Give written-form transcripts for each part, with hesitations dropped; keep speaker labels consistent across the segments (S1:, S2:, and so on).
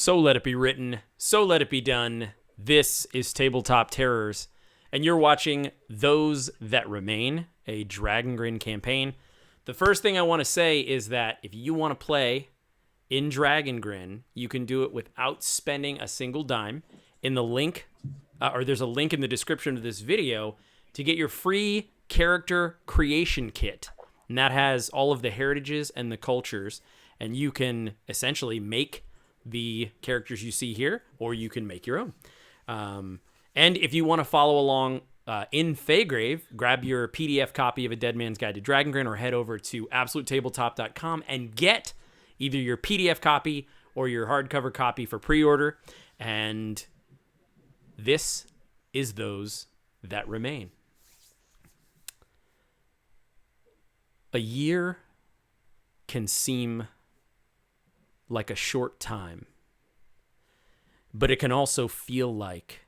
S1: So let it be written, so let it be done. This is Tabletop Terrors, and you're watching Those That Remain, a Dragongrin campaign. The first thing I want to say is that if you want to play in Dragongrin, you can do it without spending a single dime. In the link, or there's a link in the description of this video to get your free character creation kit. And that has all of the heritages and the cultures, and you can essentially make the characters you see here, or you can make your own. And if you want to follow along in Feygrave, grab your PDF copy of A Dead Man's Guide to Dragongrin, or head over to absolutetabletop.com and get either your PDF copy or your hardcover copy for pre-order. And this is Those That Remain. A year can seem like a short time, but it can also feel like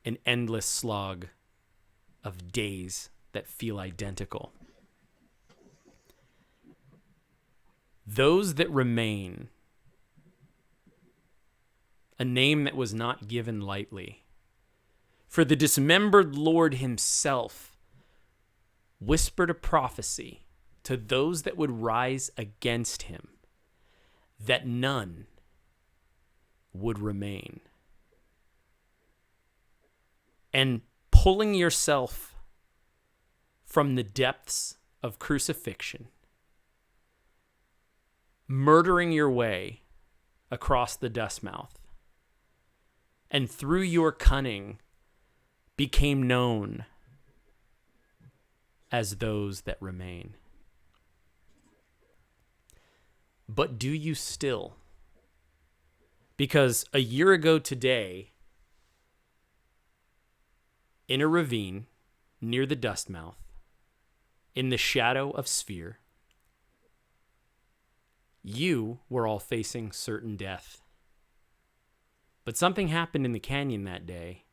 S1: an endless slog of days that feel identical. Those That Remain, a name that was not given lightly, for the dismembered Lord himself whispered a prophecy to those that would rise against him, that none would remain. And pulling yourself from the depths of crucifixion, murdering your way across the Dustmouth, and through your cunning became known as Those That Remain. But do you still? Because a year ago today, in a ravine near the Dustmouth, in the shadow of Sphere, you were all facing certain death. But something happened in the canyon that day.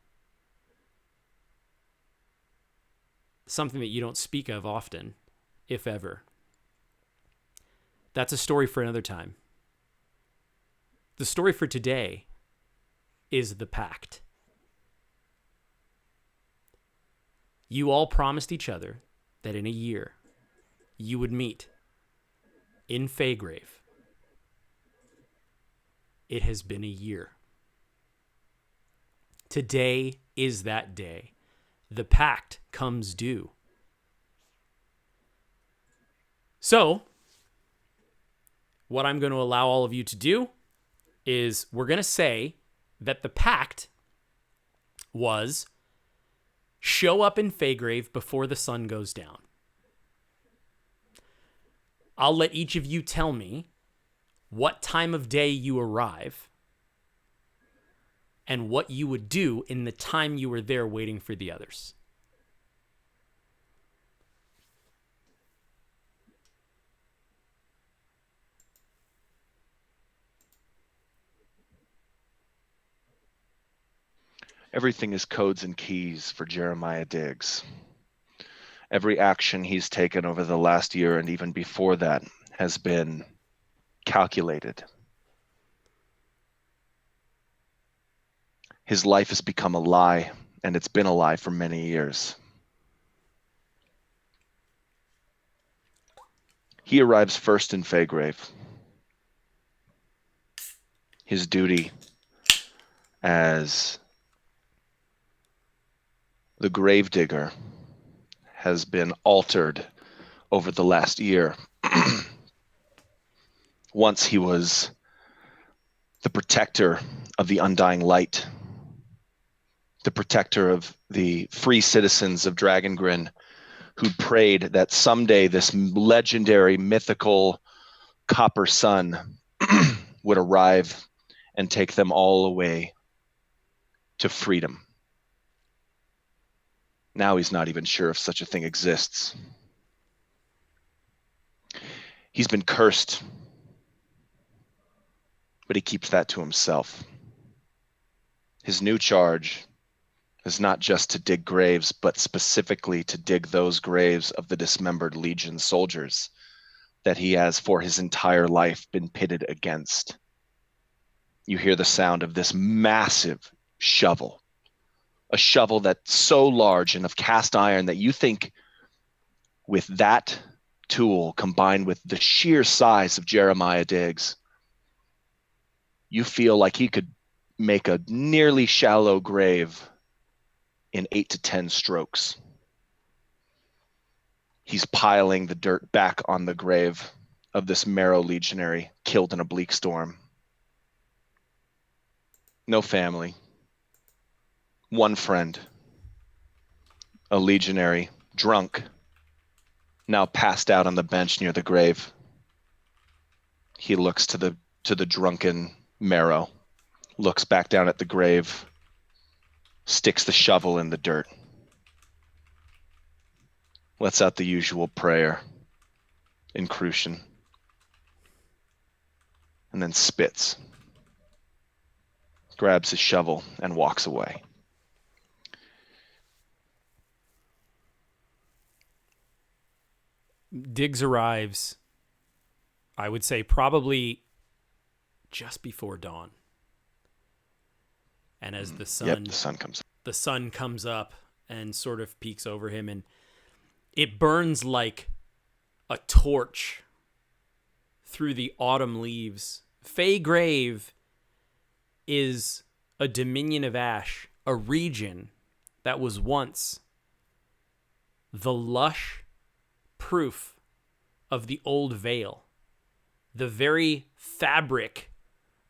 S1: Something that you don't speak of often, if ever. That's a story for another time. The story for today is the Pact. You all promised each other that in a year you would meet in Feygrave. It has been a year. Today is that day. The Pact comes due. So, what I'm going to allow all of you to do is we're going to say that the Pact was show up in Feygrave before the sun goes down. I'll let each of you tell me what time of day you arrive and what you would do in the time you were there waiting for the others.
S2: Everything is codes and keys for Jeremiah Diggs. Every action he's taken over the last year and even before that has been calculated. His life has become a lie, and it's been a lie for many years. He arrives first in Feygrave. His duty as the gravedigger has been altered over the last year. Once he was the protector of the undying light, the protector of the free citizens of Dragongrin, who prayed that someday this legendary, mythical copper sun would arrive and take them all away to freedom. Now he's not even sure if such a thing exists. He's been cursed, but he keeps that to himself. His new charge is not just to dig graves, but specifically to dig those graves of the dismembered Legion soldiers that he has for his entire life been pitted against. you hear the sound of this massive shovel, a shovel that's so large and of cast iron that you think with that tool combined with the sheer size of Jeremiah Diggs, you feel like he could make a nearly shallow grave in 8 to 10 strokes. He's piling the dirt back on the grave of this Marrow legionary killed in a bleak storm. No family. One friend. A legionary, drunk, now passed out on the bench near the grave. He looks to the drunken Marrow, looks back down at the grave, sticks the shovel in the dirt, lets out the usual prayer in Crucian, and then spits, grabs his shovel, and walks away.
S1: Diggs arrives, I would say probably just before dawn. And as the sun comes up and sort of peeks over him, and it burns like a torch through the autumn leaves. Feygrave is a dominion of ash, a region that was once the lush proof of the old Vale, the very fabric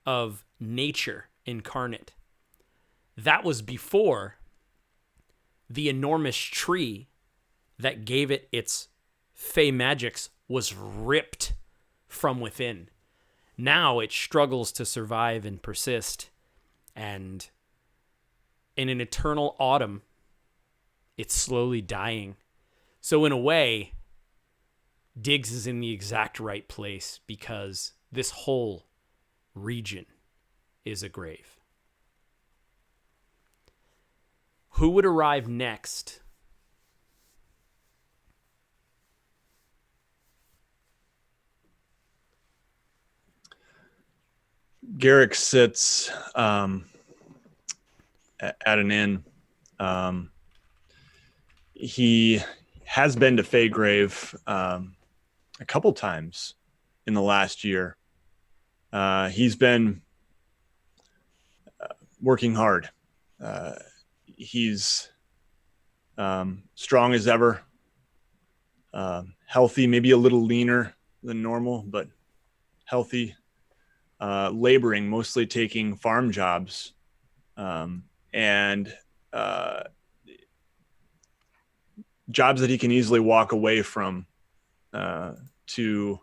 S1: of nature incarnate. That was before the enormous tree that gave it its fey magics was ripped from within. Now it struggles to survive and persist, and in an eternal autumn, it's slowly dying. So in a way, Diggs is in the exact right place because this whole region is a grave. Who would arrive next?
S3: Garik sits at an inn. He has been to Feygrave a couple times in the last year. He's been working hard. He's strong as ever, healthy, maybe a little leaner than normal, but healthy, laboring, mostly taking farm jobs, and jobs that he can easily walk away from to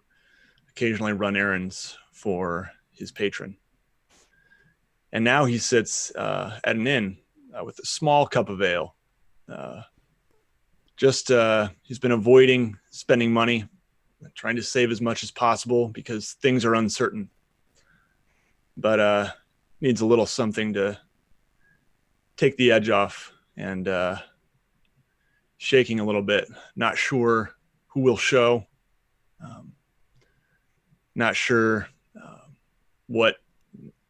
S3: occasionally run errands for his patron. And now he sits at an inn with a small cup of ale. He's been avoiding spending money, trying to save as much as possible because things are uncertain. But needs a little something to take the edge off, and shaking a little bit, not sure who will show, not sure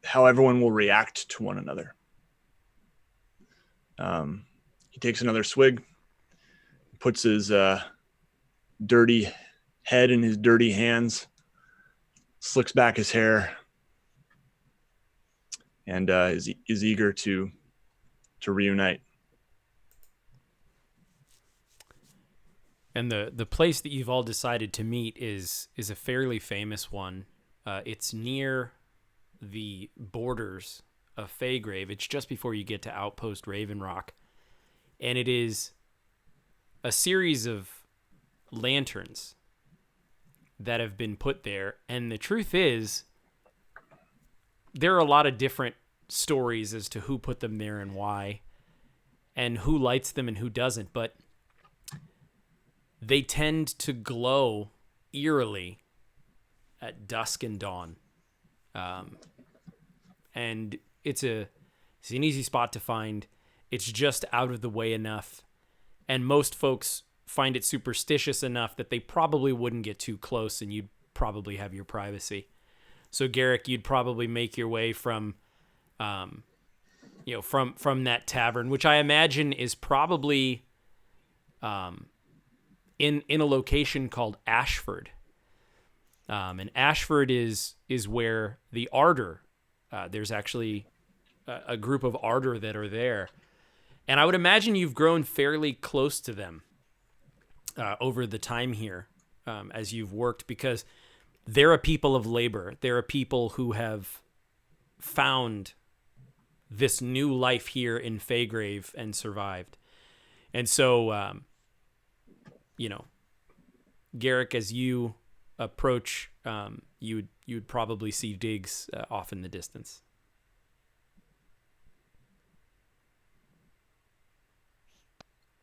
S3: how everyone will react to one another. He takes another swig, puts his dirty head in his dirty hands, slicks back his hair, and is eager to reunite.
S1: And the place that you've all decided to meet is a fairly famous one. It's near the borders of Feygrave. It's just before you get to Outpost Ravenrock. And it is a series of lanterns that have been put there. And the truth is, there are a lot of different stories as to who put them there and why, and who lights them and who doesn't. But they tend to glow eerily at dusk and dawn. And it's an easy spot to find. It's just out of the way enough. And most folks find it superstitious enough that they probably wouldn't get too close, and you'd probably have your privacy. So Garik, you'd probably make your way from, from that tavern, which I imagine is probably, in a location called Ashford. And Ashford is where the Ardor, there's actually a group of Ardor that are there. And I would imagine you've grown fairly close to them over the time here as you've worked, because they're a people of labor. They're a people who have found this new life here in Feygrave and survived. And so, Garik, as you approach, you'd probably see Diggs off in the distance.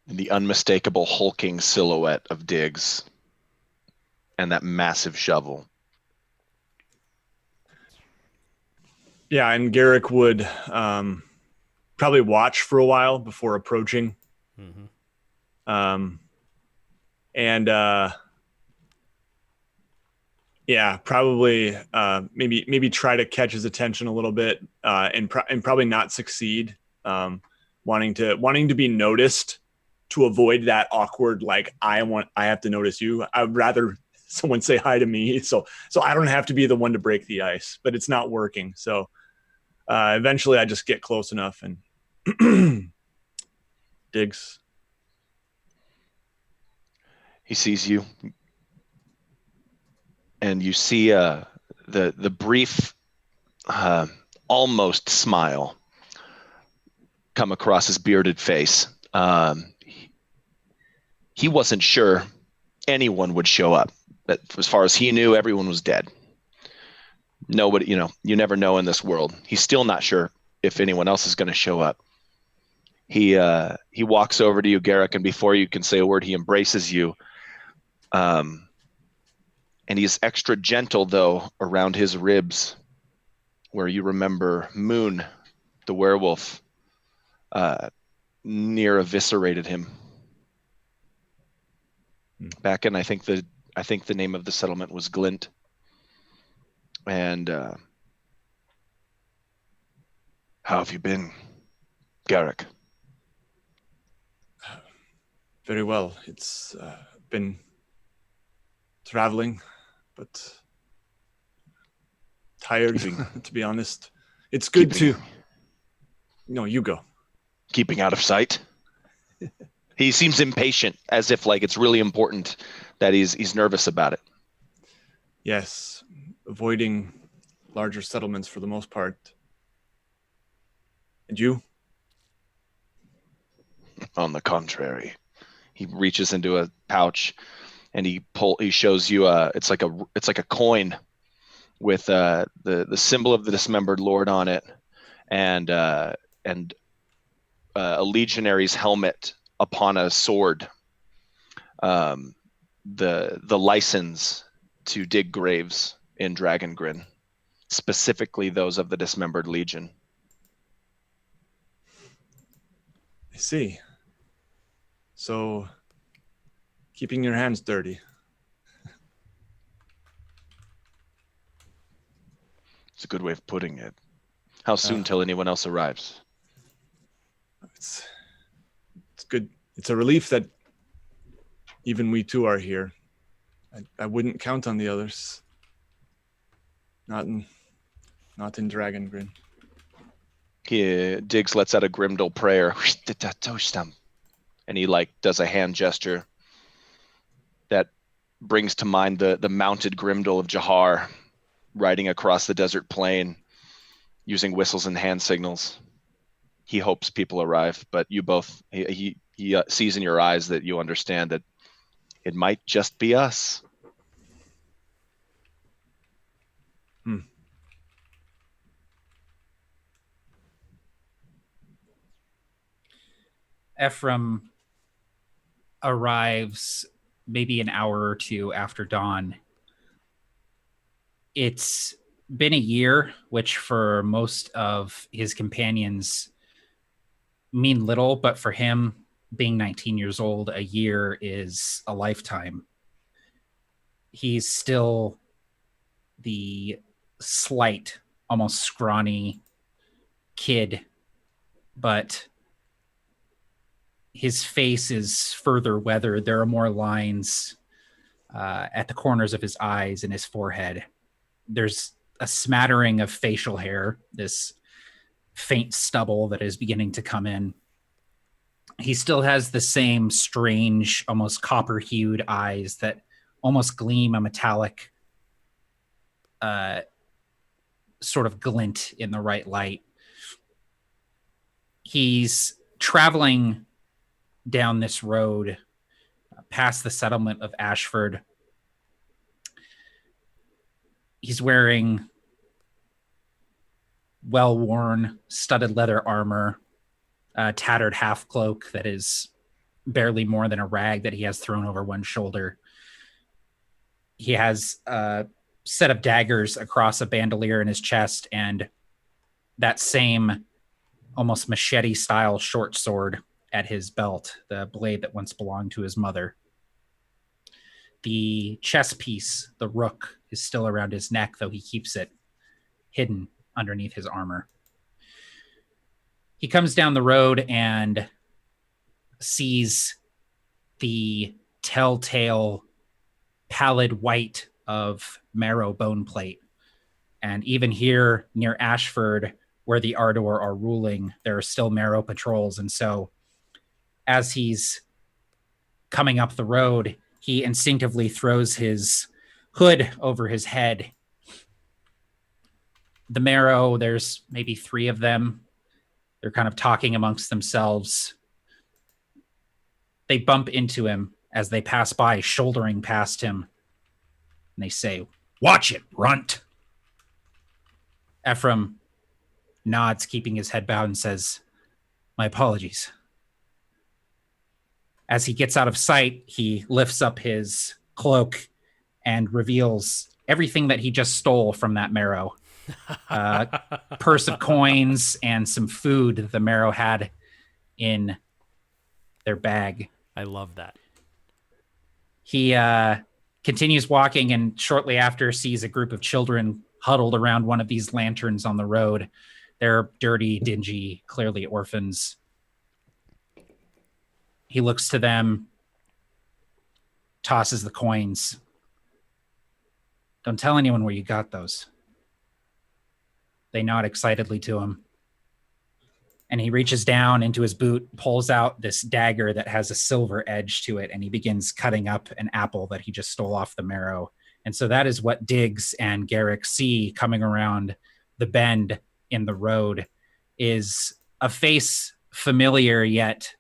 S2: The unmistakable hulking silhouette of Diggs and that massive shovel.
S3: Yeah, and Garik would probably watch for a while before approaching. Mm-hmm. Probably maybe try to catch his attention a little bit, and probably not succeed. Wanting to be noticed to avoid that awkward, like, I have to notice you. I'd rather someone say hi to me, so I don't have to be the one to break the ice, but it's not working. So eventually I just get close enough and Diggs.
S2: He sees you, and you see the brief, almost smile come across his bearded face. He wasn't sure anyone would show up. But as far as he knew, everyone was dead. Nobody, you never know in this world. He's still not sure if anyone else is going to show up. He walks over to you, Garik, and before you can say a word, he embraces you. And he's extra gentle, though, around his ribs, where you remember Moon, the werewolf, near eviscerated him. Back in, I think the name of the settlement was Glint. And how have you been, Garik?
S3: Very well. It's been traveling, but tired, to be honest. It's good to... No, you go.
S2: Keeping out of sight? He seems impatient, as if like it's really important that he's nervous about it.
S3: Yes, avoiding larger settlements for the most part. And you?
S2: On the contrary. He reaches into a pouch and he shows you it's like a coin with the symbol of the dismembered lord on it, and a legionary's helmet upon a sword. The license to dig graves in Dragongrin, specifically those of the dismembered legion.
S3: I see. So, keeping your hands dirty.
S2: It's a good way of putting it. How soon till anyone else arrives?
S3: It's good. It's a relief that even we two are here. I wouldn't count on the others. Not in Dragongrin.
S2: Diggs lets out a Grimdal prayer. And he does a hand gesture that brings to mind the mounted Grimdal of Jahar riding across the desert plain using whistles and hand signals. He hopes people arrive, but you both, he sees in your eyes that you understand that it might just be us.
S4: Efram arrives maybe an hour or two after dawn. It's been a year, which for most of his companions mean little, but for him, being 19 years old, a year is a lifetime. He's still the slight, almost scrawny kid, but his face is further weathered. There are more lines at the corners of his eyes and his forehead. There's a smattering of facial hair, this faint stubble that is beginning to come in. He still has the same strange, almost copper-hued eyes that almost gleam a metallic sort of glint in the right light. He's traveling down this road past the settlement of Ashford. He's wearing well-worn studded leather armor, a tattered half cloak that is barely more than a rag that he has thrown over one shoulder. He has a set of daggers across a bandolier in his chest and that same almost machete-style short sword at his belt, the blade that once belonged to his mother. The chest piece, the rook, is still around his neck, though he keeps it hidden underneath his armor. He comes down the road and sees the telltale pallid white of marrow bone plate. And even here near Ashford, where the Ardor are ruling, there are still marrow patrols. And so as he's coming up the road, he instinctively throws his hood over his head. The marrow, there's maybe 3 of them. They're kind of talking amongst themselves. They bump into him as they pass by, shouldering past him. And they say, "Watch it, runt." Efram nods, keeping his head bowed, and says, "My apologies." As he gets out of sight, he lifts up his cloak and reveals everything that he just stole from that marrow. Purse of coins and some food that the marrow had in their bag.
S1: I love that.
S4: He continues walking and shortly after sees a group of children huddled around one of these lanterns on the road. They're dirty, dingy, clearly orphans. He looks to them, tosses the coins. "Don't tell anyone where you got those." They nod excitedly to him. And he reaches down into his boot, pulls out this dagger that has a silver edge to it, and he begins cutting up an apple that he just stole off the marrow. And so that is what Diggs and Garik see coming around the bend in the road, is a face familiar yet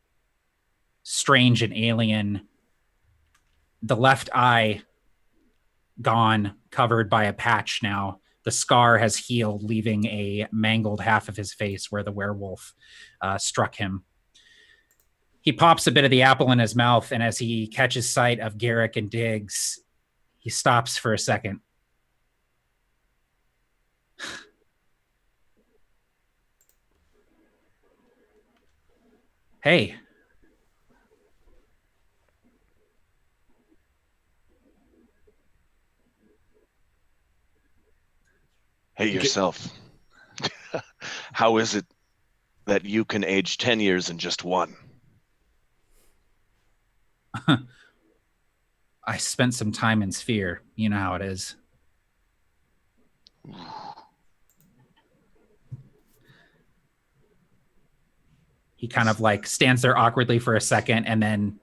S4: strange and alien. The left eye gone, covered by a patch now. The scar has healed, leaving a mangled half of his face where the werewolf struck him. He pops a bit of the apple in his mouth, and as he catches sight of Garik and Diggs, he stops for a second. Hey.
S2: Hey yourself. How is it that you can age 10 years in just one?
S4: I spent some time in Sphere. You know how it is. He kind of like stands there awkwardly for a second and then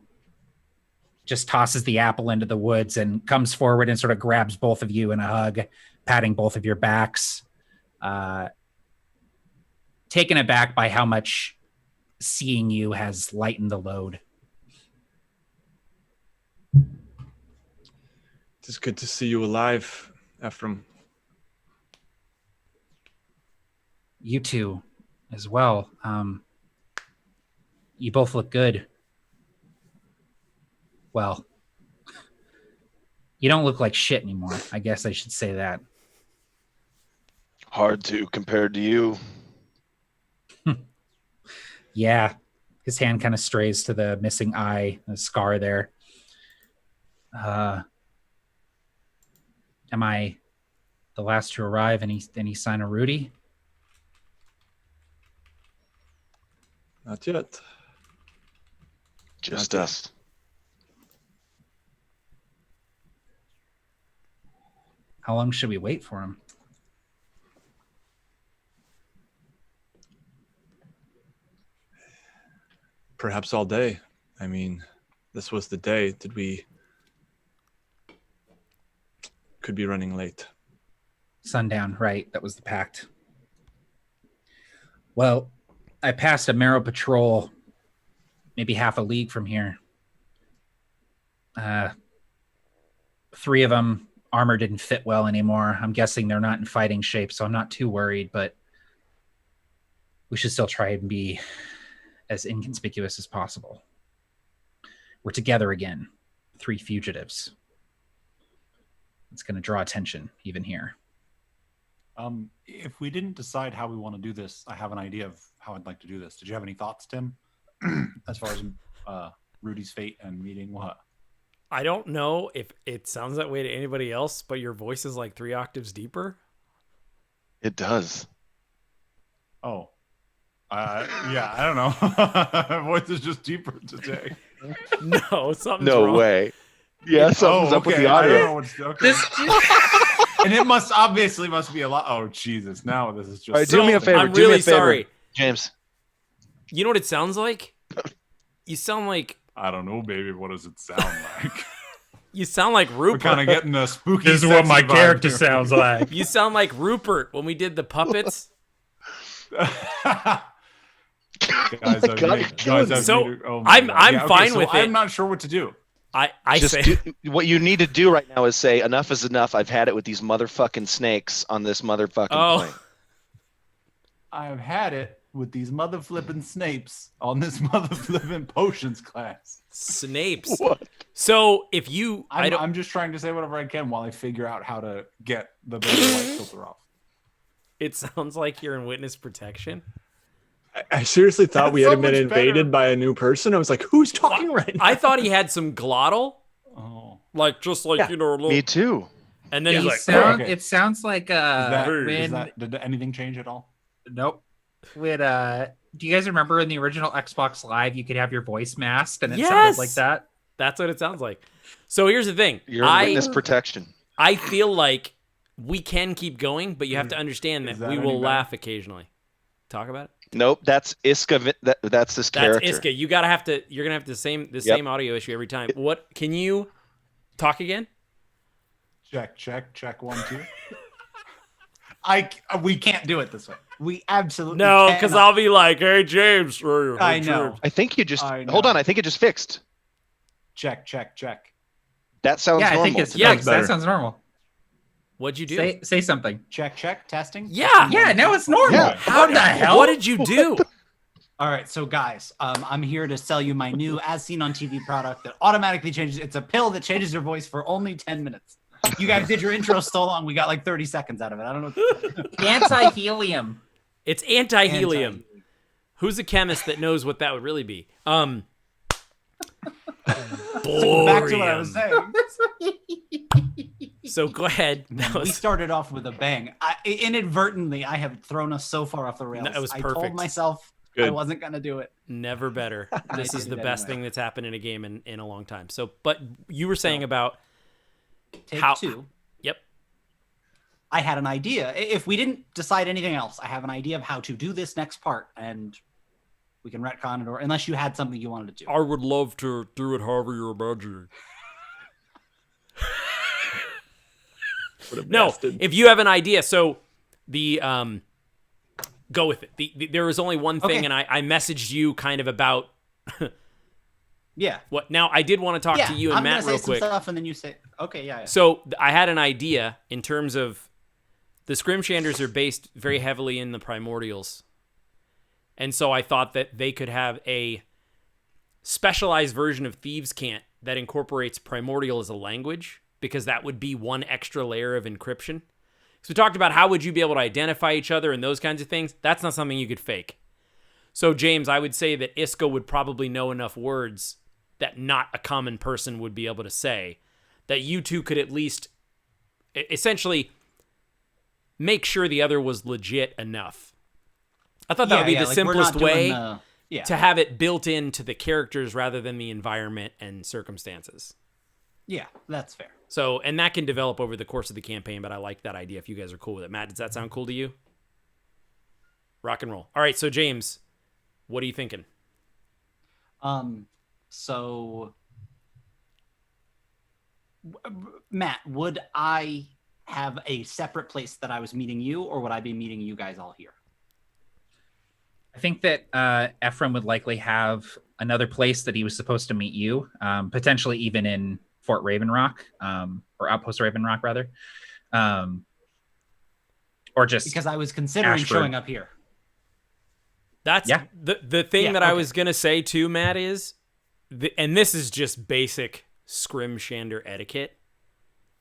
S4: just tosses the apple into the woods and comes forward and sort of grabs both of you in a hug, patting both of your backs. Taken aback by how much seeing you has lightened the load.
S3: It's good to see you alive, Efram.
S4: You two as well. You both look good. Well, you don't look like shit anymore. I guess I should say that.
S2: Hard to compared to you.
S4: Yeah. His hand kind of strays to the missing eye, the scar there. Am I The last to arrive, any sign of Rudy?
S3: Not yet.
S2: Just
S3: Not yet.
S2: us.
S4: How long should we wait for him?
S3: Perhaps all day. I mean, this was the day. Could be running late.
S4: Sundown, right. That was the pact. Well, I passed a Marrow patrol maybe half a league from here. 3 of them, armor didn't fit well anymore. I'm guessing they're not in fighting shape, so I'm not too worried, but we should still try and be as inconspicuous as possible. We're together again. 3 fugitives. It's going to draw attention, even here.
S5: If we didn't decide how we want to do this, I have an idea of how I'd like to do this. Did you have any thoughts, Tim? As far as Rudy's fate and meeting what?
S1: I don't know if it sounds that way to anybody else, but your voice is like 3 octaves deeper.
S2: It does.
S5: Oh. Yeah, I don't know. My voice is just deeper today.
S1: No, something's
S2: No
S1: wrong.
S2: way. Yeah, something's up with the
S5: I don't
S2: audio.
S5: know what's, okay. And it must be a lot. Oh, Jesus. Now this is just.
S2: All right, do me a favor.
S1: I'm
S2: do me
S1: really
S2: a favor,
S1: sorry.
S2: James.
S1: You know what it sounds like? You sound like
S5: I don't know, baby. What does it sound like?
S1: you sound like
S5: We're
S1: Rupert.
S5: kind of getting a spooky.
S6: This is what my
S5: sexy vibe
S6: character
S5: here.
S6: sounds like.
S1: You sound like Rupert when we did the puppets.
S5: Guys, I've
S2: God,
S5: made-
S2: killing
S5: guys,
S2: me.
S5: I've
S1: So,
S5: made it- oh my
S1: I'm
S5: God. Yeah, okay,
S1: fine
S5: so
S1: with it.
S5: I'm not sure what to do.
S1: I
S2: Just
S1: say
S2: what you need to do right now is say enough is enough. I've had it with these motherfucking snakes on this motherfucking plane.
S5: I've had it with these mother flipping snapes on this mother flipping potions class.
S1: Snapes.
S2: What?
S1: So if you,
S5: I'm just trying to say whatever I can while I figure out how to get the baby white filter off.
S1: it sounds like you're in witness protection.
S3: I seriously thought
S5: That's
S3: we
S5: so
S3: had been
S5: much
S3: invaded
S5: better.
S3: by a new person. I was like, who's talking right now?
S1: I thought he had some glottal,
S5: Oh,
S1: like just like
S3: Yeah.
S1: you know, a little,
S2: Me too.
S1: and then
S6: Yeah,
S1: he's
S6: like-
S4: Sound,
S5: okay.
S4: It sounds like
S5: did anything change at all?
S4: Nope. With do you guys remember in the original Xbox Live you could have your voice masked and it
S1: Yes!
S4: sounded like that?
S1: that's what it sounds like. So here's the thing.
S2: You're in witness protection.
S1: I feel like we can keep going, but you have to understand that
S5: Is that
S1: we
S5: any
S1: will
S5: better?
S1: laugh occasionally. Talk about it.
S2: Nope, that's Iska. That's this
S1: That's
S2: character.
S1: Iska. You're gonna have the same audio issue every time. What can you talk again?
S5: Check 1 2. We can't do it this way. We absolutely
S1: No, because
S5: cannot.
S1: I'll be like, "Hey James." Or,
S5: I
S1: "Hey,
S5: know.
S1: James."
S2: I think you just
S5: I know.
S2: hold on. I think it just fixed.
S5: Check.
S2: That sounds
S4: Yeah, I
S2: normal.
S4: think it's
S2: to
S1: Yeah,
S2: me.
S3: Sounds better.
S4: that sounds normal.
S1: What'd you do?
S4: Say something.
S5: Check. Testing.
S1: Yeah.
S4: Yeah, now it's normal.
S2: Yeah.
S4: How the hell?
S1: What did you do?
S7: All right, so guys, I'm here to sell you my new as seen on TV product that automatically changes. It's a pill that changes your voice for only 10 minutes. You guys did your intro so long, we got like 30 seconds out of it. I don't know.
S4: Anti-helium.
S1: It's anti-helium. Who's a chemist that knows what that would really be?
S7: Back to what I was saying.
S1: So go ahead. That
S7: We
S1: was-
S7: started off with a bang. Inadvertently, I have thrown us so far off the rails.
S1: No, it was
S7: I
S1: perfect.
S7: told myself I
S3: Good.
S7: wasn't going to do it.
S1: Never better. This
S7: I
S1: is
S7: did
S1: the
S7: it
S1: best
S7: anyway.
S1: thing that's happened in a game in a long time. So, but you were saying about
S7: Take
S1: How-
S7: 2.
S1: Yep.
S7: I had an idea. If we didn't decide anything else, I have an idea of how to do this next part, and we can retcon it, or unless you had something you wanted to do.
S1: I would love to do it however you're imagining.
S3: What a
S1: No,
S3: bastard.
S1: if you have an idea, so the go with it. There was only one thing,
S7: Okay.
S1: and I messaged you kind of about
S7: Yeah.
S1: what. Now I did want to talk
S7: Yeah,
S1: to you and
S7: I'm
S1: Matt
S7: gonna
S1: real
S7: say
S1: quick.
S7: some stuff, and then you say, okay, yeah.
S1: So I had an idea in terms of the Scrimshanders are based very heavily in the Primordials. And so I thought that they could have a specialized version of Thieves' Cant that incorporates Primordial as a language, because that would be one extra layer of encryption. So we talked about how would you be able to identify each other and those kinds of things. That's not something you could fake. So James, I would say that Iska would probably know enough words that not a common person would be able to say, that you two could at least essentially make sure the other was legit enough. I thought that would be the
S7: like,
S1: simplest way
S7: to
S1: have it built into the characters rather than the environment and circumstances.
S7: Yeah, that's fair.
S1: So, and that can develop over the course of the campaign, but I like that idea if you guys are cool with it. Matt, does that sound cool to you? Rock and roll. All right, so James, what are you thinking?
S7: So Matt, would I have a separate place that I was meeting you, or would I be meeting you guys all here?
S4: I think that Efram would likely have another place that he was supposed to meet you, potentially even in Fort Ravenrock, or Outpost Ravenrock, rather. Or just
S7: because I was considering
S4: Ashford.
S7: Showing up here.
S1: That's the thing that I was going to say too, Matt, is, and this is just basic Scrimshander etiquette,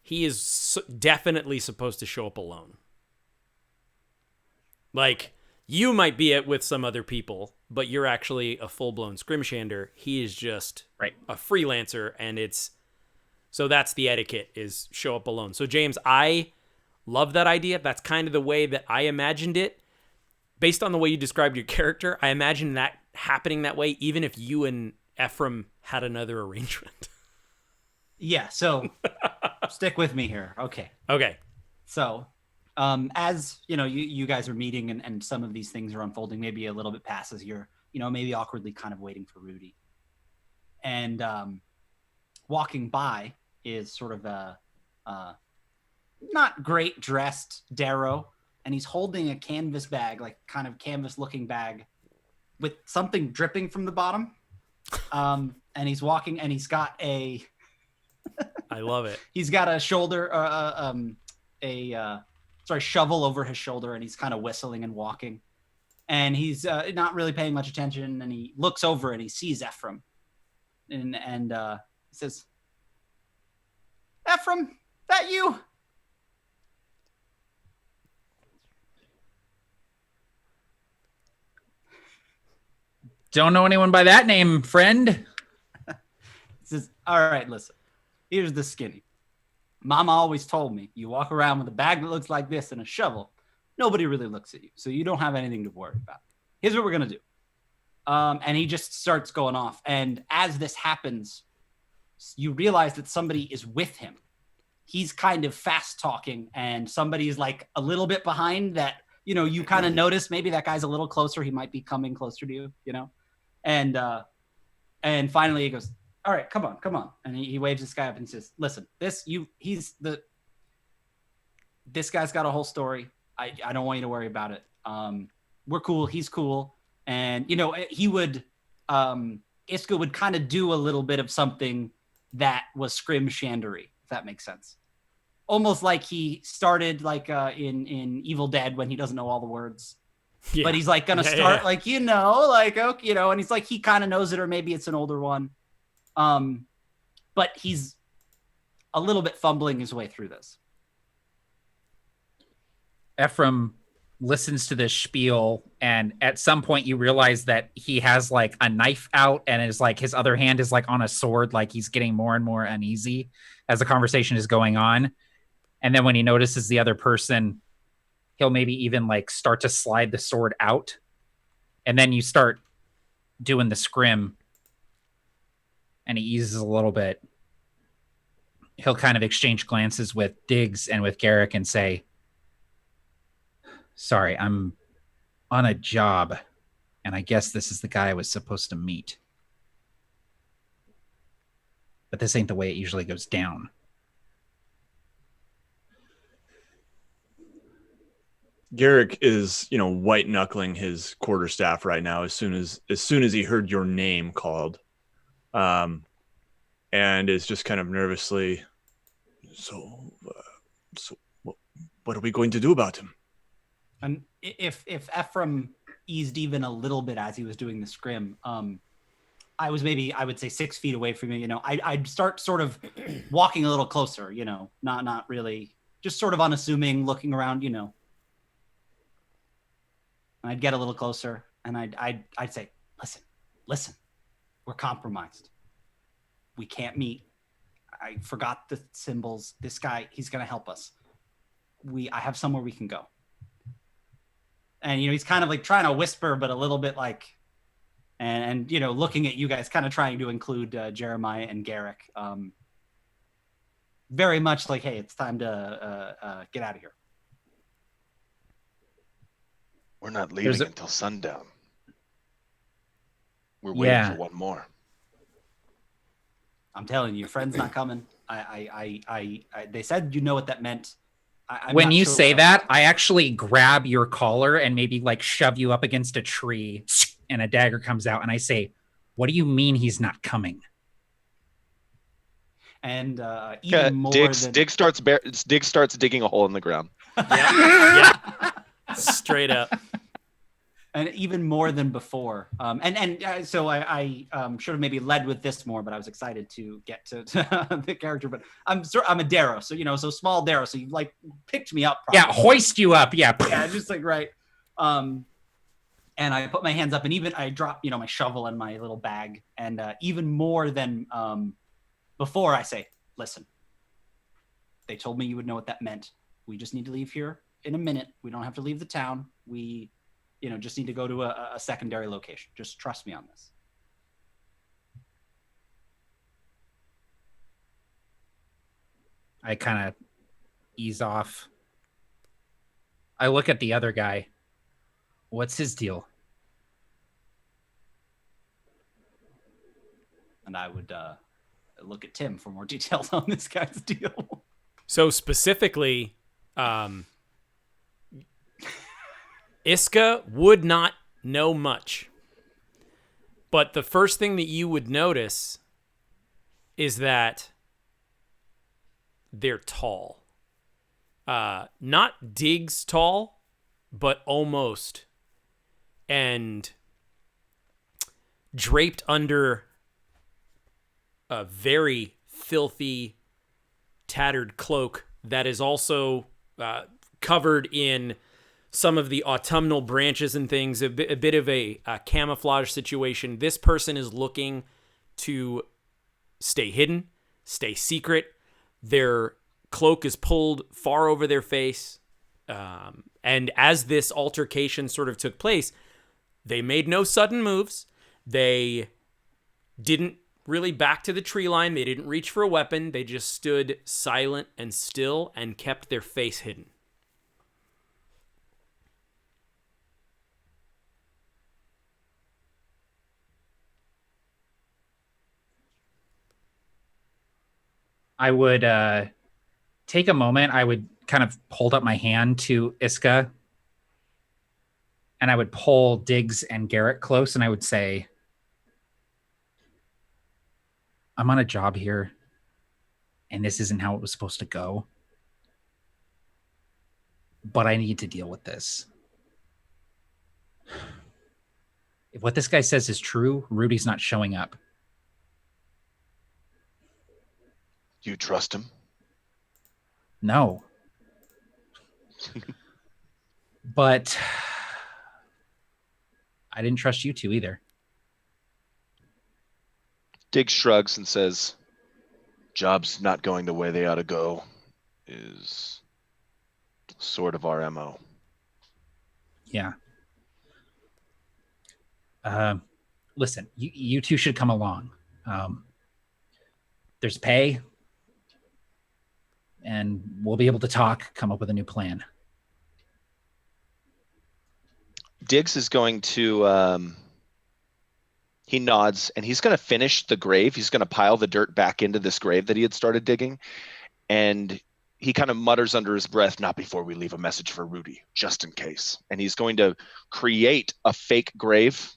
S1: he is definitely supposed to show up alone. Like, you might be with some other people, but you're actually a full-blown Scrimshander. He is just a freelancer, and so that's the etiquette, is show up alone. So James, I love that idea. That's kind of the way that I imagined it. Based on the way you described your character, I imagine that happening that way, even if you and Efram had another arrangement.
S7: Yeah, so stick with me here. Okay. So, as you guys are meeting and some of these things are unfolding, maybe a little bit past as you're, maybe awkwardly kind of waiting for Rudy. And walking by is sort of a not great dressed Darrow, and he's holding a canvas bag, like kind of canvas looking bag with something dripping from the bottom. And he's walking, and he's got I
S1: love it.
S7: He's got a shoulder, shovel over his shoulder, and he's kind of whistling and walking. And he's not really paying much attention, and he looks over and he sees Efram. And he says, "Efram, that you?"
S4: Don't know anyone by that name, friend.
S7: He says, "All right, listen. Here's the skinny. Mama always told me, you walk around with a bag that looks like this and a shovel, nobody really looks at you, so you don't have anything to worry about. Here's what we're going to do." And he just starts going off. And as this happens, you realize that somebody is with him. He's kind of fast talking, and somebody's like a little bit behind that, you kind of notice maybe that guy's a little closer. He might be coming closer to you, And finally he goes, "All right, come on." And he waves this guy up and says, "Listen, this guy's got a whole story. I don't want you to worry about it. We're cool. He's cool." And, he would, Iska would kind of do a little bit of something that was Scrimshandery, if that makes sense. Almost like he started like in Evil Dead when he doesn't know all the words. Yeah. But he's like going to start like, okay, and he's like, he kind of knows it, or maybe it's an older one. But he's a little bit fumbling his way through this.
S4: Efram listens to this spiel, and at some point you realize that he has like a knife out, and is like his other hand is like on a sword, like he's getting more and more uneasy as the conversation is going on. And then when he notices the other person, he'll maybe even like start to slide the sword out. And then you start doing the scrim, and he eases a little bit. He'll kind of exchange glances with Diggs and with Garik and say, "Sorry, I'm on a job, and I guess this is the guy I was supposed to meet. But this ain't the way it usually goes down."
S3: Garik is, white knuckling his quarterstaff right now as soon as he heard your name called, and is just kind of nervously. So what are we going to do about him?
S7: And if Efram eased even a little bit as he was doing the scrim, I would say 6 feet away from you. I'd start sort of walking a little closer. Not really, just sort of unassuming, looking around. I'd get a little closer, and I'd say, listen, we're compromised. We can't meet. I forgot the symbols. This guy, he's going to help us. I have somewhere we can go. And, he's kind of like trying to whisper, but a little bit like, and looking at you guys, kind of trying to include Jeremiah and Garik. Very much like, hey, it's time to get out of here.
S2: We're not leaving until sundown. We're waiting for one more.
S7: I'm telling you, your friend's not coming. They said what that meant.
S4: When you say that, I actually grab your collar and maybe like shove you up against a tree, and a dagger comes out, and I say, "What do you mean he's not coming?"
S7: And even more
S2: Dig starts digging a hole in the ground.
S1: Yeah. Straight up.
S7: And even more than before. So I should have maybe led with this more, but I was excited to get to the character. But I'm a Darrow, so so small Darrow. So you like picked me up. Probably.
S4: Yeah, hoist you up. Yeah,
S7: just like right. And I put my hands up, and even I drop my shovel in my little bag, and even more than before, I say, "Listen, they told me you would know what that meant. We just need to leave here in a minute. We don't have to leave the town. We." Just need to go to a secondary location. Just trust me on this.
S4: I kind of ease off. I look at the other guy. What's his deal?
S7: And I would look at Tim for more details on this guy's deal.
S1: So specifically, Iska would not know much. But the first thing that you would notice is that they're tall. Not Diggs tall, but almost. And draped under a very filthy, tattered cloak that is also covered in some of the autumnal branches and things, a bit of a camouflage situation. This person is looking to stay hidden, stay secret. Their cloak is pulled far over their face. And as this altercation sort of took place, they made no sudden moves. They didn't really back to the tree line. They didn't reach for a weapon. They just stood silent and still and kept their face hidden.
S4: I would take a moment. I would kind of hold up my hand to Iska, and I would pull Diggs and Garik close, and I would say, I'm on a job here, and this isn't how it was supposed to go. But I need to deal with this. If what this guy says is true, Rudy's not showing up.
S2: Do you trust him?
S4: No. But I didn't trust you two either.
S2: Dig shrugs and says, jobs not going the way they ought to go is sort of our MO.
S4: Yeah. Listen, you two should come along. There's pay. And we'll be able to come up with a new plan.
S2: Diggs is going to, he nods, and he's going to finish the grave. He's going to pile the dirt back into this grave that he had started digging. And he kind of mutters under his breath, not before we leave a message for Rudy, just in case. And he's going to create a fake grave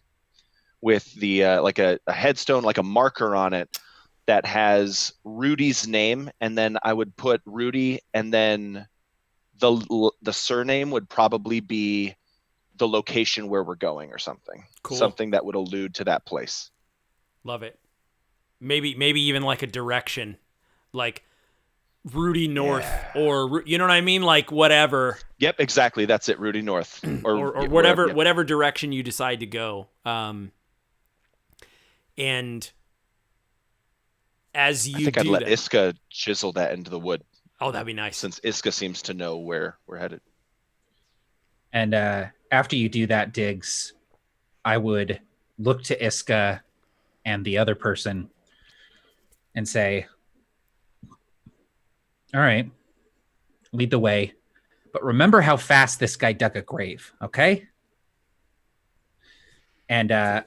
S2: with the like a headstone, like a marker on it, that has Rudy's name, and then I would put Rudy, and then the surname would probably be the location where we're going or something.
S1: Cool.
S2: Something that would allude to that place.
S1: Love it. Maybe even like a direction, like Rudy North, or you know what I mean, like whatever.
S2: Yep, exactly. That's it, Rudy North,
S1: or whatever direction you decide to go. And as you
S2: I think I'd let Iska chisel that into the wood
S1: Oh, that'd be nice.
S2: Since Iska seems to know where we're headed.
S4: And after you do that, Diggs, I would look to Iska and the other person and say, all right, lead the way. But remember how fast this guy dug a grave, okay? And I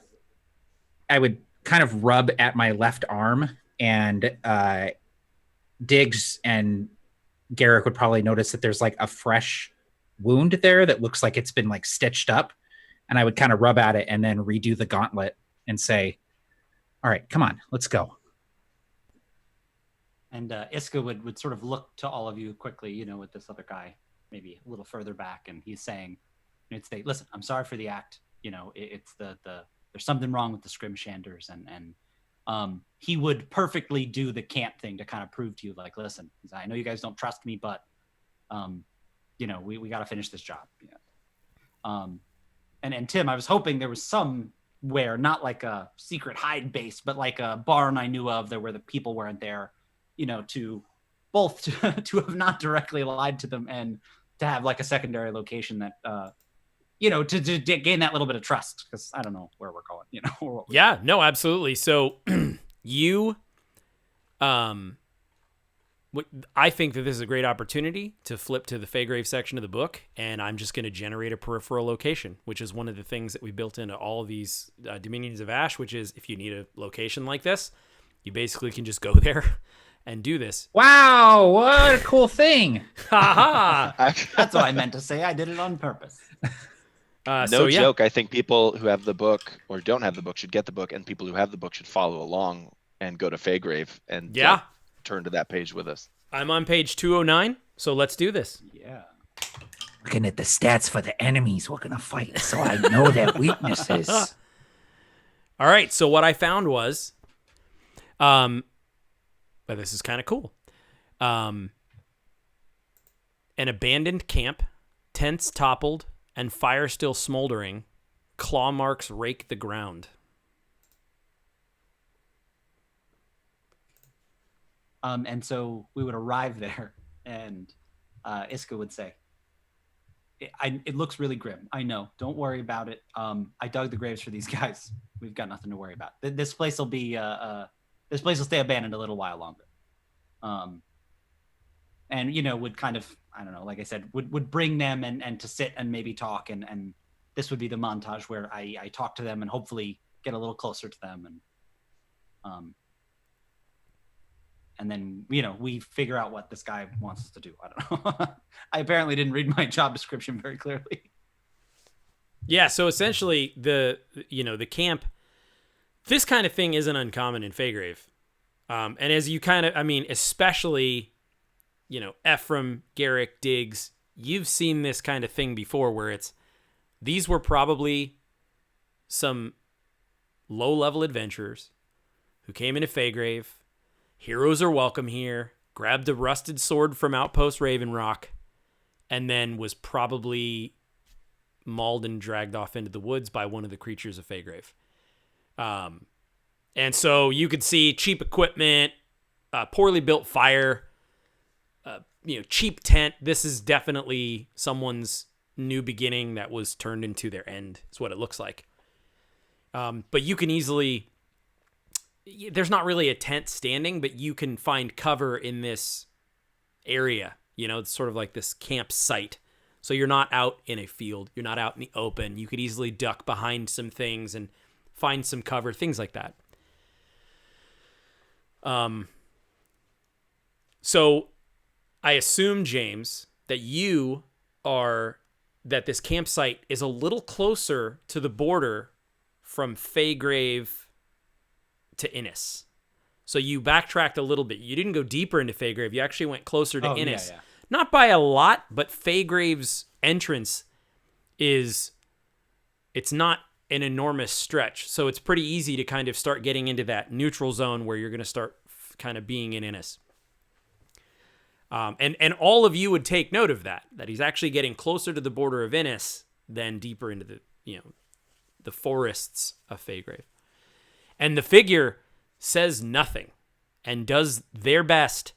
S4: would kind of rub at my left arm, and Diggs and Garik would probably notice that there's like a fresh wound there that looks like it's been like stitched up. And I would kind of rub at it and then redo the gauntlet and say, all right, come on, let's go.
S7: And Iska would sort of look to all of you quickly, you know, with this other guy maybe a little further back, and he's saying, "It's say, listen, I'm sorry for the act. You know, it's the there's something wrong with the Scrimshanders," and he would perfectly do the camp thing to kind of prove to you, like, listen, I know you guys don't trust me, but you know, we got to finish this job. Yeah. And Tim, I was hoping there was somewhere, not like a secret hide base, but like a barn I knew of there where the people weren't there, you know, to have not directly lied to them and to have like a secondary location that, you know, to gain that little bit of trust, because I don't know where we're going, you know. Or what
S1: Yeah, no, absolutely. So you, I think that this is a great opportunity to flip to the Feygrave section of the book, and I'm just going to generate a peripheral location, which is one of the things that we built into all of these Dominions of Ash, which is if you need a location like this, you basically can just go there and do this.
S4: Wow, what a cool thing.
S1: Ha
S7: That's what I meant to say. I did it on purpose.
S2: No joke. I think people who have the book or don't have the book should get the book, and people who have the book should follow along and go to Feygrave and turn to that page with us.
S1: I'm on page 209, so let's do this.
S7: Yeah.
S4: Looking at the stats for the enemies we're going to fight, so I know their weaknesses.
S1: All right, so what I found was, but this is kind of cool. An abandoned camp, tents toppled, and fire still smoldering. Claw marks rake the ground.
S7: And so we would arrive there, and Iska would say, it looks really grim. I know. Don't worry about it. I dug the graves for these guys. We've got nothing to worry about. This place will be this place will stay abandoned a little while longer. And you know, would kind of, I don't know, like I said, would bring them and to sit and maybe talk, and this would be the montage where I talk to them and hopefully get a little closer to them, and then, you know, we figure out what this guy wants us to do. I don't know. I apparently didn't read my job description very clearly.
S1: Yeah, so essentially the camp, this kind of thing isn't uncommon in Feygrave. And as you kind of, I mean, especially, you know, Efram, Garik, Diggs, you've seen this kind of thing before where these were probably some low-level adventurers who came into Feygrave. Heroes are welcome here, grabbed a rusted sword from Outpost Ravenrock, and then was probably mauled and dragged off into the woods by one of the creatures of Feygrave. And so you could see cheap equipment, poorly built fire, cheap tent. This is definitely someone's new beginning that was turned into their end, is what it looks like. But you can easily... There's not really a tent standing, but you can find cover in this area. You know, it's sort of like this campsite. So you're not out in a field. You're not out in the open. You could easily duck behind some things and find some cover, things like that. So I assume, James, that that this campsite is a little closer to the border from Feygrave to Innis. So you backtracked a little bit. You didn't go deeper into Feygrave. You actually went closer to Innis. Yeah. Not by a lot, but Feygrave's entrance it's not an enormous stretch. So it's pretty easy to kind of start getting into that neutral zone where you're going to start kind of being in Innis. And all of you would take note of that he's actually getting closer to the border of Innis than deeper into the forests of Feygrave. And the figure says nothing and does their best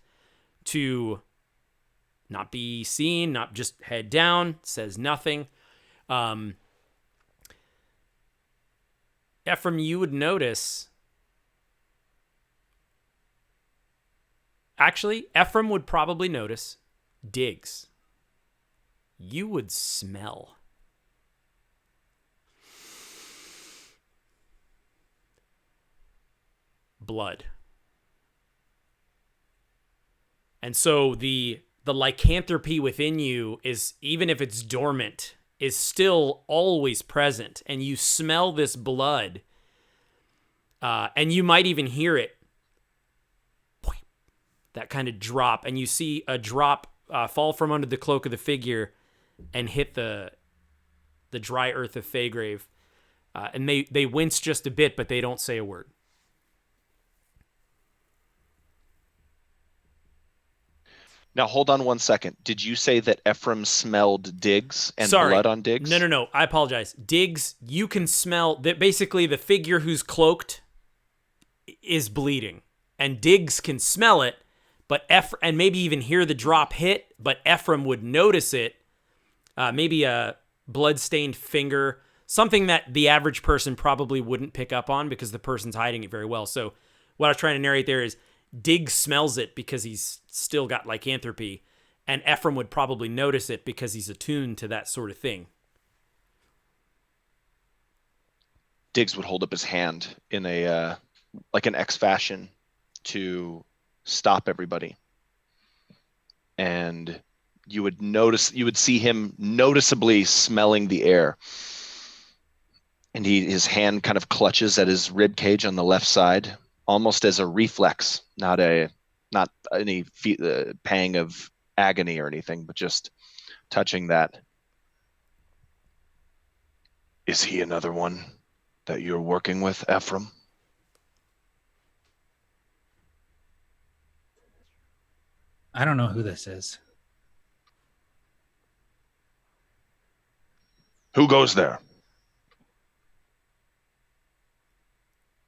S1: to not be seen, not just head down, says nothing. Efram, you would notice. Actually, Efram would probably notice. Diggs, you would smell blood. And so the lycanthropy within you is, even if it's dormant, is still always present. And you smell this blood. And you might even hear it. That kind of drop. And you see a drop fall from under the cloak of the figure and hit the dry earth of Feygrave. And they wince just a bit, but they don't say a word.
S2: Now, hold on 1 second. Did you say that Efram smelled Diggs and blood on Diggs?
S1: No. I apologize. Diggs, you can smell that basically the figure who's cloaked is bleeding. And Diggs can smell it, but and maybe even hear the drop hit, but Efram would notice it. Maybe a blood-stained finger, something that the average person probably wouldn't pick up on because the person's hiding it very well. So what I was trying to narrate there is Diggs smells it because he's still got lycanthropy, and Efram would probably notice it because he's attuned to that sort of thing.
S2: Diggs would hold up his hand in a like an X fashion to stop everybody, and you would see him noticeably smelling the air, and his hand kind of clutches at his rib cage on the left side, almost as a reflex, not any pang of agony or anything, but just touching that. Is he another one that you're working with, Efram?
S4: I don't know who this is.
S2: Who goes there?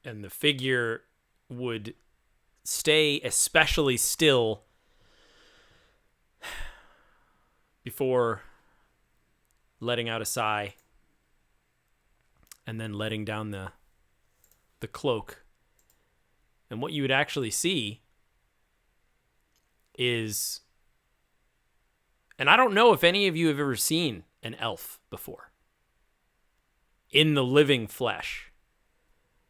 S1: And the figure would stay especially still before letting out a sigh and then letting down the cloak. And what you would actually see is, and I don't know if any of you have ever seen an elf before in the living flesh.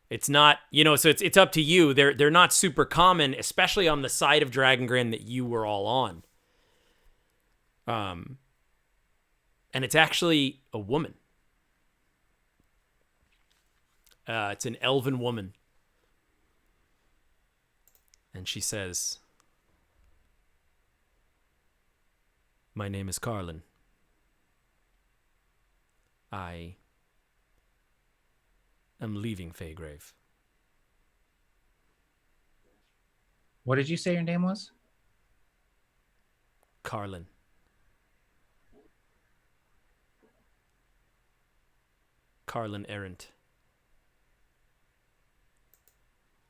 S1: It's not, so it's up to you. They're not super common, especially on the side of Dragongrin that you were all on. And it's actually a woman. It's an elven woman. And she says, "My name is Carlin. I am leaving Feygrave."
S4: What did you say your name was?
S1: Carlin. Carlin Errant.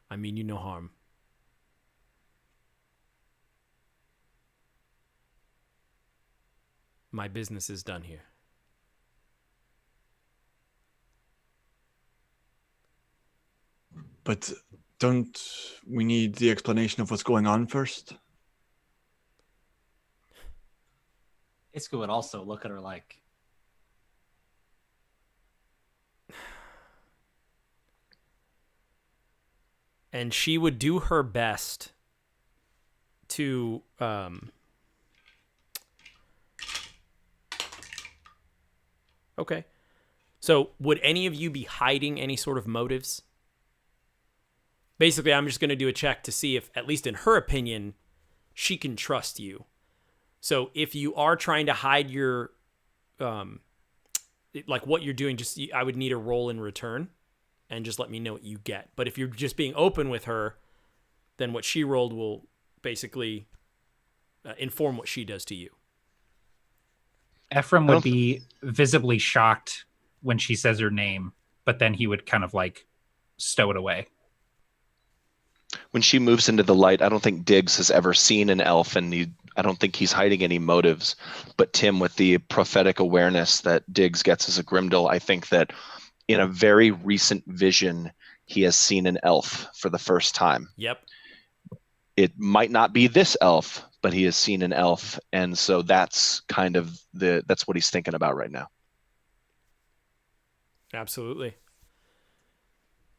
S1: I mean you no harm. My business is done here.
S3: But don't we need the explanation of what's going on first?
S7: Iska would also look at her like,
S1: and she would do her best to okay. So would any of you be hiding any sort of motives? Basically, I'm just going to do a check to see if, at least in her opinion, she can trust you. So if you are trying to hide your, like what you're doing, I would need a roll in return and just let me know what you get. But if you're just being open with her, then what she rolled will basically inform what she does to you.
S4: Efram would be visibly shocked when she says her name, but then he would kind of like stow it away.
S2: When she moves into the light, I don't think Diggs has ever seen an elf, and I don't think he's hiding any motives. But Tim, with the prophetic awareness that Diggs gets as a Grimdal, I think that in a very recent vision, he has seen an elf for the first time.
S1: Yep.
S2: It might not be this elf, but he has seen an elf, and so that's kind of that's what he's thinking about right now.
S1: Absolutely.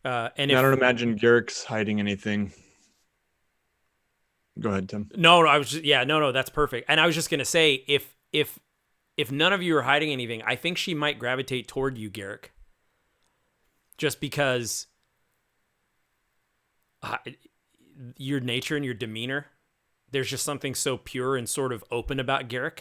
S3: I don't imagine Garrick's hiding anything. Go ahead, Tim.
S1: No, I was just, no, that's perfect. And I was just gonna say, if none of you are hiding anything, I think she might gravitate toward you, Garik. Just because your nature and your demeanor, there's just something so pure and sort of open about Garik.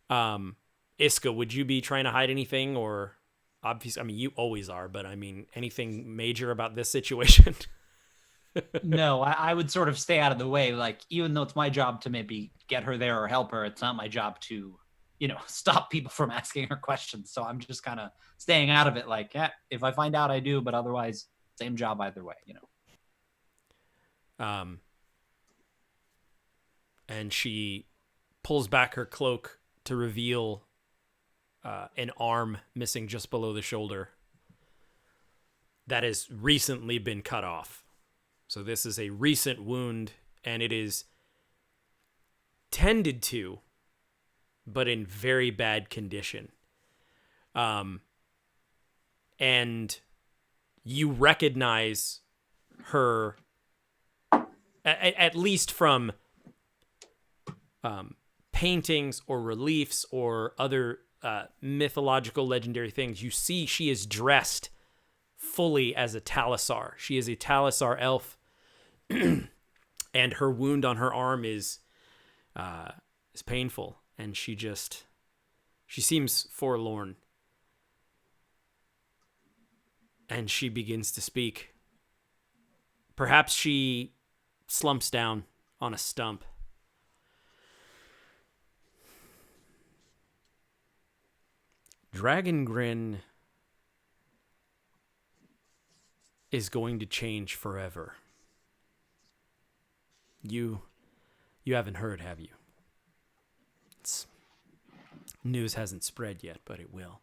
S1: Iska, would you be trying to hide anything, or obviously, I mean, you always are, but I mean, anything major about this situation?
S7: No, I would sort of stay out of the way. Like, even though it's my job to maybe get her there or help her, it's not my job to, stop people from asking her questions. So I'm just kind of staying out of it. Like, if I find out, I do, but otherwise, same job either way,
S1: And she pulls back her cloak to reveal an arm missing just below the shoulder that has recently been cut off. So this is a recent wound, and it is tended to, but in very bad condition. And you recognize her, at least from paintings or reliefs or other mythological legendary things. You see she is dressed fully as a Talisar. She is a Talisar elf. And her wound on her arm is painful, and she seems forlorn. And she begins to speak. Perhaps she slumps down on a stump. Dragongrin is going to change forever. You haven't heard, have you? News hasn't spread yet, but it will.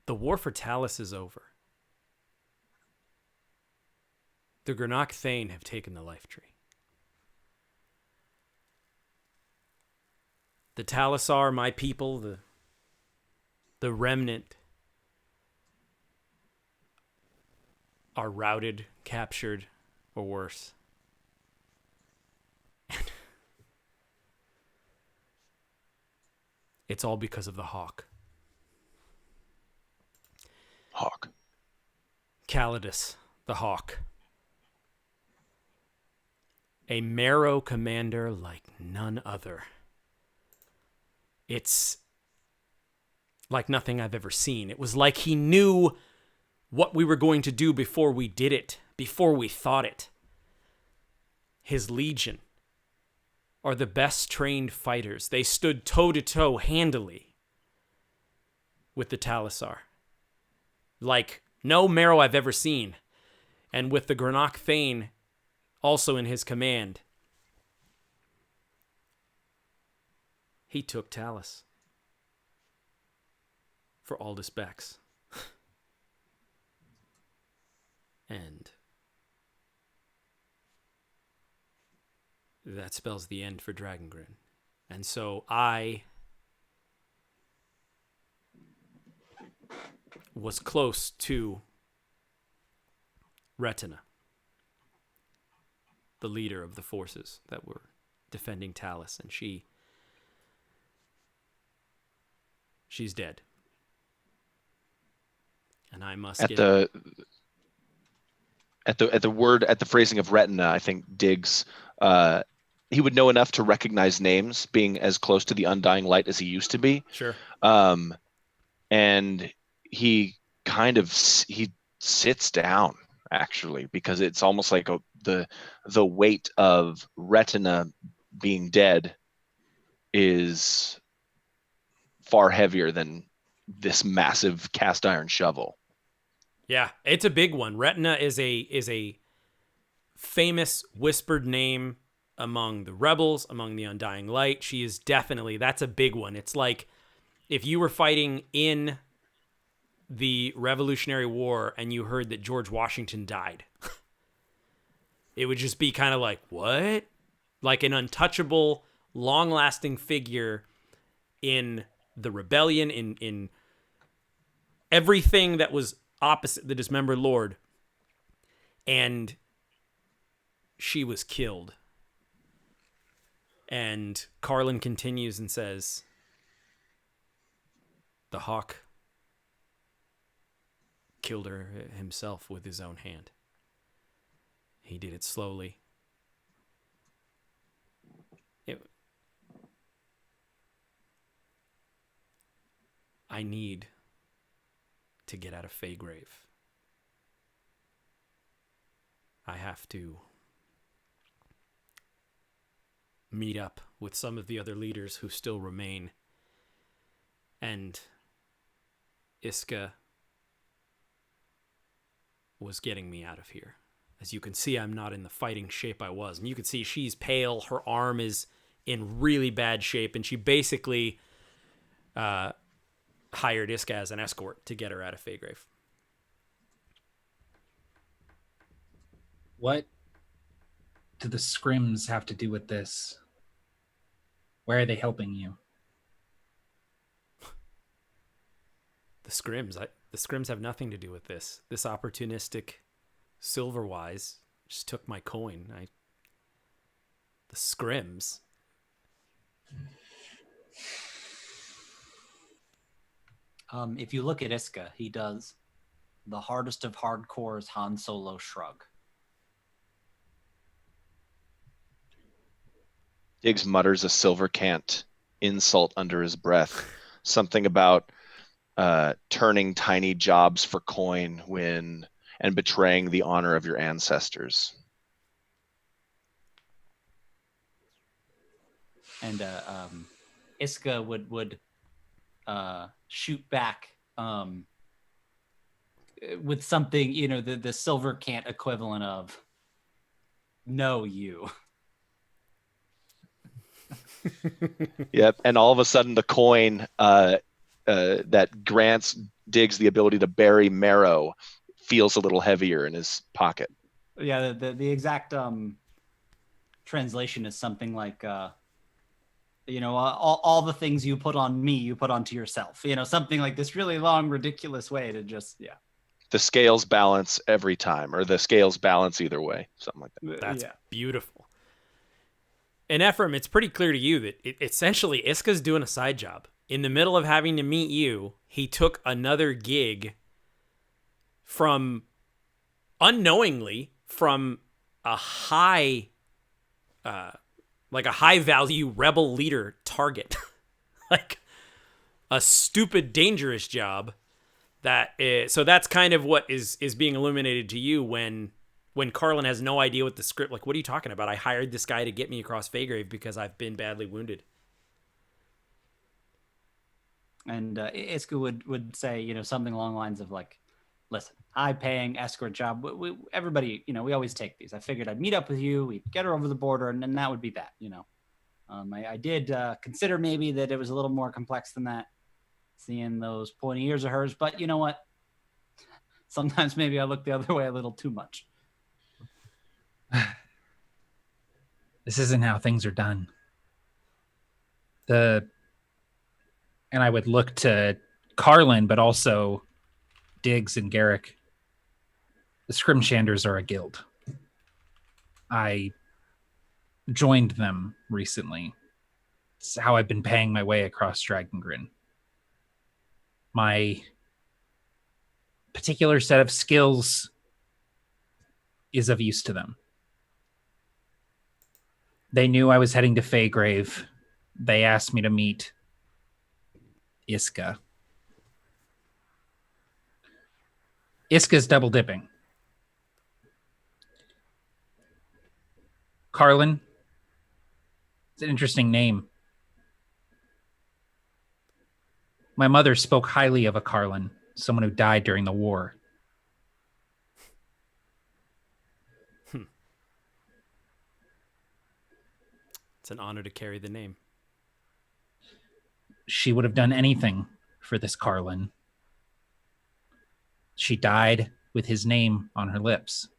S1: The war for Talis is over. The Granach Thane have taken the Life Tree. The Talisar, my people, the remnant, are routed, captured, or worse. It's all because of the Hawk.
S2: Hawk.
S1: Calidus, the Hawk. A marrow commander like none other. It's like nothing I've ever seen. It was like he knew what we were going to do before we did it, before we thought it. His legion are the best trained fighters. They stood toe-to-toe handily with the Talisar. Like no marrow I've ever seen. And with the Granach Thane also in his command, he took Talis for Aldous Bex. And that spells the end for Dragongrin. And so I was close to Retina, the leader of the forces that were defending Talis, and she's dead. And I must
S2: at the phrasing of Retina, I think Diggs he would know enough to recognize names, being as close to the Undying Light as he used to be.
S1: Sure.
S2: And he he sits down, actually, because it's almost like the weight of Retina being dead is far heavier than this massive cast iron shovel.
S1: Yeah, it's a big one. Retina is a famous whispered name among the rebels, among the Undying Light. She is definitely, that's a big one. It's like if you were fighting in the Revolutionary War and you heard that George Washington died, it would just be kind of like, what? Like an untouchable, long-lasting figure in the rebellion, in everything that was opposite the Dismembered Lord. And she was killed. And Carlin continues and says, the Hawk killed her himself with his own hand. He did it slowly. I need to get out of Feygrave. I have to meet up with some of the other leaders who still remain. And Iska was getting me out of here. As you can see, I'm not in the fighting shape I was. And you can see she's pale. Her arm is in really bad shape. And she basically hired Iska as an escort to get her out of Feygrave.
S4: What do the scrims have to do with this? Where are they helping you?
S1: The scrims have nothing to do with this. This opportunistic Silverwise just took my coin. The scrims.
S7: If you look at Iska, he does the hardest of hardcore's Han Solo shrug.
S2: Diggs mutters a silver cant insult under his breath. Something about turning tiny jobs for coin and betraying the honor of your ancestors.
S7: And Iska would shoot back with something, the silver cant equivalent of, "No, you."
S2: Yep, and all of a sudden the coin that grants Diggs the ability to bury marrow feels a little heavier in his pocket.
S7: Yeah, the exact translation is something like, all the things you put on me, you put onto yourself. Something like this really long, ridiculous way to just, yeah.
S2: The scales balance every time, or the scales balance either way, something like that.
S1: That's beautiful. And Efram, it's pretty clear to you that essentially Iska's doing a side job. In the middle of having to meet you, he took another gig unknowingly from a high value rebel leader target. Like a stupid, dangerous job. So that's kind of what is being illuminated to you when Carlin has no idea what the script, like, what are you talking about? I hired this guy to get me across Feygrave because I've been badly wounded.
S7: And Iska would say, something along the lines of like, listen, high-paying escort job. Everybody, we always take these. I figured I'd meet up with you, we'd get her over the border, and then that would be that, I did consider maybe that it was a little more complex than that, seeing those pointy ears of hers. But you know what? Sometimes maybe I look the other way a little too much.
S4: This isn't how things are done. And I would look to Carlin, but also Diggs and Garik. The Scrimshanders are a guild. I joined them recently. It's how I've been paying my way across Dragongrin. My particular set of skills is of use to them. They knew I was heading to Feygrave. They asked me to meet Iska. Iska's double dipping. Carlin. It's an interesting name. My mother spoke highly of a Carlin, someone who died during the war.
S1: It's an honor to carry the name.
S4: She would have done anything for this Carlin. She died with his name on her lips.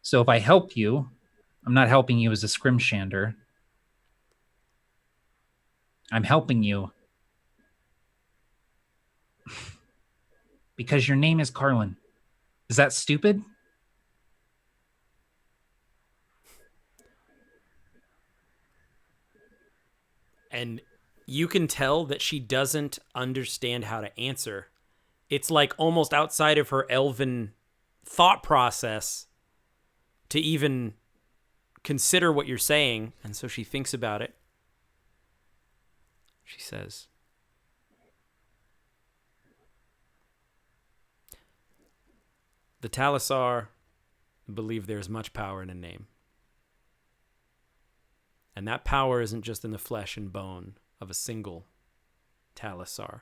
S4: So if I help you, I'm not helping you as a scrimshander. I'm helping you because your name is Carlin. Is that stupid?
S1: And you can tell that she doesn't understand how to answer. It's like almost outside of her elven thought process to even consider what you're saying. And so she thinks about it. She says, the Talisar believe there's much power in a name. And that power isn't just in the flesh and bone of a single Talisar.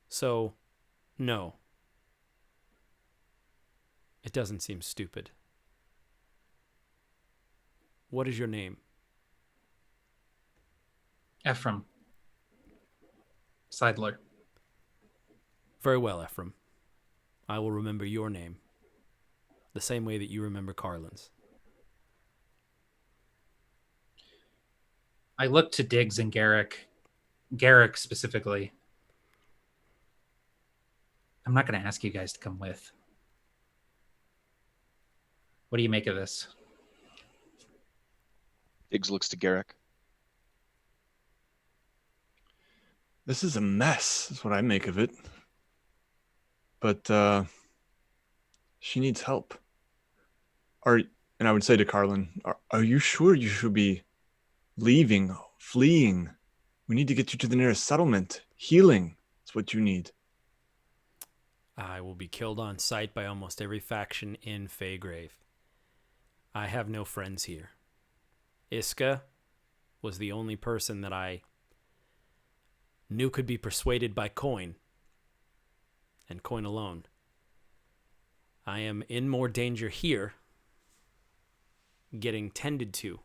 S1: So, no. It doesn't seem stupid. What is your name?
S4: Efram. Seidler.
S1: Very well, Efram. I will remember your name the same way that you remember Carlin's.
S4: I look to Diggs and Garik specifically. I'm not going to ask you guys to come with. What do you make of this?
S2: Diggs looks to Garik.
S3: This is a mess, is what I make of it. But she needs help. And I would say to Carlin, are you sure you should be leaving, fleeing? We need to get you to the nearest settlement. Healing is what you need.
S1: I will be killed on sight by almost every faction in Feygrave. I have no friends here. Iska was the only person that I knew could be persuaded by coin, and coin alone. I am in more danger here, getting tended to,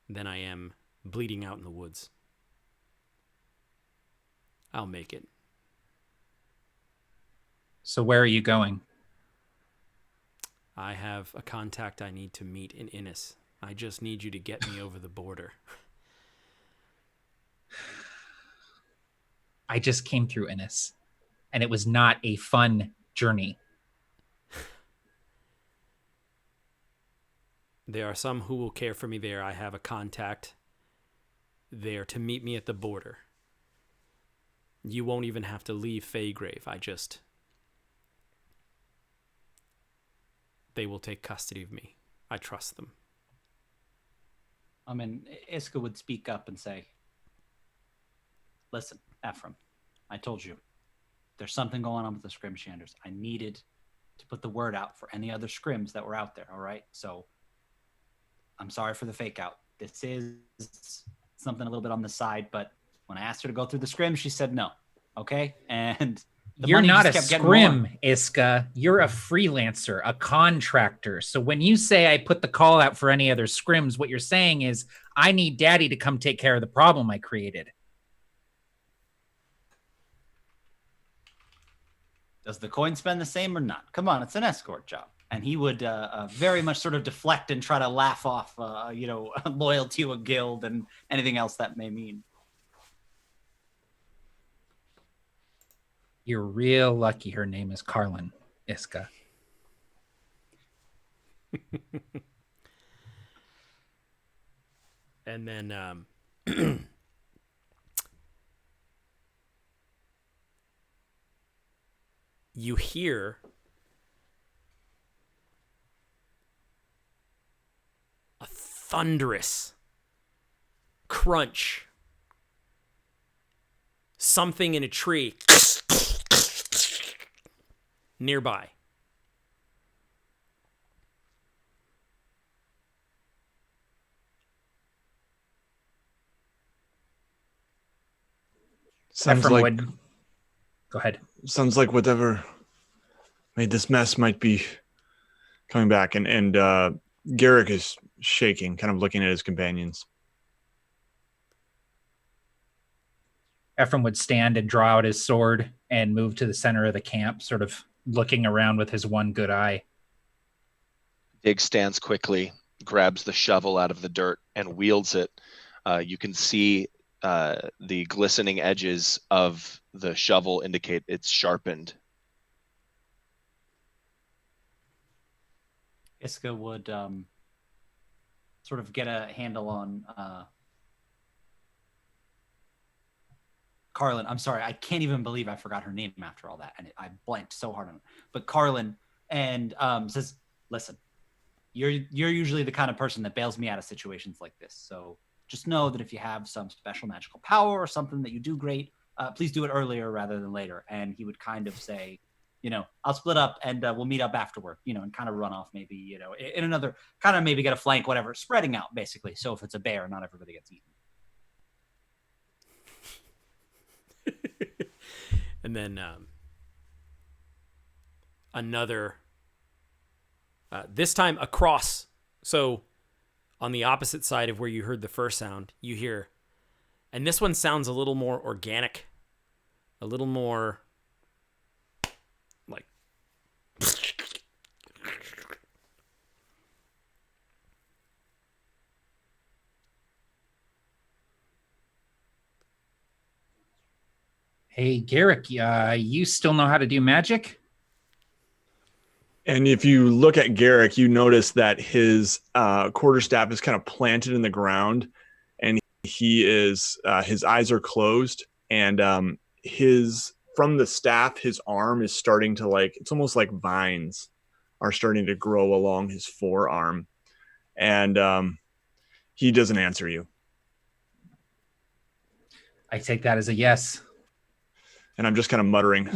S1: than I am bleeding out in the woods. I'll make it.
S4: So where are you going?
S1: I have a contact I need to meet in Innis. I just need you to get me over the border.
S4: I just came through Innis, and it was not a fun journey.
S1: There are some who will care for me there. I have a contact there to meet me at the border. You won't even have to leave Feygrave. They will take custody of me. I trust them.
S7: I mean, Iska would speak up and say, listen, Efram, I told you, there's something going on with the Scrimshanders. I needed to put the word out for any other Scrims that were out there, all right? So I'm sorry for the fake out. This is something a little bit on the side, but when I asked her to go through the Scrim, she said no, okay? And the
S4: You're
S7: money
S4: not a
S7: just kept getting
S4: scrim,
S7: more.
S4: Iska. You're a freelancer, a contractor. So when you say I put the call out for any other scrims, what you're saying is I need Daddy to come take care of the problem I created.
S7: Does the coin spend the same or not? Come on, it's an escort job. And he would very much sort of deflect and try to laugh off, loyalty to a guild and anything else that may mean.
S4: You're real lucky her name is Carlin, Iska.
S1: And then you hear a thunderous crunch. Something in a tree nearby.
S3: Sounds
S4: Efram
S3: like
S4: would... Go ahead.
S3: sounds like whatever made this mess might be coming back. And Garik is shaking, kind of looking at his companions.
S4: Efram would stand and draw out his sword and move to the center of the camp, sort of looking around with his one good eye.
S2: Dig stands quickly, grabs the shovel out of the dirt, and wields it. You can see the glistening edges of the shovel indicate it's sharpened.
S7: Iska would sort of get a handle on Carlin. I'm sorry, I can't even believe I forgot her name after all that, and I blanked so hard on it. But Carlin, and says, "Listen, you're usually the kind of person that bails me out of situations like this. So just know that if you have some special magical power or something that you do great, please do it earlier rather than later." And he would kind of say, I'll split up and we'll meet up afterward, and kind of run off maybe, in another, kind of maybe get a flank, whatever, spreading out basically. So if it's a bear, not everybody gets eaten.
S1: And then another, this time across. So on the opposite side of where you heard the first sound, you hear, and this one sounds a little more organic, a little more like
S4: Hey, Garik, you still know how to do magic?
S3: And if you look at Garik, you notice that his quarterstaff is kind of planted in the ground, and he is his eyes are closed, and from the staff, his arm is starting to it's almost like vines are starting to grow along his forearm, and he doesn't answer you.
S4: I take that as a yes.
S3: And I'm just kind of muttering,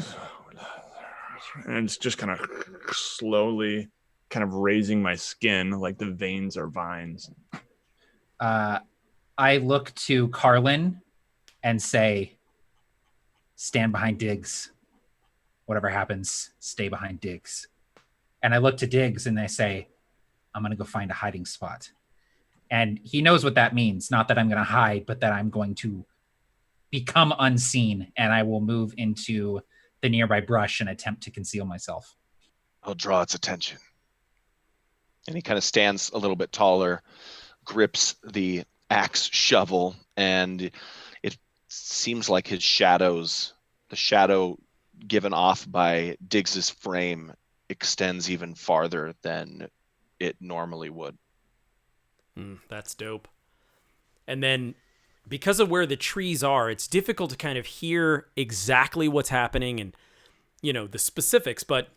S3: and it's just kind of slowly kind of raising my skin like the veins are vines.
S4: I look to Carlin and say, stand behind Diggs. Whatever happens, stay behind Diggs. And I look to Diggs and I say, I'm going to go find a hiding spot. And he knows what that means. Not that I'm going to hide, but that I'm going to become unseen, and I will move into the nearby brush and attempt to conceal myself.
S2: I'll draw its attention. And he kind of stands a little bit taller, grips the axe shovel, and it seems like the shadow given off by Diggs's frame extends even farther than it normally would.
S1: That's dope. And then because of where the trees are, it's difficult to kind of hear exactly what's happening and, the specifics. But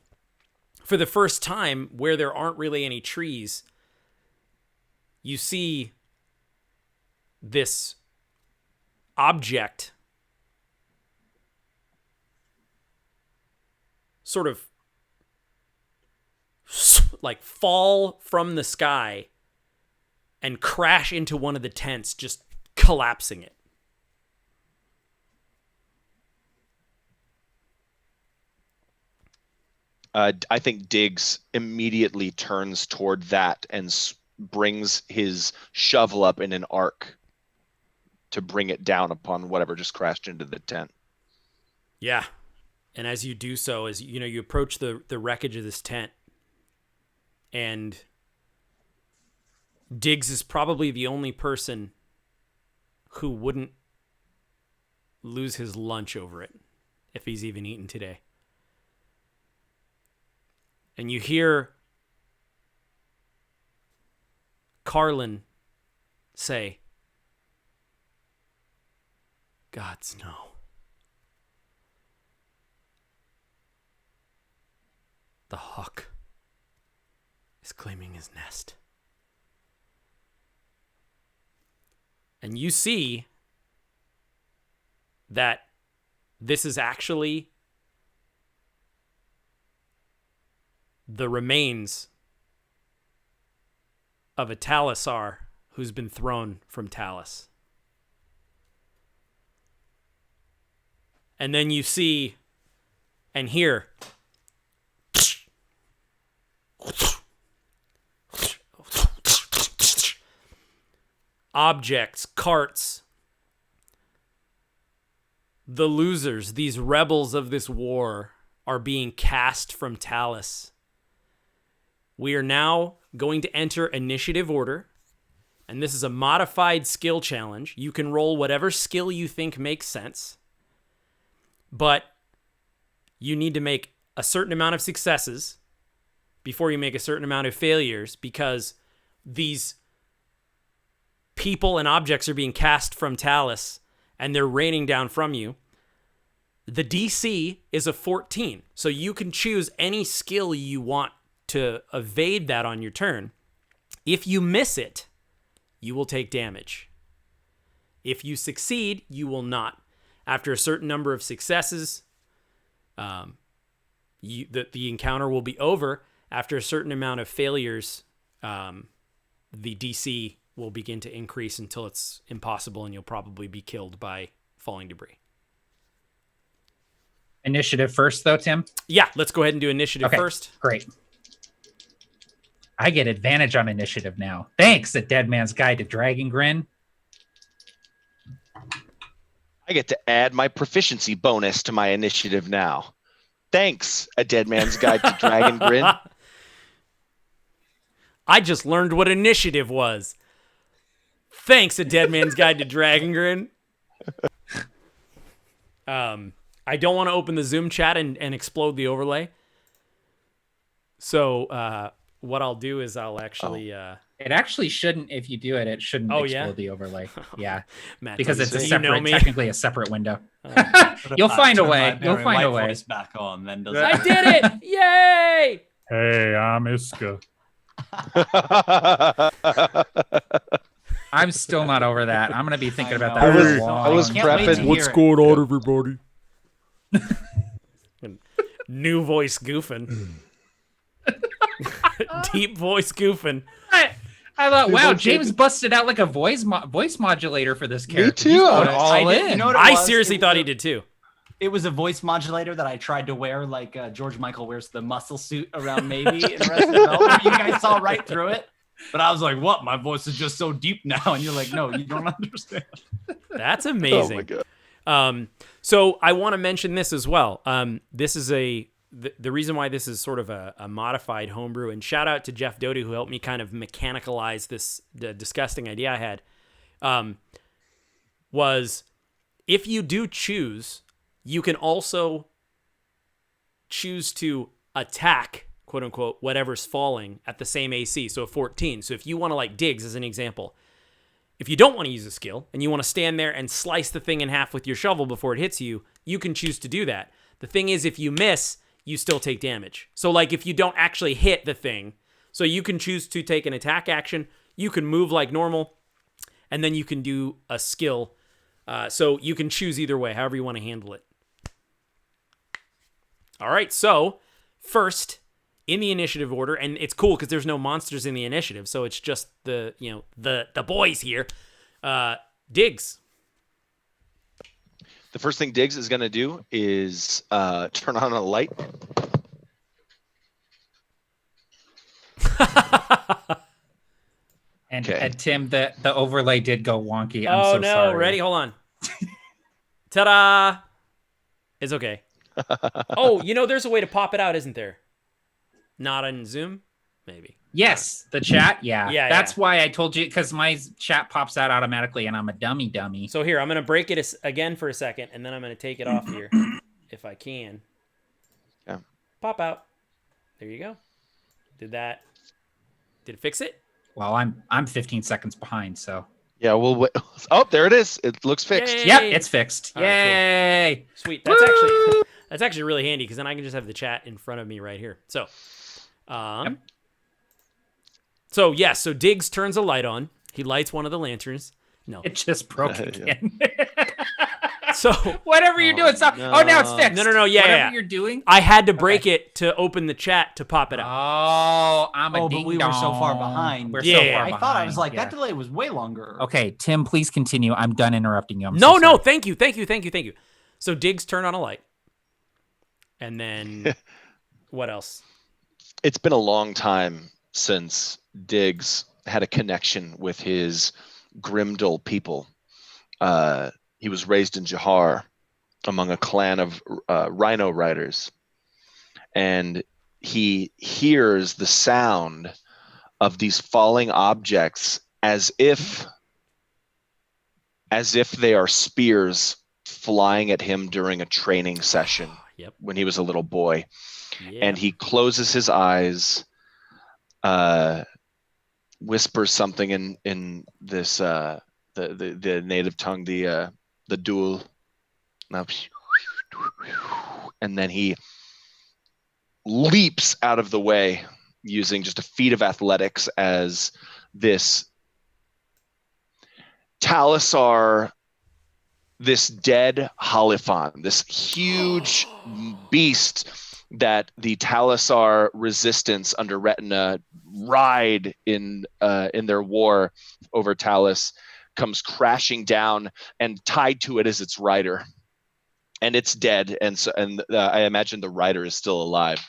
S1: for the first time, where there aren't really any trees, you see this object sort of like fall from the sky and crash into one of the tents, just collapsing it.
S2: I think Diggs immediately turns toward that and brings his shovel up in an arc to bring it down upon whatever just crashed into the tent.
S1: Yeah. And as you do so, as you approach the wreckage of this tent, and Diggs is probably the only person who wouldn't lose his lunch over it if he's even eaten today. And you hear Carlin say, "Gods, no." The hawk is claiming his nest. And you see that this is actually the remains of a Talisar who's been thrown from Talus. And then you see and hear objects, carts. The losers, these rebels of this war, are being cast from Talus. We are now going to enter initiative order, and this is a modified skill challenge. You can roll whatever skill you think makes sense, but you need to make a certain amount of successes before you make a certain amount of failures, because these people and objects are being cast from Talus and they're raining down from you. The DC is a 14, so you can choose any skill you want to evade that on your turn. If you miss it, you will take damage. If you succeed, you will not. After a certain number of successes, the encounter will be over. After a certain amount of failures, the DC will begin to increase until it's impossible, and you'll probably be killed by falling debris.
S4: Initiative first, though, Tim?
S1: Yeah, let's go ahead and do initiative first.
S4: Great. I get advantage on initiative now. Thanks, A Dead Man's Guide to Dragongrin.
S2: I get to add my proficiency bonus to my initiative now. Thanks, A Dead Man's Guide to Dragongrin.
S1: I just learned what initiative was. Thanks, A Dead Man's Guide to Dragongrin. I don't want to open the Zoom chat and explode the overlay. So what I'll do is I'll actually...
S4: It actually shouldn't, if you do it, it shouldn't explode the overlay. Yeah,
S1: Matt,
S4: because it's a
S1: you
S4: separate,
S1: know me.
S4: technically a separate window. You'll find a way. You'll find a way.
S7: Voice back on, then does
S1: I did it! Yay!
S5: Hey, I'm Iska.
S4: I'm still not over that. I'm going to be thinking about
S7: I
S4: that.
S7: know.
S4: for a
S2: I
S4: long
S2: was
S7: can't wait to
S2: prepping.
S7: hear
S5: What's
S7: it.
S5: going on, everybody?
S1: New voice goofing. Deep voice goofing.
S4: I thought, wow,
S2: voice
S4: James
S2: goofing.
S4: busted out like a voice modulator for this character.
S2: too.
S4: He's going
S2: I
S4: all
S7: did-
S4: in.
S7: you know what it
S1: I
S7: was?
S1: seriously
S7: It
S1: thought
S7: was-
S1: he did too.
S7: It was a voice modulator that I tried to wear like George Michael wears the muscle suit around maybe in Arrested Development. You guys saw right through it. But I was like, what? My voice is just so deep now. And you're like, no, you don't understand.
S1: That's
S2: Oh
S1: amazing.
S2: my god.
S1: So I want to mention this as well. This is the reason why this is sort of a modified homebrew, and shout out to Jeff Doty who helped me kind of mechanicalize the disgusting idea I had, was if you do choose, you can also choose to attack, quote unquote, whatever's falling at the same AC, so 14. So if you want to, like Diggs as an example, if you don't want to use a skill and you want to stand there and slice the thing in half with your shovel before it hits you, you can choose to do that. The thing is, if you miss, you still take damage. So like if you don't actually hit the thing, so you can choose to take an attack action, you can move like normal, and then you can do a skill. So you can choose either way, however you want to handle it. All right, so first in the initiative order, and it's cool because there's no monsters in the initiative, so it's just the boys here. Diggs.
S2: The first thing Diggs is going to do is turn on a light.
S4: And,
S2: Okay.
S4: and Tim, the overlay did go wonky. I'm
S1: Oh
S4: so
S1: no!
S4: sorry.
S1: Ready? Hold on. Ta-da! It's okay. Oh, there's a way to pop it out, isn't there? Not on Zoom, maybe.
S4: Yes, the chat. Yeah,
S1: Yeah,
S4: That's
S1: yeah.
S4: why I told you, because my chat pops out automatically, and I'm a dummy.
S1: So here, I'm gonna break it again for a second, and then I'm gonna take it off here if I can.
S2: Yeah.
S1: Pop out. There you go. Did it fix it?
S4: Well, I'm 15 seconds behind, so.
S2: Yeah, we'll wait. Oh, there it is. It looks fixed.
S1: Yay!
S4: Yep, it's fixed.
S1: All right, cool.
S4: Yay!
S1: Sweet. That's actually really handy because then I can just have the chat in front of me right here. So,
S4: Yep.
S1: So Diggs turns a light on. He lights one of the lanterns. No.
S4: It just broke
S2: Yeah.
S4: again.
S1: So
S4: Whatever you're doing, stop.
S2: no.
S4: Oh, now it's fixed.
S1: No, yeah,
S4: Whatever
S1: yeah.
S4: you're doing.
S1: I had to break it to open the chat to pop it up.
S4: Oh, I'm a
S7: Oh, but
S4: ding
S7: we were so far behind.
S4: We're
S1: Yeah,
S4: so
S1: yeah,
S4: far
S7: I
S4: behind.
S7: thought I was like,
S4: yeah.
S7: that delay was way longer.
S4: Okay, Tim, please continue. I'm done interrupting you. I'm
S1: No,
S4: so sorry.
S1: thank you. So Diggs turned on a light. And then what else?
S2: It's been a long time since Diggs had a connection with his Grimdal people. He was raised in Jahar among a clan of rhino riders. And he hears the sound of these falling objects as if they are spears flying at him during a training session when he was a little boy.
S1: Yeah.
S2: And he closes his eyes, whispers something in this the native tongue, the dual, and then he leaps out of the way using just a feat of athletics as this Talisar, this dead Halifon, this huge beast that the Talisar resistance under Retina ride in their war over Talis, comes crashing down, and tied to it is its rider, and it's dead. And I imagine the rider is still alive.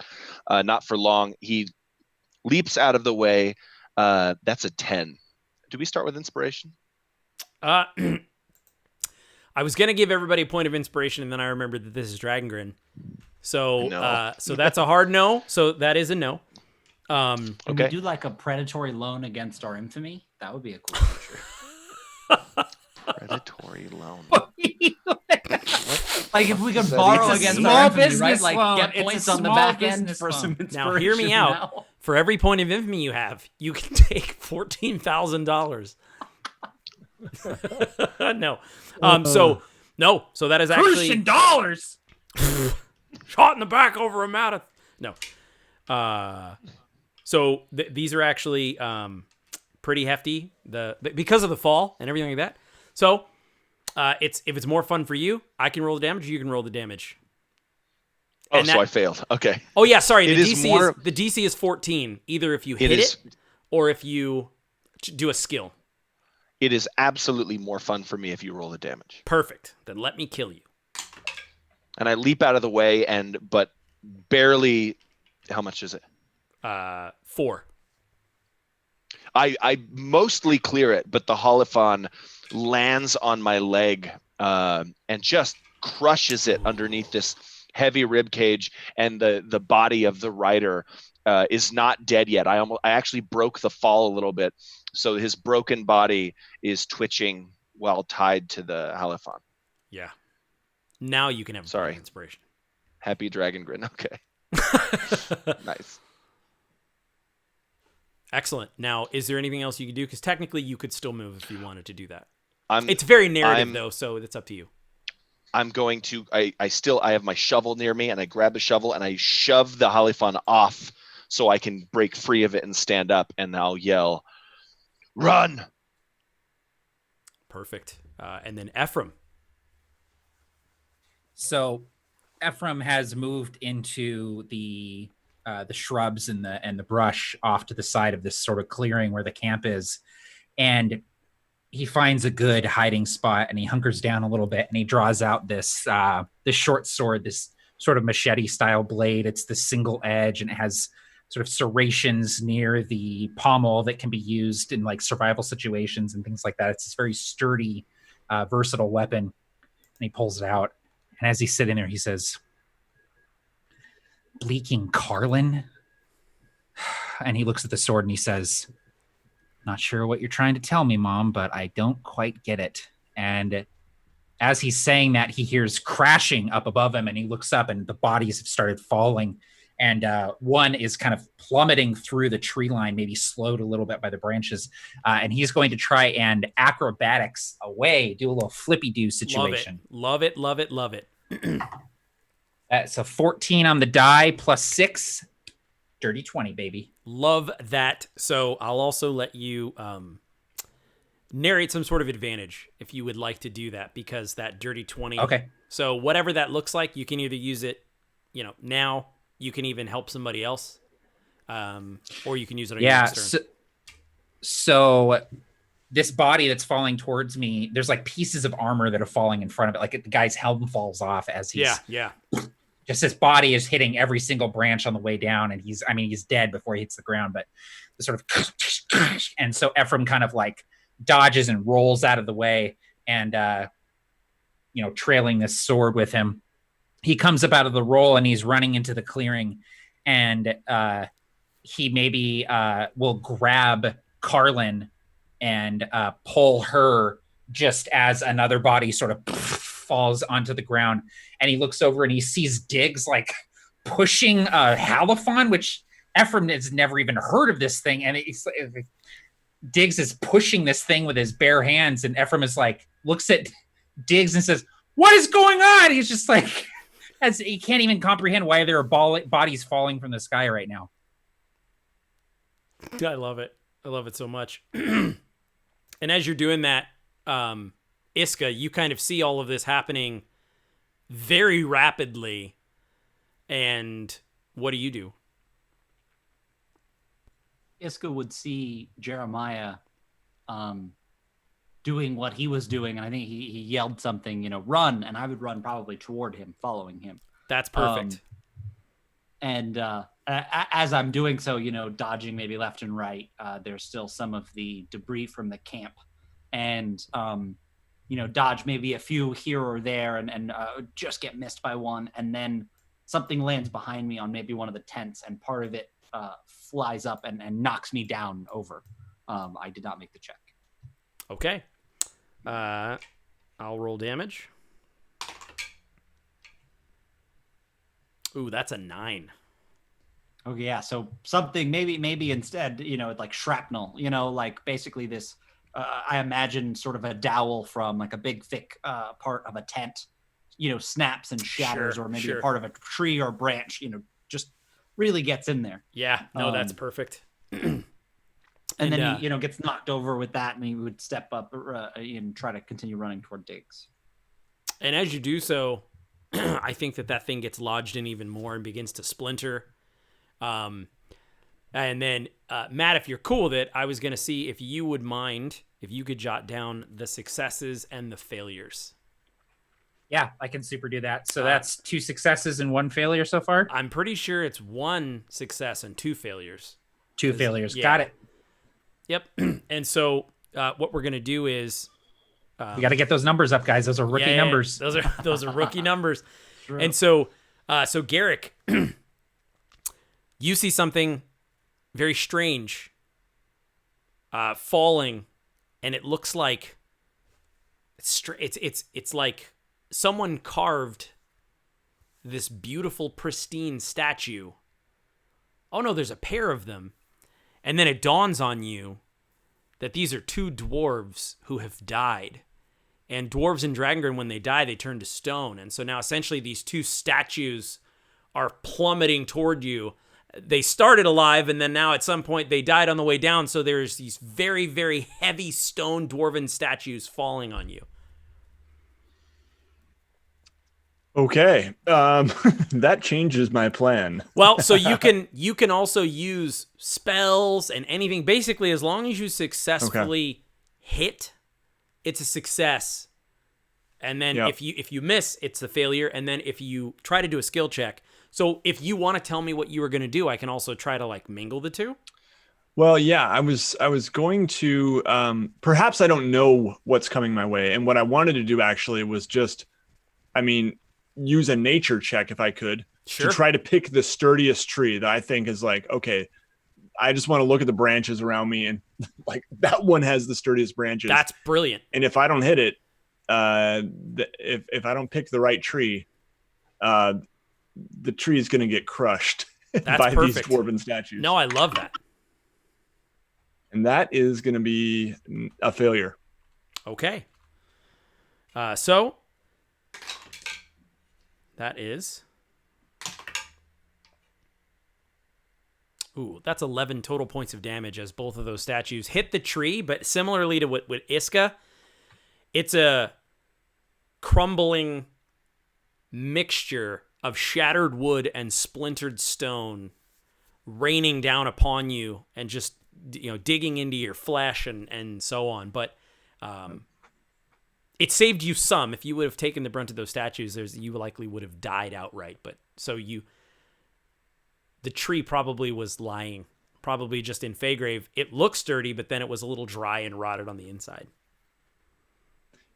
S2: Not for long. He leaps out of the way. That's a 10. Do we start with inspiration?
S1: I was gonna give everybody a point of inspiration, and then I remembered that this is Dragongrin. So so that's a hard no. So that is a no.
S7: Can we do like a predatory loan against our infamy? That would be a cool feature.
S2: Predatory loan.
S7: Like if we could borrow against
S4: small
S7: our infamy,
S4: business
S7: right? Like
S4: loan.
S7: get
S4: It's
S7: points
S4: a
S7: on the
S4: small
S7: back end
S4: business
S7: for some
S4: loan.
S7: inspiration.
S1: Now hear me out.
S7: now.
S1: For every point of infamy you have, you can take $14,000. No. So that is actually
S4: dollars.
S1: shot in the back over a Madath. No. So these are actually pretty hefty. Because of the fall and everything like that. So if it's more fun for you, I can roll the damage. You can roll the damage.
S2: Oh, so I failed. Okay.
S1: Oh yeah, sorry.
S2: The
S1: DC is 14. Either if you hit it or if you do a skill.
S2: It is absolutely more fun for me if you roll the damage.
S1: Perfect. Then let me kill you.
S2: And I leap out of the way, but barely. How much is it?
S1: 4.
S2: I mostly clear it, but the Holifon lands on my leg and just crushes it underneath this heavy rib cage, and the body of the rider is not dead yet. I actually broke the fall a little bit, so his broken body is twitching while tied to the Halifon.
S1: Yeah. Now you can have
S2: Sorry.
S1: inspiration.
S2: Happy Dragongrin. Okay. Nice.
S1: Excellent. Now, is there anything else you can do? Because technically, you could still move if you wanted to do that. It's very narrative, though, so it's up to you.
S2: I'm going to. I have my shovel near me, and I grab the shovel and I shove the Halifon off so I can break free of it and stand up, and I'll yell, "Run!"
S1: Perfect. And then Efram.
S4: So Efram has moved into the shrubs and the brush off to the side of this sort of clearing where the camp is, and he finds a good hiding spot, and he hunkers down a little bit, and he draws out this short sword, this sort of machete style blade. It's the single edge, and it has sort of serrations near the pommel that can be used in like survival situations and things like that. It's this very sturdy, versatile weapon, and he pulls it out. And as he's sitting there, he says, "Bleaking Carlin?" And he looks at the sword and he says, "Not sure what you're trying to tell me, Mom, but I don't quite get it." And as he's saying that, he hears crashing up above him, and he looks up, and the bodies have started falling. And one is kind of plummeting through the tree line, maybe slowed a little bit by the branches. And he's going to try and acrobatics away, do a little flippy-do situation.
S1: Love it, love it, love it.
S4: So 14 on the die plus 6. Dirty 20, baby.
S1: Love that. So I'll also let you narrate some sort of advantage if you would like to do that, because that dirty 20.
S4: Okay.
S1: So whatever that looks like, you can either use it, now. You can even help somebody else, or you can use it on your next turn.
S4: So this body that's falling towards me, there's like pieces of armor that are falling in front of it. Like the guy's helm falls off as he's just his body is hitting every single branch on the way down, and he's dead before he hits the ground. But the sort of and so Efram kind of like dodges and rolls out of the way and, trailing this sword with him. He comes up out of the roll and he's running into the clearing, and he maybe will grab Carlin and pull her just as another body sort of falls onto the ground. And he looks over and he sees Diggs like pushing Halifon, which Efram has never even heard of this thing. And Diggs is pushing this thing with his bare hands, and Efram is like, looks at Diggs and says, "What is going on?" He's just like, as he can't even comprehend why there are bodies falling from the sky right now.
S1: I love it. I love it so much. And as you're doing that, Iska, you kind of see all of this happening very rapidly. And what do you do?
S7: Iska would see Jeremiah doing what he was doing, and I think he yelled something, run, and I would run probably toward him, following him.
S1: That's perfect.
S7: As I'm doing so, dodging maybe left and right, there's still some of the debris from the camp, and dodge maybe a few here or there, and just get missed by one, and then something lands behind me on maybe one of the tents, and part of it flies up and knocks me down over. I did not make the check.
S1: Okay. I'll roll damage. Ooh, that's a 9.
S7: Okay, yeah. So something maybe instead, like shrapnel, like basically this, I imagine sort of a dowel from like a big thick part of a tent, snaps and shatters, or maybe a part of a tree or branch, just really gets in there.
S1: Yeah, no, that's perfect.
S7: And then he, gets knocked over with that, and he would step up and try to continue running toward Diggs.
S1: And as you do so, I think that thing gets lodged in even more and begins to splinter. And then, Matt, if you're cool with it, I was going to see if you would mind if you could jot down the successes and the failures.
S4: Yeah, I can super do that. So that's 2 successes and 1 failure so far?
S1: I'm pretty sure it's 1 success and 2 failures.
S4: 2 failures.
S1: Yeah.
S4: Got it.
S1: Yep. And so what we're going to do is...
S4: we got to get those numbers up, guys. Those are rookie numbers.
S1: Those are rookie numbers. True. And so Garik, you see something very strange falling, and it looks like it's like someone carved this beautiful, pristine statue. Oh no, there's a pair of them. And then it dawns on you that these are 2 dwarves who have died. And dwarves in Dragongrin, when they die, they turn to stone. And so now essentially these 2 statues are plummeting toward you. They started alive, and then now at some point they died on the way down. So there's these very, very heavy stone dwarven statues falling on you.
S3: Okay. That changes my plan.
S1: Well, so you can also use spells and anything. Basically, as long as you successfully hit, it's a success. And then if you miss, it's a failure. And then if you try to do a skill check. So if you want to tell me what you were going to do, I can also try to like mingle the two.
S3: Well, yeah, I was going to, perhaps I don't know what's coming my way. And what I wanted to do actually was just, use a nature check if I could to try to pick the sturdiest tree that I think is like, okay, I just want to look at the branches around me, and like that one has the sturdiest branches.
S1: That's brilliant.
S3: And if I don't hit it, if I don't pick the right tree, the tree is going to get crushed by these dwarven statues.
S1: No, I love that.
S3: And that is going to be a failure.
S1: Okay. So that is... Ooh, that's 11 total points of damage as both of those statues hit the tree, but similarly to what with Iska, it's a crumbling mixture of shattered wood and splintered stone raining down upon you and just, digging into your flesh and so on. But it saved you some. If you would have taken the brunt of those statues, you likely would have died outright. But so the tree probably was lying probably just in Feygrave, it looks sturdy, but then it was a little dry and rotted on the inside.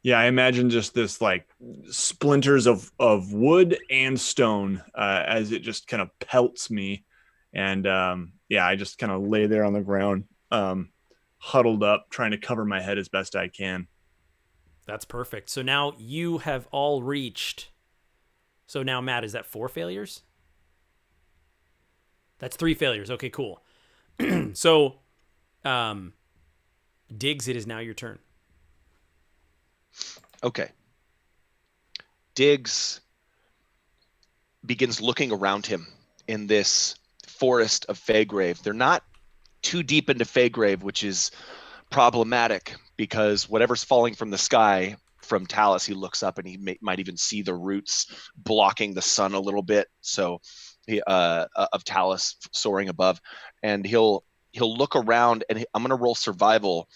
S3: Yeah, I imagine just this like splinters of wood and stone as it just kind of pelts me. And I just kind of lay there on the ground, huddled up, trying to cover my head as best I can.
S1: That's perfect. So now you have all reached. So now, Matt, is that 4 failures? That's 3 failures. Okay, cool. So, Diggs, it is now your turn.
S2: Okay. Diggs begins looking around him in this forest of Feygrave. They're not too deep into Feygrave, which is problematic because whatever's falling from the sky from Talus, he looks up and he might even see the roots blocking the sun a little bit. So of Talus soaring above, and he'll look around, and I'm going to roll survival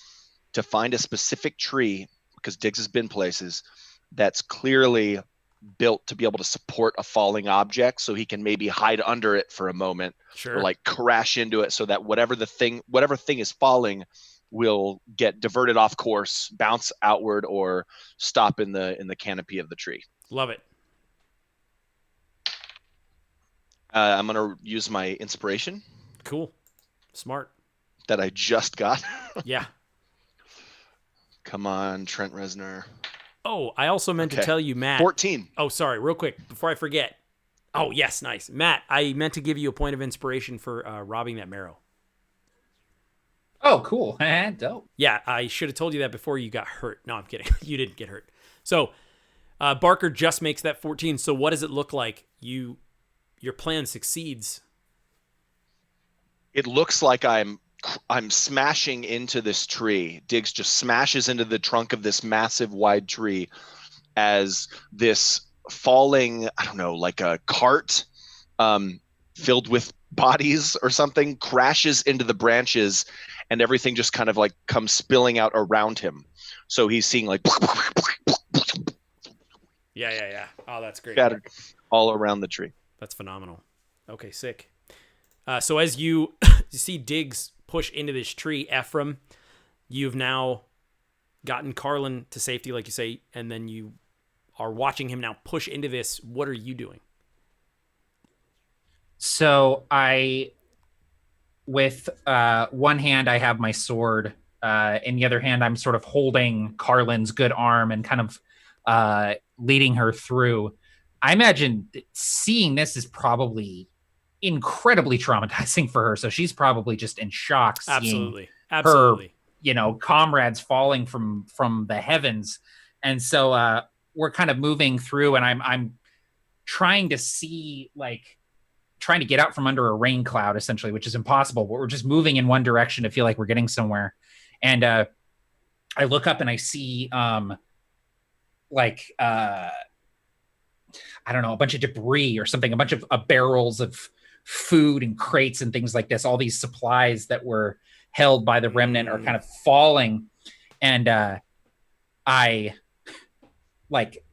S2: to find a specific tree, because Diggs has been places that's clearly built to be able to support a falling object, so he can maybe hide under it for a moment,
S1: Sure.
S2: or like crash into it, so that whatever thing is falling will get diverted off course, bounce outward, or stop in the canopy of the tree.
S1: Love it.
S2: I'm going to use my inspiration
S1: Cool. Smart.
S2: that I just got.
S1: Yeah.
S2: Come on, Trent Reznor.
S1: Oh, I also meant to
S2: Okay.
S1: tell you, Matt.
S2: 14.
S1: Oh, sorry, real quick, before I forget. Oh, yes, nice. Matt, I meant to give you a point of inspiration for robbing that marrow.
S4: Oh, cool. Dope.
S1: Yeah, I should have told you that before you got hurt. No, I'm kidding. You didn't get hurt. So, Barker just makes that 14. So what does it look like? Your plan succeeds.
S2: It looks like I'm smashing into this tree. Diggs just smashes into the trunk of this massive wide tree as this falling, I don't know, like a cart filled with bodies or something crashes into the branches, and everything just kind of like comes spilling out around him. So he's seeing like
S1: Yeah. Oh, that's great.
S2: scattered all around the tree.
S1: That's phenomenal. Okay, sick. So as you see Diggs push into this tree, Efram, you've now gotten Carlin to safety, like you say, and then you are watching him now push into this. What are you doing?
S4: So with one hand, I have my sword. In the other hand, I'm sort of holding Carlin's good arm and kind of leading her through. I imagine that seeing this is probably incredibly traumatizing for her. So she's probably just in shock seeing
S1: Absolutely.
S4: her, comrades falling from the heavens. And so we're kind of moving through, and I'm trying to see, like, trying to get out from under a rain cloud, essentially, which is impossible, but we're just moving in one direction to feel like we're getting somewhere. And I look up and I see I don't know, a bunch of debris or something, a bunch of barrels of food and crates and things like this. All these supplies that were held by the remnant are kind of falling. And I like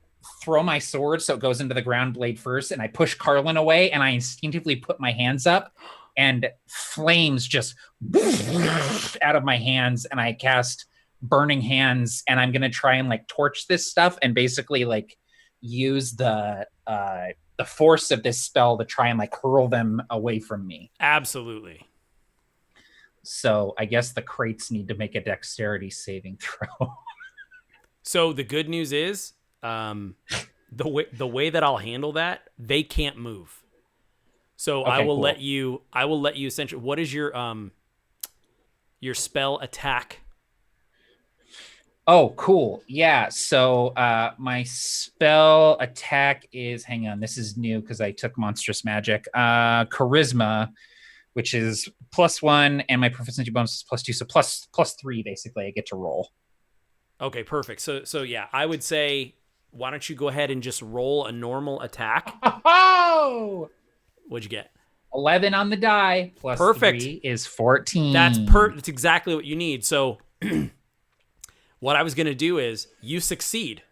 S4: throw my sword so it goes into the ground blade first, and I push Carlin away, and I instinctively put my hands up, and flames just out of my hands, and I cast Burning Hands, and I'm gonna try and like torch this stuff and basically like use the force of this spell to try and like hurl them away from me.
S1: Absolutely.
S4: So I guess the crates need to make a dexterity saving throw.
S1: So the good news is, the way that I'll handle that, they can't move. So
S4: Okay,
S1: I will
S4: cool.
S1: let you essentially. What is your spell attack?
S4: Oh, cool. Yeah. So my spell attack is, hang on, this is new because I took monstrous magic. Charisma, which is +1, and my proficiency bonus is +2, so +3 basically. I get to roll.
S1: Okay, perfect. So yeah, I would say, why don't you go ahead and just roll a normal attack?
S4: Oh!
S1: What'd you get?
S4: 11 on the die plus
S1: Perfect.
S4: 3 is 14.
S1: That's exactly what you need. So what I was going to do is, you succeed,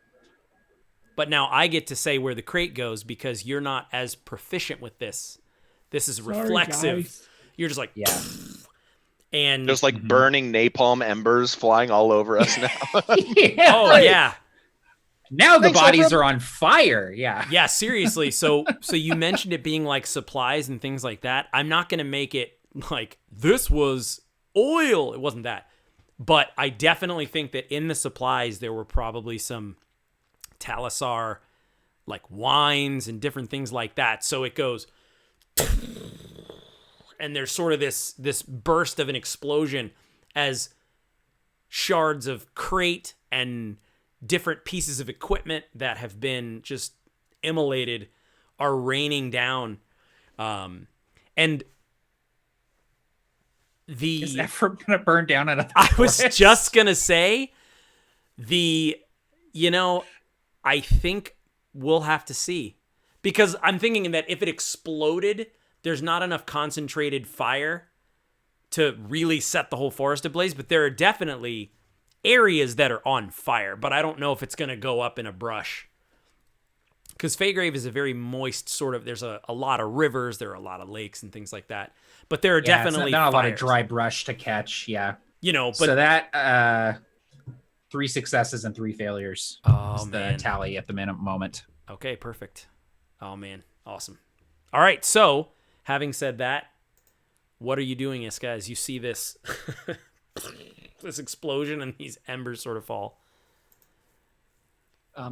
S1: but now I get to say where the crate goes because you're not as proficient with this. This is reflexive.
S6: guys.
S1: You're just like,
S4: Yeah.
S1: And
S2: There's like burning napalm embers flying all over us now.
S4: Yeah,
S1: oh
S4: right.
S1: yeah.
S4: Now the
S2: Thanks,
S4: bodies
S2: Efram.
S4: are on fire. Yeah.
S1: Yeah, seriously. So you mentioned it being like supplies and things like that. I'm not going to make it like this was oil. It wasn't that. But I definitely think that in the supplies there were probably some Talisar like wines and different things like that. So it goes and there's sort of this burst of an explosion as shards of crate and different pieces of equipment that have been just immolated are raining down. And
S4: Is Efram gonna burn down another
S1: I was
S4: forest?
S1: just gonna say I think we'll have to see, because I'm thinking that if it exploded, there's not enough concentrated fire to really set the whole forest ablaze, but there are definitely areas that are on fire, but I don't know if it's going to go up in a brush. Because Feygrave is a very moist sort of, there's a lot of rivers, there are a lot of lakes and things like that. But there are
S4: Yeah,
S1: definitely
S4: it's not a lot of
S1: fires.
S4: dry brush to catch. Yeah.
S1: But
S4: So that 3 successes and 3 failures
S1: oh
S4: is the
S1: man.
S4: tally at the moment.
S1: Okay, perfect. Oh man, awesome. All right, so having said that, what are you doing, Iska, as you see this this explosion and these embers sort of fall?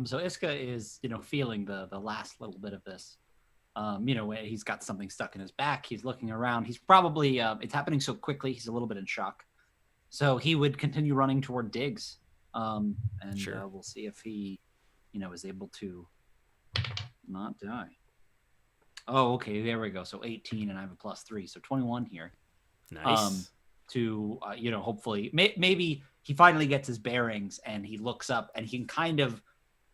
S7: So Iska is, feeling the last little bit of this. He's got something stuck in his back. He's looking around. He's probably, it's happening so quickly, he's a little bit in shock. So he would continue running toward Diggs.
S1: Sure.
S7: We'll see if he, is able to not die. Oh, okay, there we go. So 18, and I have a +3, so 21 here.
S1: Nice.
S7: To hopefully maybe he finally gets his bearings and he looks up and he can kind of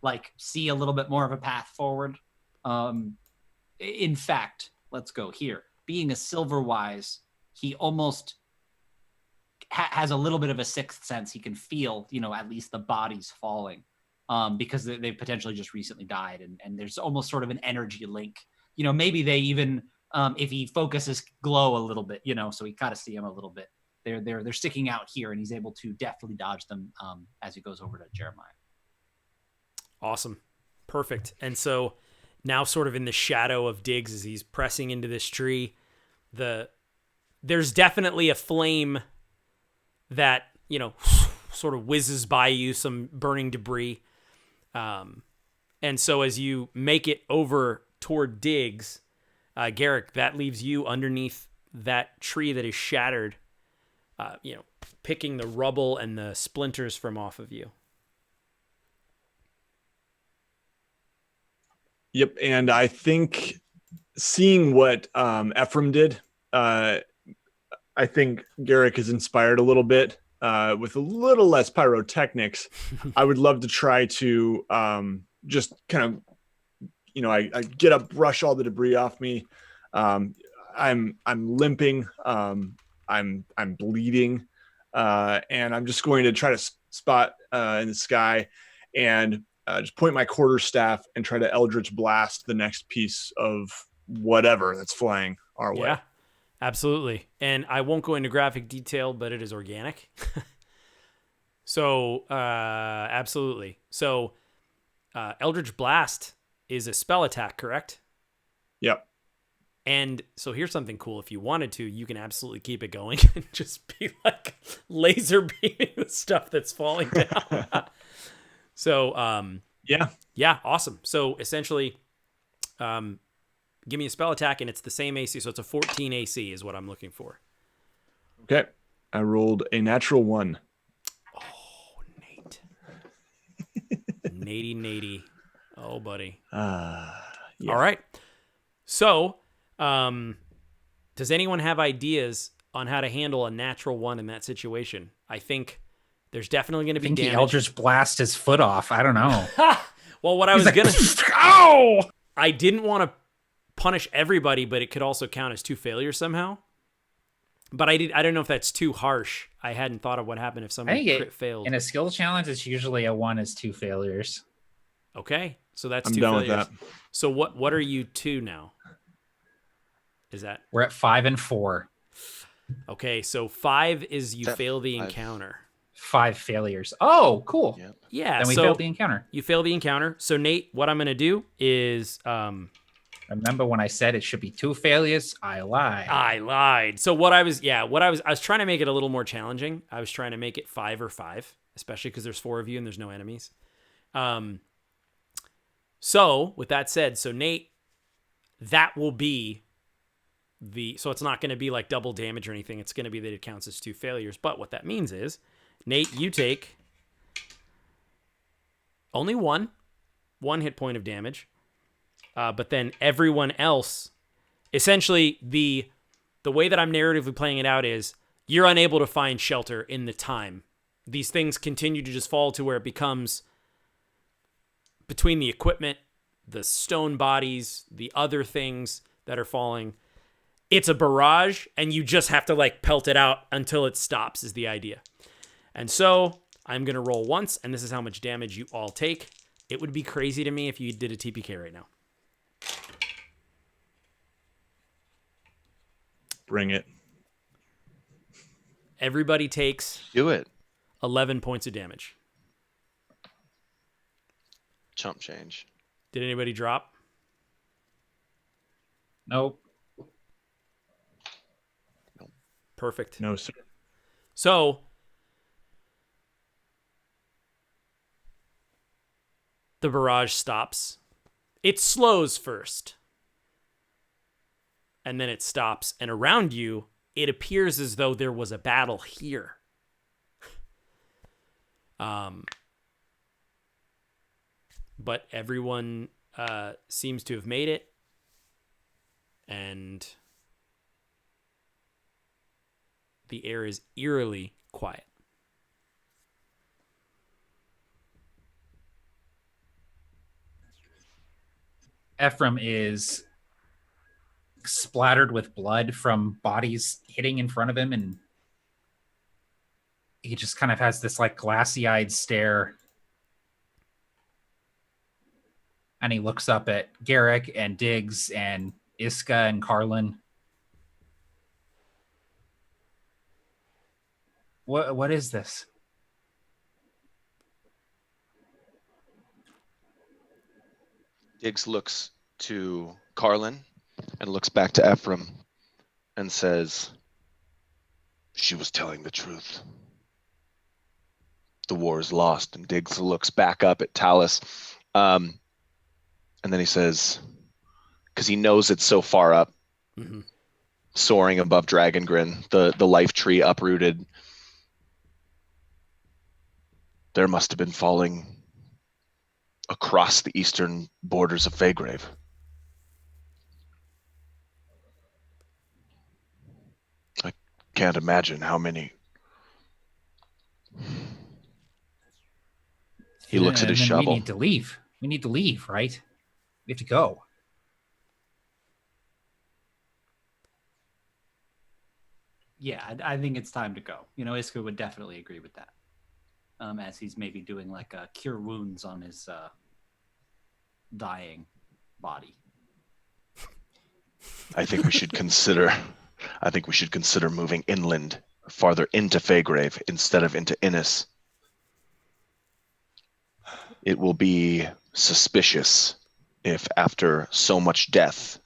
S7: like see a little bit more of a path forward. In fact, let's go here. Being a Silverwise, he almost has a little bit of a sixth sense. He can feel, at least the bodies falling, because they've potentially just recently died, and there's almost sort of an energy link. Maybe they even, if he focuses, glow a little bit. So he kind of see them a little bit. They're sticking out here, and he's able to deftly dodge them as he goes over to Jeremiah.
S1: Awesome. Perfect. And so now sort of in the shadow of Diggs as he's pressing into this tree, there's definitely a flame that, sort of whizzes by you, some burning debris. And so as you make it over toward Diggs, Garik, that leaves you underneath that tree that is shattered, picking the rubble and the splinters from off of you.
S3: Yep, and I think seeing what Efram did, I think Garik is inspired a little bit with a little less pyrotechnics. I would love to try to just kind of, I get up, brush all the debris off me. I'm limping. I'm bleeding, and I'm just going to try to spot in the sky and just point my quarterstaff and try to Eldritch Blast the next piece of whatever that's flying our way.
S1: Yeah, absolutely. And I won't go into graphic detail, but it is organic. So, absolutely. So, Eldritch Blast is a spell attack, correct?
S3: Yep.
S1: And so here's something cool. If you wanted to, you can absolutely keep it going and just be like laser beaming the stuff that's falling down. So, yeah, awesome. So essentially, give me a spell attack and it's the same AC. So it's a 14 AC is what I'm looking for.
S3: Okay. I rolled a natural 1.
S1: Oh, Nate. Natey. Oh, buddy.
S3: Yeah.
S1: All right. So, does anyone have ideas on how to handle a natural 1 in that situation? I think there's definitely going to be
S4: I think
S1: damage.
S4: the Eldritch blast his foot off. I don't know.
S1: Well, what I was going to...
S4: Ow!
S1: I didn't want to punish everybody, but it could also count as 2 failures somehow. But I don't know if that's too harsh. I hadn't thought of what happened if someone crit failed.
S4: In a skill challenge, it's usually a 1 is 2 failures.
S1: Okay, so that's
S3: I'm
S1: 2
S3: done
S1: failures.
S3: with that.
S1: So what are you 2 now? Is that...
S4: We're at 5 and 4.
S1: Okay, so 5 is you
S2: That
S1: fail the
S2: 5?
S1: encounter.
S4: 5 failures. Oh, cool.
S2: Yep.
S1: Yeah,
S4: Then we
S1: so
S4: failed the encounter.
S1: you fail the encounter. So Nate, what I'm gonna do is
S4: Remember when I said it should be 2 failures? I lied.
S1: I lied. So I was trying to make it a little more challenging. I was trying to make it 5 or 5, especially because there's 4 of you and there's no enemies. So with that said, so Nate, that will be so it's not going to be like double damage or anything. It's going to be that it counts as 2 failures. But what that means is, Nate, you take only one hit point of damage. But then everyone else, essentially the way that I'm narratively playing it out is you're unable to find shelter in the time. These things continue to just fall to where it becomes between the equipment, the stone bodies, the other things that are falling. It's a barrage, and you just have to like pelt it out until it stops is the idea. And so I'm going to roll once, and this is how much damage you all take. It would be crazy to me if you did a TPK right now.
S3: Bring it.
S1: Everybody takes
S2: Do it.
S1: 11 points of damage.
S2: Chump change.
S1: Did anybody drop?
S4: Nope.
S1: Perfect.
S3: No, sir.
S1: So the barrage stops. It slows first. And then it stops. And around you, it appears as though there was a battle here. But everyone seems to have made it. And the air is eerily quiet.
S4: Efram is splattered with blood from bodies hitting in front of him, and he just kind of has this like glassy-eyed stare. And he looks up at Garik and Diggs and Iska and Carlin. What is this?
S2: Diggs looks to Carlin and looks back to Efram and says, "She was telling the truth. The war is lost." And Diggs looks back up at Talus. And then he says, because he knows it's so far up, soaring above Dragongrin, the life tree uprooted. There must have been falling across the eastern borders of Feygrave. I can't imagine how many. He looks at his shovel.
S4: We need to leave. We need to leave, right? We have to go.
S7: Yeah, I think it's time to go. You know, Iska would definitely agree with that. As he's maybe doing like cure wounds on his dying body.
S2: I think we should consider moving inland, farther into Feygrave instead of into Innis. It will be suspicious if after so much death,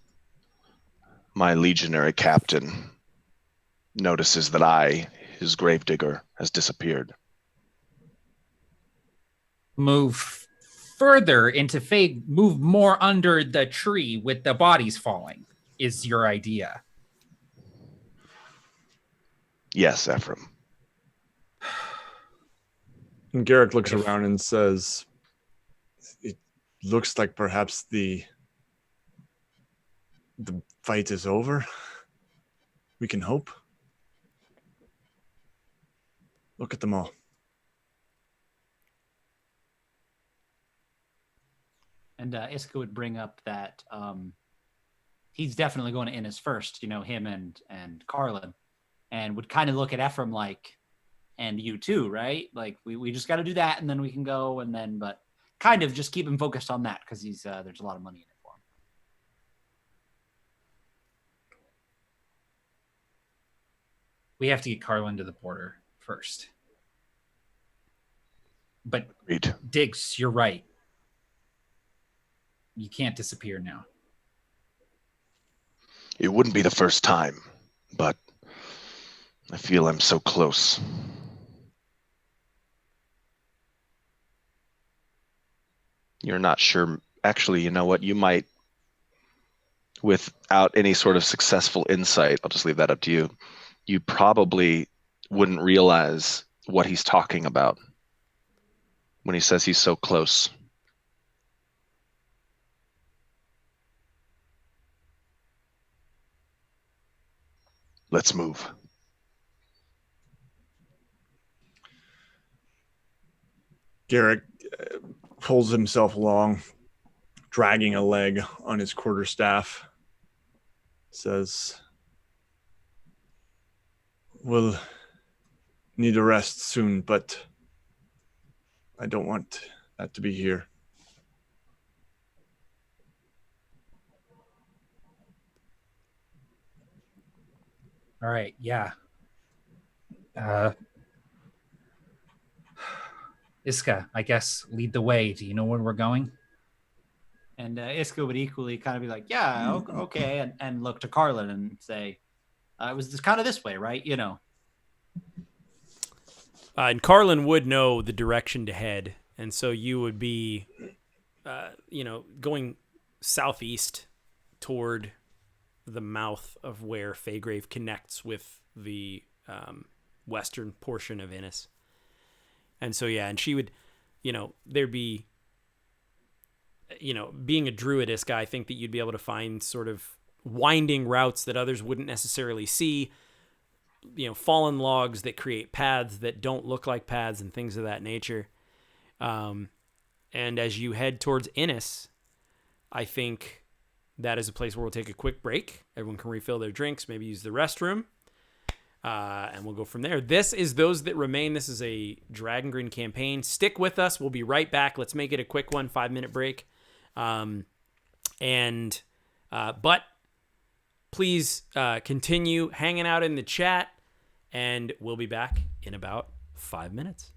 S2: my legionary captain notices that his gravedigger, has disappeared.
S4: Move further into move more under the tree with the bodies falling is your idea.
S2: Yes, Efram.
S3: And Garik looks around and says, "It looks like perhaps the fight is over. We can hope. Look at them all."
S7: And Iska would bring up that he's definitely going to Innis first, you know, him and Carlin, and would kind of look at Efram like, and you too, right? Like we just got to do that, and then we can go, and then, but kind of just keep him focused on that because he's there's a lot of money in it for him.
S4: We have to get Carlin to the border first. But
S2: Agreed.
S4: Diggs, you're right. You can't disappear now.
S2: It wouldn't be the first time, but I feel I'm so close. You're not sure. Actually, you know what? You might, without any sort of successful insight, I'll just leave that up to you. You probably wouldn't realize what he's talking about when he says he's so close. Let's move.
S3: Garik pulls himself along, dragging a leg on his quarterstaff. Says, "We'll need a rest soon, but I don't want that to be here."
S4: All right, yeah. Iska, I guess, lead the way. Do you know where we're going?
S7: And Iska would equally kind of be like, yeah, okay, and look to Carlin and say, it was kind of this way, right? You know.
S1: And Carlin would know the direction to head, and so you would be, going southeast toward the mouth of where Feygrave connects with the western portion of Innis. And so, yeah, and she would, there'd be, being a druidess guy, I think that you'd be able to find sort of winding routes that others wouldn't necessarily see, fallen logs that create paths that don't look like paths and things of that nature. And as you head towards Innis, I think that is a place where we'll take a quick break. Everyone can refill their drinks, maybe use the restroom. And we'll go from there. This is Those That Remain. This is a Dragongrin campaign. Stick with us. We'll be right back. Let's make it a quick 5-minute break. But please continue hanging out in the chat, and we'll be back in about 5 minutes.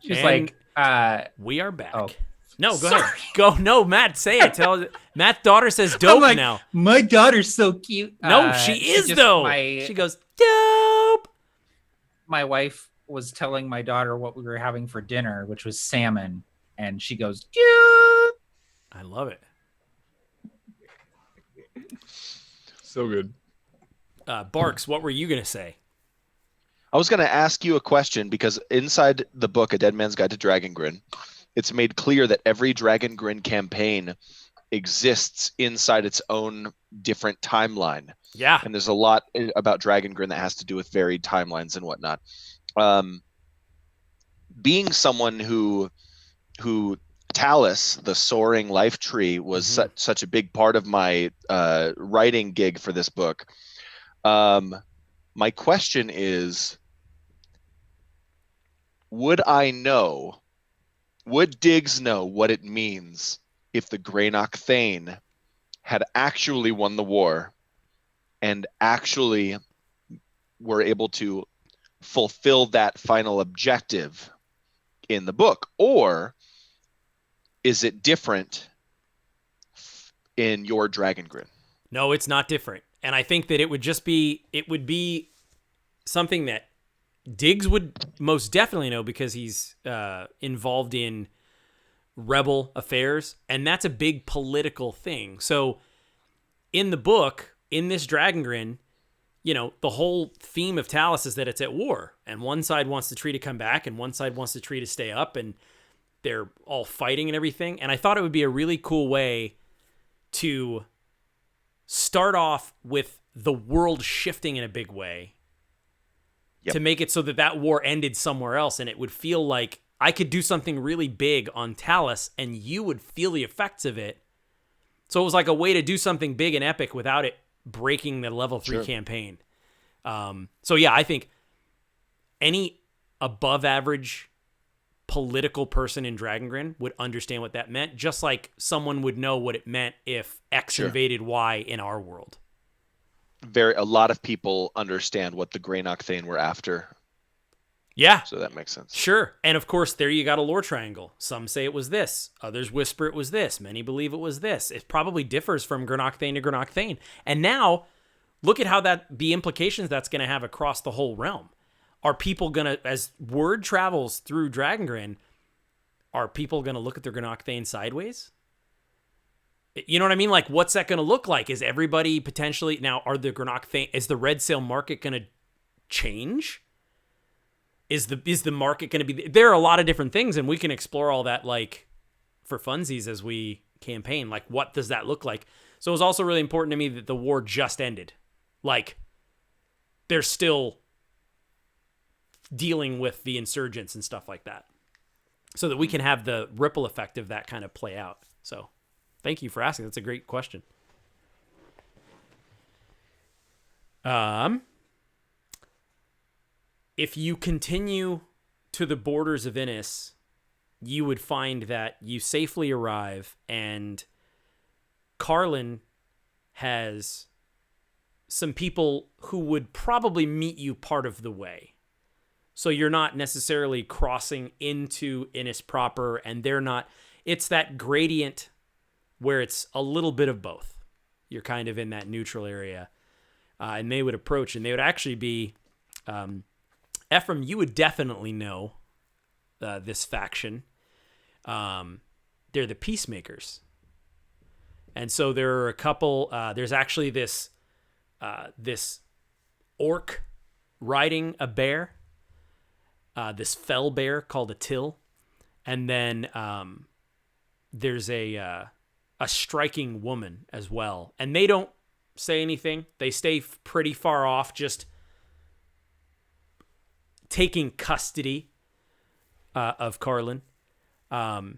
S4: She's
S1: And
S4: like,
S1: we are back.
S4: Oh.
S1: No, go
S4: Sorry.
S1: ahead. Go. No, Matt, say it. Tell Matt's daughter says dope
S4: I'm like,
S1: now.
S4: my daughter's so cute.
S1: No, she is
S4: just-
S1: though.
S4: My,
S1: She goes dope.
S4: my wife was telling my daughter what we were having for dinner, which was salmon, and she goes, cute.
S1: I love it.
S3: So good.
S1: Barks, what were you gonna say?
S2: I was going to ask you a question because inside the book, A Dead Man's Guide to Dragongrin, it's made clear that every Dragongrin campaign exists inside its own different timeline.
S1: Yeah.
S2: And there's a lot about Dragongrin that has to do with varied timelines and whatnot. Being someone who Talus, the soaring life tree, was such a big part of my writing gig for this book. My question is, would Diggs know what it means if the Greenock Thane had actually won the war and actually were able to fulfill that final objective in the book? Or is it different in your Dragongrin?
S1: No, it's not different. And I think that it would be something that Diggs would most definitely know because he's involved in rebel affairs, and that's a big political thing. So in the book, in this Dragongrin, the whole theme of Talus is that it's at war, and one side wants the tree to come back, and one side wants the tree to stay up, and they're all fighting and everything. And I thought it would be a really cool way to start off with the world shifting in a big way. Yep. To make it so that war ended somewhere else, and it would feel like I could do something really big on Talus and you would feel the effects of it. So it was like a way to do something big and epic without it breaking the level 3 campaign. So yeah, I think any above average political person in Dragongrin would understand what that meant, just like someone would know what it meant if X invaded Y in our world.
S2: A lot of people understand what the Greenock Thane were after.
S1: Yeah.
S2: So that makes sense.
S1: Sure. And of course, there you got a lore triangle. Some say it was this. Others whisper it was this. Many believe it was this. It probably differs from Greenock Thane to Greenock Thane. And now, look at how the implications that's going to have across the whole realm. Are people going to, as word travels through Dragongrin, are people going to look at their Greenock Thane sideways? You know what I mean? Like, what's that going to look like? Is everybody potentially now? Are the Greenock Thane? Is the red sail market going to change? Is the market going to be? There are a lot of different things, and we can explore all that like for funsies as we campaign. Like, what does that look like? So it was also really important to me that the war just ended. Like, they're still dealing with the insurgents and stuff like that, so that we can have the ripple effect of that kind of play out. So. Thank you for asking. That's a great question. If you continue to the borders of Innis, you would find that you safely arrive, and Carlin has some people who would probably meet you part of the way. So you're not necessarily crossing into Innis proper, and they're not. It's that gradient where it's a little bit of both. You're kind of in that neutral area. And they would approach, and they would actually be Efram, you would definitely know this faction. They're the Peacemakers. And so there are a couple, there's actually this orc riding a bear, this fell bear called a till. And then there's a striking woman as well. And they don't say anything. They stay pretty far off, just taking custody of Carlin. Iska,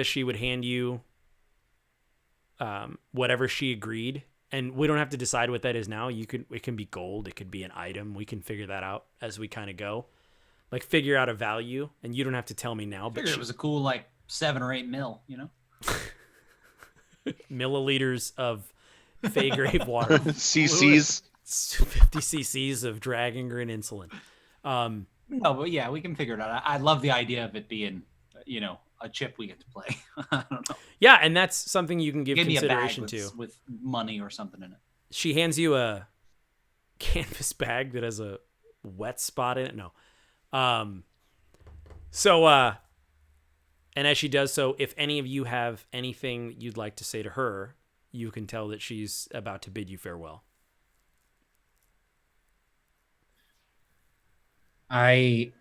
S1: she would hand you whatever she agreed, and we don't have to decide what that is now. It can be gold, it could be an item. We can figure that out as we kind of go, like figure out a value, and you don't have to tell me now. But
S7: it was a cool like 7 or 8 mil, you know,
S1: milliliters of Feygrave water,
S2: CCs,
S1: 50 cc's of Dragongrin insulin.
S7: No, but yeah, we can figure it out. I love the idea of it being, a chip we get to play. I don't know.
S1: Yeah, and that's something you can give
S7: Maybe
S1: consideration
S7: a bag
S1: to.
S7: with money or something in it.
S1: She hands you a canvas bag that has a wet spot in it. No. And as she does so, if any of you have anything you'd like to say to her, you can tell that she's about to bid you farewell.
S4: I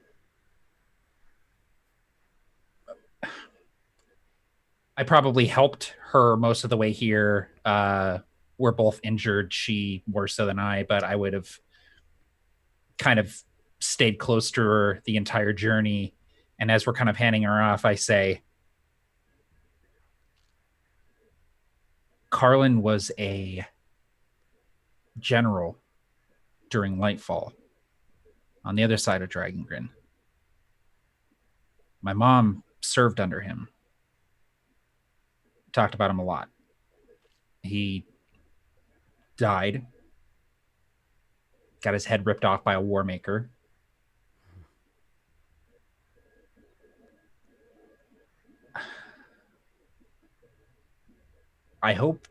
S4: probably helped her most of the way here. We're both injured. She more so than I, but I would have kind of stayed close to her the entire journey. And as we're kind of handing her off, I say, Carlin was a general during Lightfall on the other side of Dragongrin. My mom served under him. Talked about him a lot. He died. Got his head ripped off by a war maker. I hope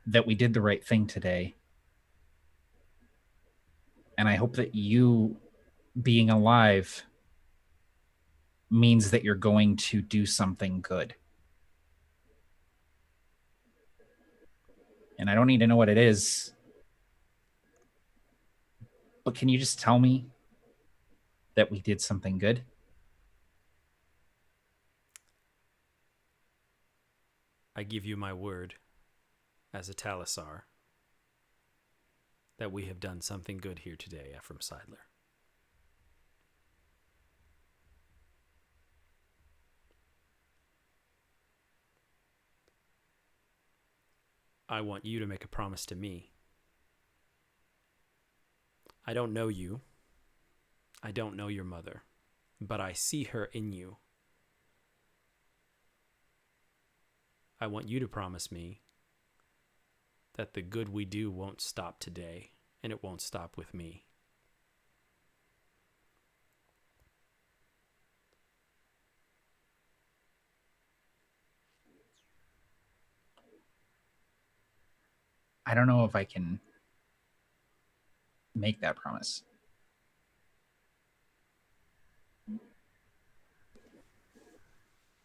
S4: that we did the right thing today. And I hope that you being alive means that you're going to do something good. And I don't need to know what it is. But can you just tell me that we did something good?
S1: I give you my word as a Talisar that we have done something good here today, Efram Seidler. I want you to make a promise to me. I don't know you. I don't know your mother, but I see her in you. I want you to promise me that the good we do won't stop today, and it won't stop with me.
S4: I don't know if I can make that promise.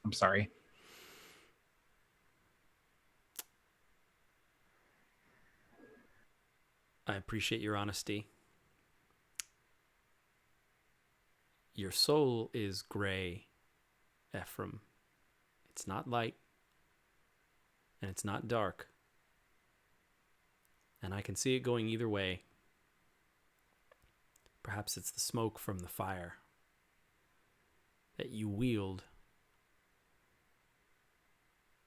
S4: I'm sorry.
S1: I appreciate your honesty. Your soul is gray, Efram. It's not light, and it's not dark. And I can see it going either way. Perhaps it's the smoke from the fire that you wield.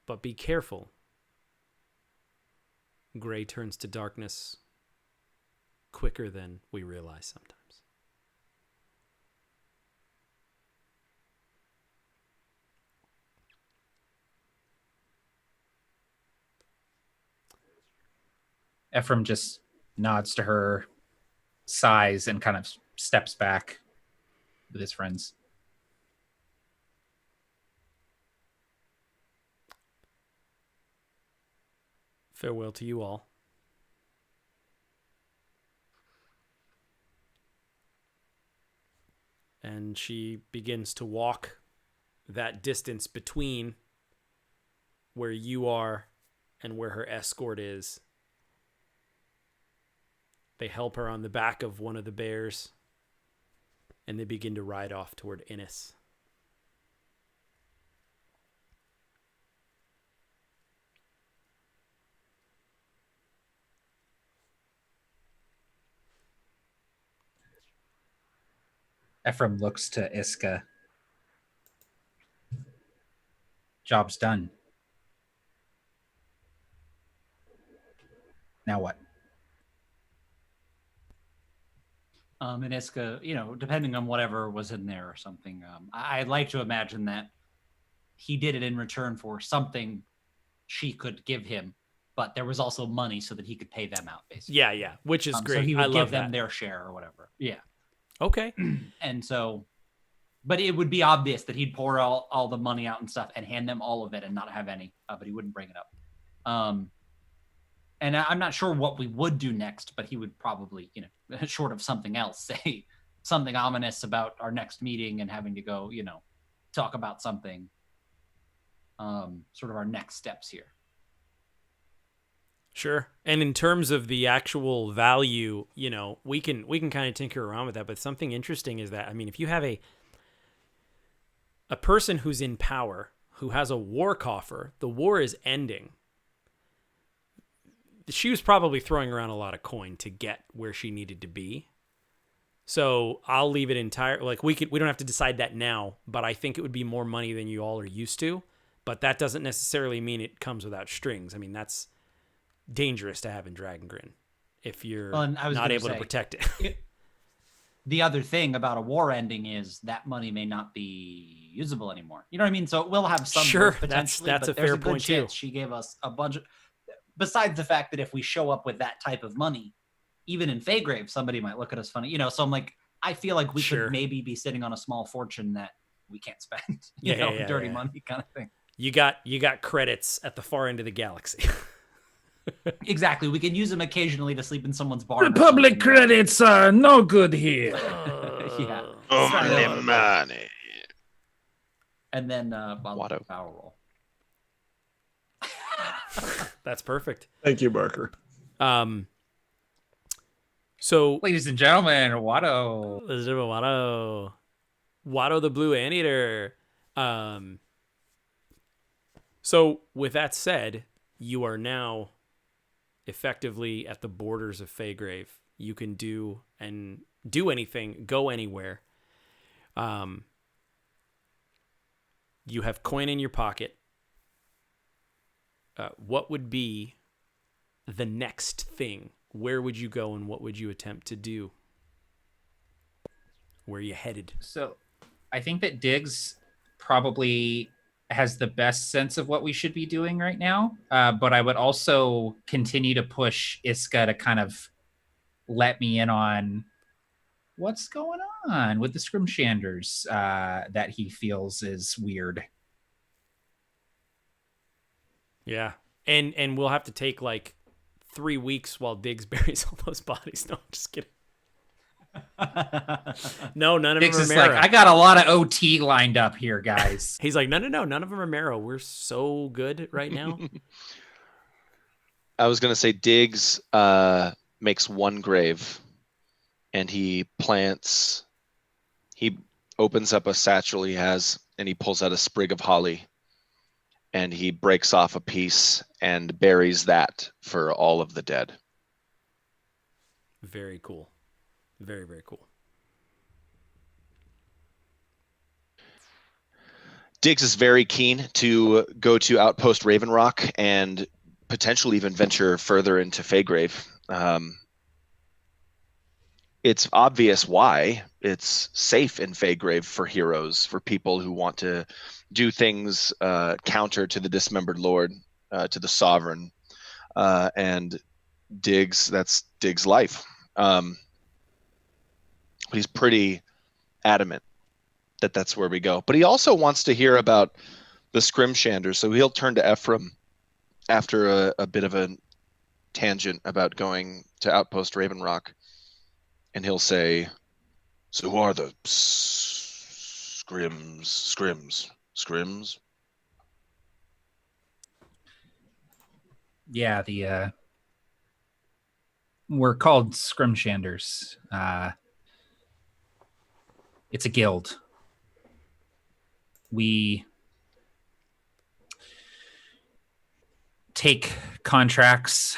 S1: But be careful. Gray turns to darkness quicker than we realize sometimes.
S4: Efram just nods to her, sighs, and kind of steps back with his friends.
S1: Farewell to you all. and she begins to walk that distance between where you are and where her escort is. They help her on the back of one of the bears, and they begin to ride off toward Innis.
S4: Efram looks to Iska. Job's done. Now what?
S7: And Iska, depending on whatever was in there or something, I'd like to imagine that he did it in return for something she could give him, but there was also money so that he could pay them out, basically.
S1: Yeah, which is great.
S7: So he would
S1: I love
S7: give them
S1: that.
S7: their share or whatever. Yeah.
S1: Okay.
S7: And so, but it would be obvious that he'd pour all the money out and stuff and hand them all of it and not have any, but he wouldn't bring it up. And I'm not sure what we would do next, but he would probably, short of something else, say something ominous about our next meeting and having to go, talk about something, sort of our next steps here.
S1: Sure. And in terms of the actual value, we can kind of tinker around with that, but something interesting is that, if you have a person who's in power, who has a war coffer, the war is ending. She was probably throwing around a lot of coin to get where she needed to be. So I'll leave it entire. Like we don't have to decide that now, but I think it would be more money than you all are used to. But that doesn't necessarily mean it comes without strings. That's dangerous to have in Dragongrin if you're not able to protect it.
S7: The other thing about a war ending is that money may not be usable anymore. You know what I mean? So it will have some potentially.
S1: That's a fair point too.
S7: She gave us a bunch of. Besides the fact that if we show up with that type of money, even in Feygrave, somebody might look at us funny. So I'm like, I feel like we could maybe be sitting on a small fortune that we can't spend. Dirty money kind of thing.
S1: You got credits at the far end of the galaxy.
S7: Exactly. We can use them occasionally to sleep in someone's bar.
S6: The public credits are no good here.
S7: Yeah.
S2: Only money.
S7: And then power roll.
S1: That's perfect.
S3: Thank you, Barker.
S1: So,
S4: ladies and gentlemen, Watto.
S1: Watto the Blue Anteater. So, with that said, you are now effectively at the borders of Feygrave. You can do anything, go anywhere. You have coin in your pocket. What would be the next thing? Where would you go and what would you attempt to do? Where are you headed?
S4: So I think that Diggs probably has the best sense of what we should be doing right now. But I would also continue to push Iska to kind of let me in on what's going on with the Scrimshanders that he feels is weird. Yeah.
S1: And we'll have to take 3 weeks while Diggs buries all those bodies. No, I'm just kidding. No, none of
S4: Diggs
S1: them are
S4: is
S1: marrow.
S4: I got a lot of OT lined up here, guys.
S1: He's like, no, none of them are marrow. We're so good right now.
S2: I was going to say Diggs makes one grave and he opens up a satchel he has and he pulls out a sprig of holly and he breaks off a piece and buries that for all of the dead.
S1: Very cool. Very, very cool.
S2: Diggs is very keen to go to Outpost Ravenrock and potentially even venture further into Feygrave. It's obvious why. It's safe in Feygrave for heroes, for people who want to do things counter to the dismembered lord, to the sovereign. And Diggs, that's Diggs' life. But he's pretty adamant that that's where we go. But he also wants to hear about the Scrimshanders, so he'll turn to Efram after a bit of a tangent about going to Outpost Ravenrock, and he'll say, "So who are the Scrims.
S4: Yeah, we're called Scrimshanders. It's a guild. We take contracts,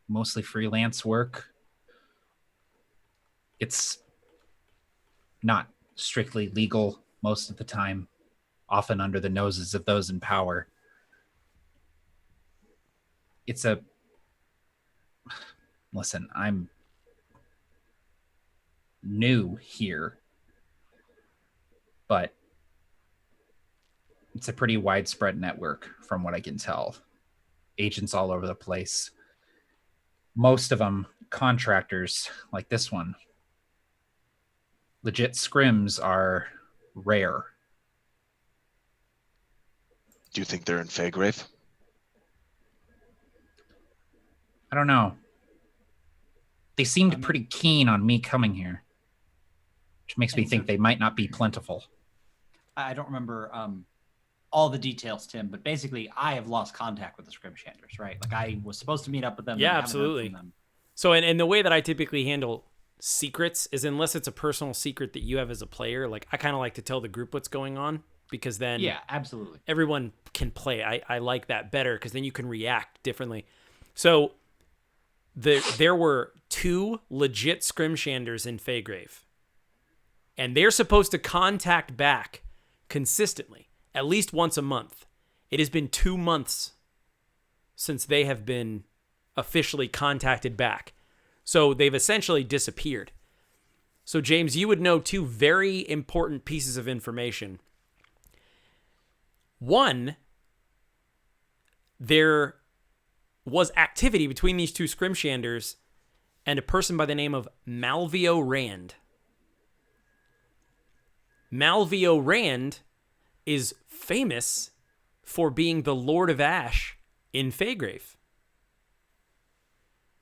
S4: mostly freelance work. It's not strictly legal most of the time, often under the noses of those in power. Listen, I'm new here, but it's a pretty widespread network from what I can tell. Agents all over the place. Most of them contractors like this one. Legit scrims are rare.
S2: Do you think they're in Feygrave?
S4: I don't know. They seemed pretty keen on me coming here, which makes me think they might not be plentiful.
S7: I don't remember all the details, Tim, but basically I have lost contact with the Scrimshanders, right? Like I was supposed to meet up with them.
S1: Yeah,
S7: and I haven't heard
S1: absolutely.
S7: from them.
S1: So, and the way that I typically handle secrets is unless it's a personal secret that you have as a player, like I kind of like to tell the group what's going on because then
S7: Yeah, absolutely.
S1: everyone can play. I like that better because then you can react differently. So there were 2 legit Scrimshanders in Feygrave, and they're supposed to contact back consistently, at least once a month. It has been 2 months since they have been officially contacted back. So they've essentially disappeared. So James, you would know 2 very important pieces of information. One, there was activity between these 2 Scrimshanders and a person by the name of Malvio Rand. Malvio Rand is famous for being the Lord of Ash in Feygrave.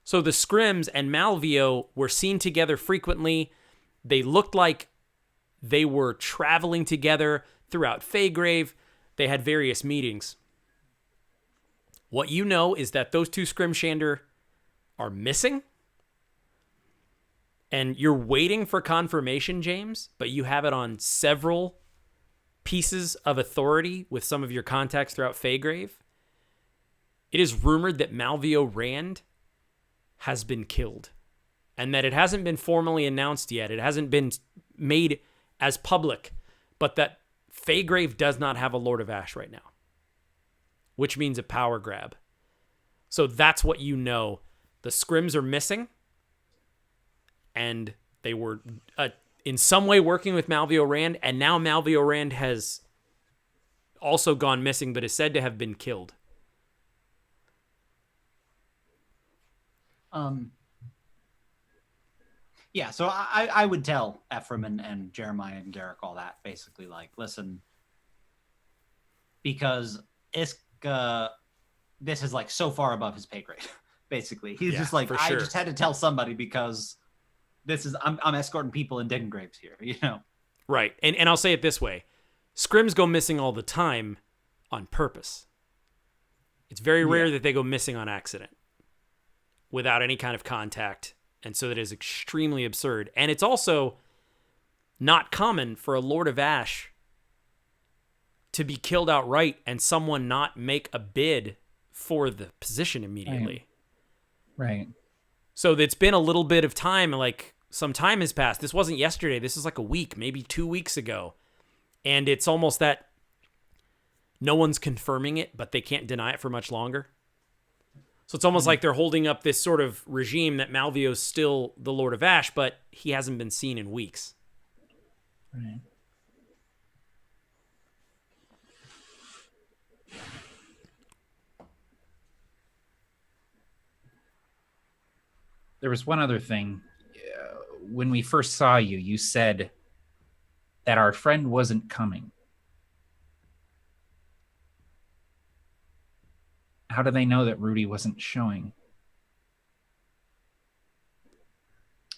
S1: So the Scrims and Malvio were seen together frequently. They looked like they were traveling together throughout Feygrave. They had various meetings. What you know is that those 2 Scrimshander are missing. And you're waiting for confirmation, James, but you have it on several pieces of authority with some of your contacts throughout Feygrave. It is rumored that Malvio Rand has been killed and that it hasn't been formally announced yet. It hasn't been made as public, but that Feygrave does not have a Lord of Ash right now, which means a power grab. So that's what you know. The Scrims are missing, and they were in some way working with Malvio Rand, and now Malvio Rand has also gone missing, but is said to have been killed.
S7: Yeah, so I would tell Efram and Jeremiah and Garik all that, basically, like, listen, because Iska, this is like so far above his pay grade, basically. He's just like, I just had to tell somebody because this is, I'm escorting people in digging graves here, you know?
S1: Right, and I'll say it this way. Scrims go missing all the time on purpose. It's very rare that they go missing on accident without any kind of contact. And so that is extremely absurd. And it's also not common for a Lord of Ash to be killed outright and someone not make a bid for the position immediately.
S4: Right.
S1: So it's been a little bit of time, like some time has passed. This wasn't yesterday. This is like a week, maybe 2 weeks ago. And it's almost that no one's confirming it, but they can't deny it for much longer. So it's almost like they're holding up this sort of regime that Malvio's still the Lord of Ash, but he hasn't been seen in weeks.
S4: Right. There was one other thing. When we first saw you, you said that our friend wasn't coming. How do they know that Rudy wasn't showing?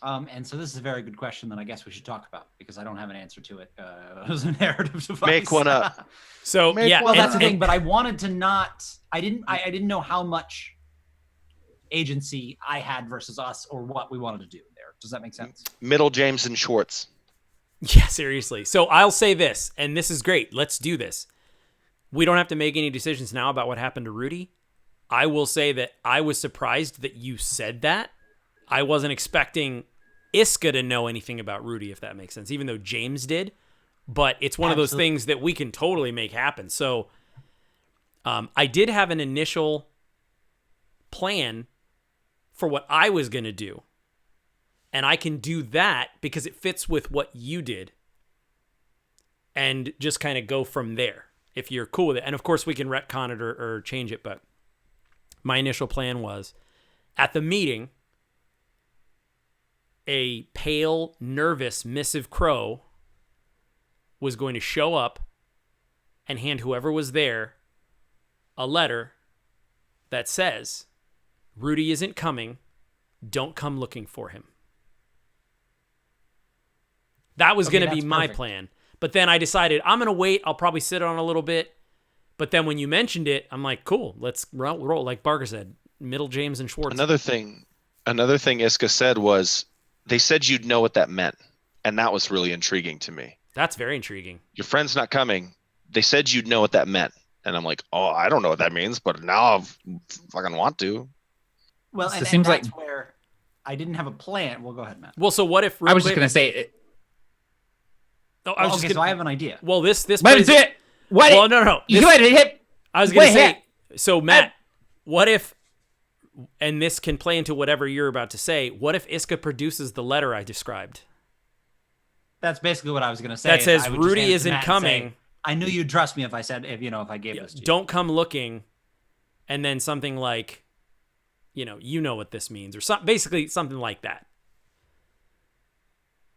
S7: And so this is a very good question that I guess we should talk about because I don't have an answer to it as a narrative device.
S2: Make one up.
S1: So yeah,
S7: well, that's the thing. But I wanted to not. I didn't know how much agency I had versus us, or what we wanted to do there. Does that make sense?
S2: Middle James and Schwartz.
S1: Yeah, seriously. So I'll say this, and this is great. Let's do this. We don't have to make any decisions now about what happened to Rudy. I will say that I was surprised that you said that. I wasn't expecting Iska to know anything about Rudy, if that makes sense, even though James did. But it's one of those things that we can totally make happen. So I did have an initial plan for what I was going to do. And I can do that because it fits with what you did. And just kind of go from there, if you're cool with it. And of course, we can retcon it or change it. But my initial plan was, at the meeting, a pale, nervous missive crow was going to show up and hand whoever was there a letter that says, Rudy isn't coming. Don't come looking for him. That was going to be my plan. But then I decided I'm going to wait. I'll probably sit on a little bit. But then when you mentioned it, I'm like, cool, let's roll. Like Barker said, Middle James and Schwartz.
S2: Another thing Iska said was, they said you'd know what that meant. And that was really intriguing to me.
S1: That's very intriguing.
S2: Your friend's not coming. They said you'd know what that meant. And I'm like, oh, I don't know what that means, but now I fucking want to.
S7: Well,
S4: So
S7: and,
S4: it seems
S7: that's
S4: like
S7: where I didn't have a plan. Well, go ahead, Matt.
S1: Well, so what if...
S4: I was just gonna say.
S7: So I have an idea.
S1: Well, this
S4: What is it? What?
S1: Well, no.
S4: You had to hit.
S1: I was going to say, so Matt, what if, and this can play into whatever you're about to say, what if Iska produces the letter I described?
S7: That's basically what I was going to say.
S1: That says Rudy isn't coming.
S7: Say, I knew you'd trust me if I gave this to you.
S1: Don't come looking, and then something like, you know what this means, or basically something like that.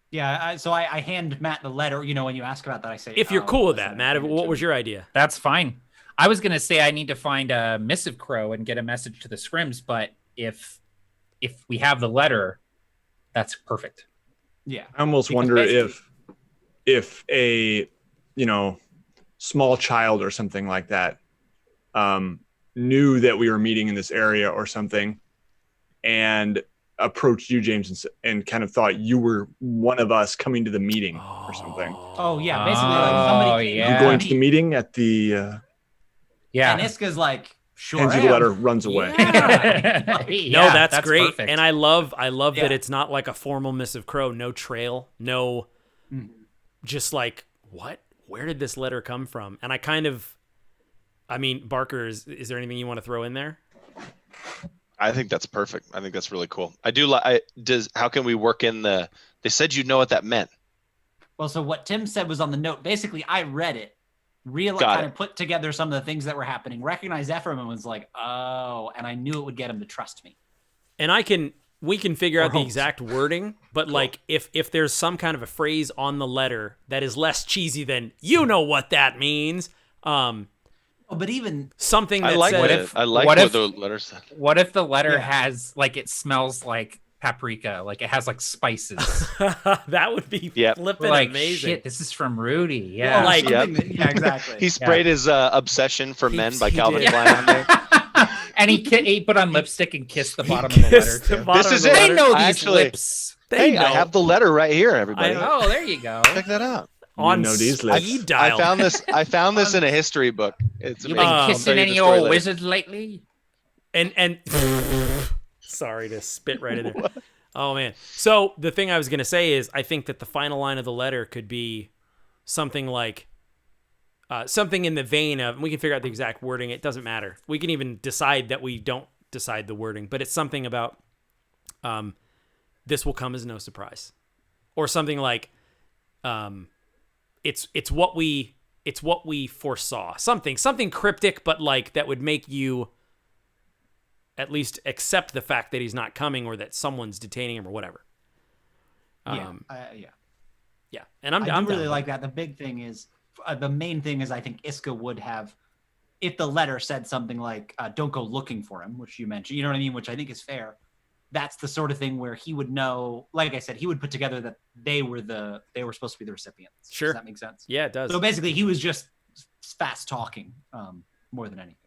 S7: Yeah, so I hand Matt the letter. When you ask about that, I say,
S1: if you're cool with that, Matt, what was your idea?
S4: That's fine. I was gonna say I need to find a missive crow and get a message to the scrims, but if we have the letter, that's perfect.
S7: Yeah,
S3: I almost wonder if a small child or something like that knew that we were meeting in this area or something, and approached you, James, and kind of thought you were one of us coming to the meeting or something.
S7: Oh yeah, basically like somebody.
S4: Yeah.
S3: You going to the meeting at the?
S4: Yeah.
S7: And Iska's like, sure.
S3: Hands you the letter, runs away.
S1: Yeah. No, that's great.
S4: Perfect.
S1: And I love that it's not like a formal missive crow, no trail, no, just like, what? Where did this letter come from? And Barker, is there anything you want to throw in there?
S2: I think that's perfect. I think that's really cool. I do like. How can we work in the? They said you'd know what that meant.
S7: Well, so what Tim said was on the note. Basically, I read it, put together some of the things that were happening, recognized Efram, and was like, oh, and I knew it would get him to trust me.
S1: And we can figure out the exact wording, but cool. Like if there's some kind of a phrase on the letter that is less cheesy than you know what that means.
S7: But even
S1: something that
S2: says, what the letter said.
S4: What if the letter has it smells like paprika, like it has like spices?
S1: That would be flipping amazing.
S4: Shit, this is from Rudy. Yeah,
S7: exactly.
S2: He sprayed his obsession for men by Calvin Klein on there.
S4: And he put on lipstick and kissed the bottom of the letter too.
S2: This is it.
S4: They know these lips.
S2: I have the letter right here, everybody.
S4: Oh, there you go.
S2: Check that out.
S1: On speed dial.
S2: I found this in a history book. It's
S4: you been kissing any old wizards lately?
S1: And sorry to spit right in there. Oh man. So the thing I was gonna say is I think that the final line of the letter could be something like something in the vein of, we can figure out the exact wording. It doesn't matter. We can even decide that we don't decide the wording, but it's something about this will come as no surprise, or something like it's what we foresaw. Something cryptic, but like that would make you at least accept the fact that he's not coming, or that someone's detaining him, or whatever.
S7: Yeah.
S1: And I'm
S7: really like that. The big thing is, the main thing is, I think Iska would have, if the letter said something like, "Don't go looking for him," which you mentioned. You know what I mean? Which I think is fair. that's the sort of thing where he would know, like I said, he would put together that they were supposed to be the recipients.
S1: Sure.
S7: Does that make sense?
S1: Yeah, it does.
S7: So basically he was just fast talking more than anything.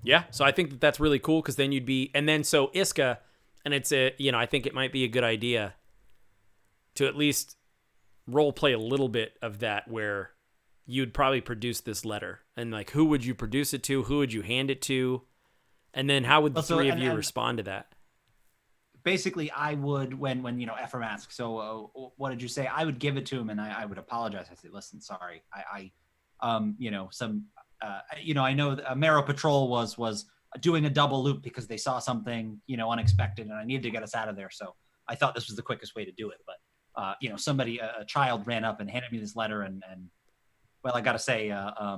S1: Yeah, so I think that's really cool because then you'd be, and then so Iska, and it's I think it might be a good idea to at least role play a little bit of that where you'd probably produce this letter and like who would you produce it to, who would you hand it to, and then how would the three of you respond to that?
S7: Basically, I would when Efram asks, so what did you say? I would give it to him and I would apologize. I say, listen, sorry, I I know Marrow Patrol was doing a double loop because they saw something, unexpected, and I needed to get us out of there. So I thought this was the quickest way to do it. But, a child ran up and handed me this letter, and well, I got to say, I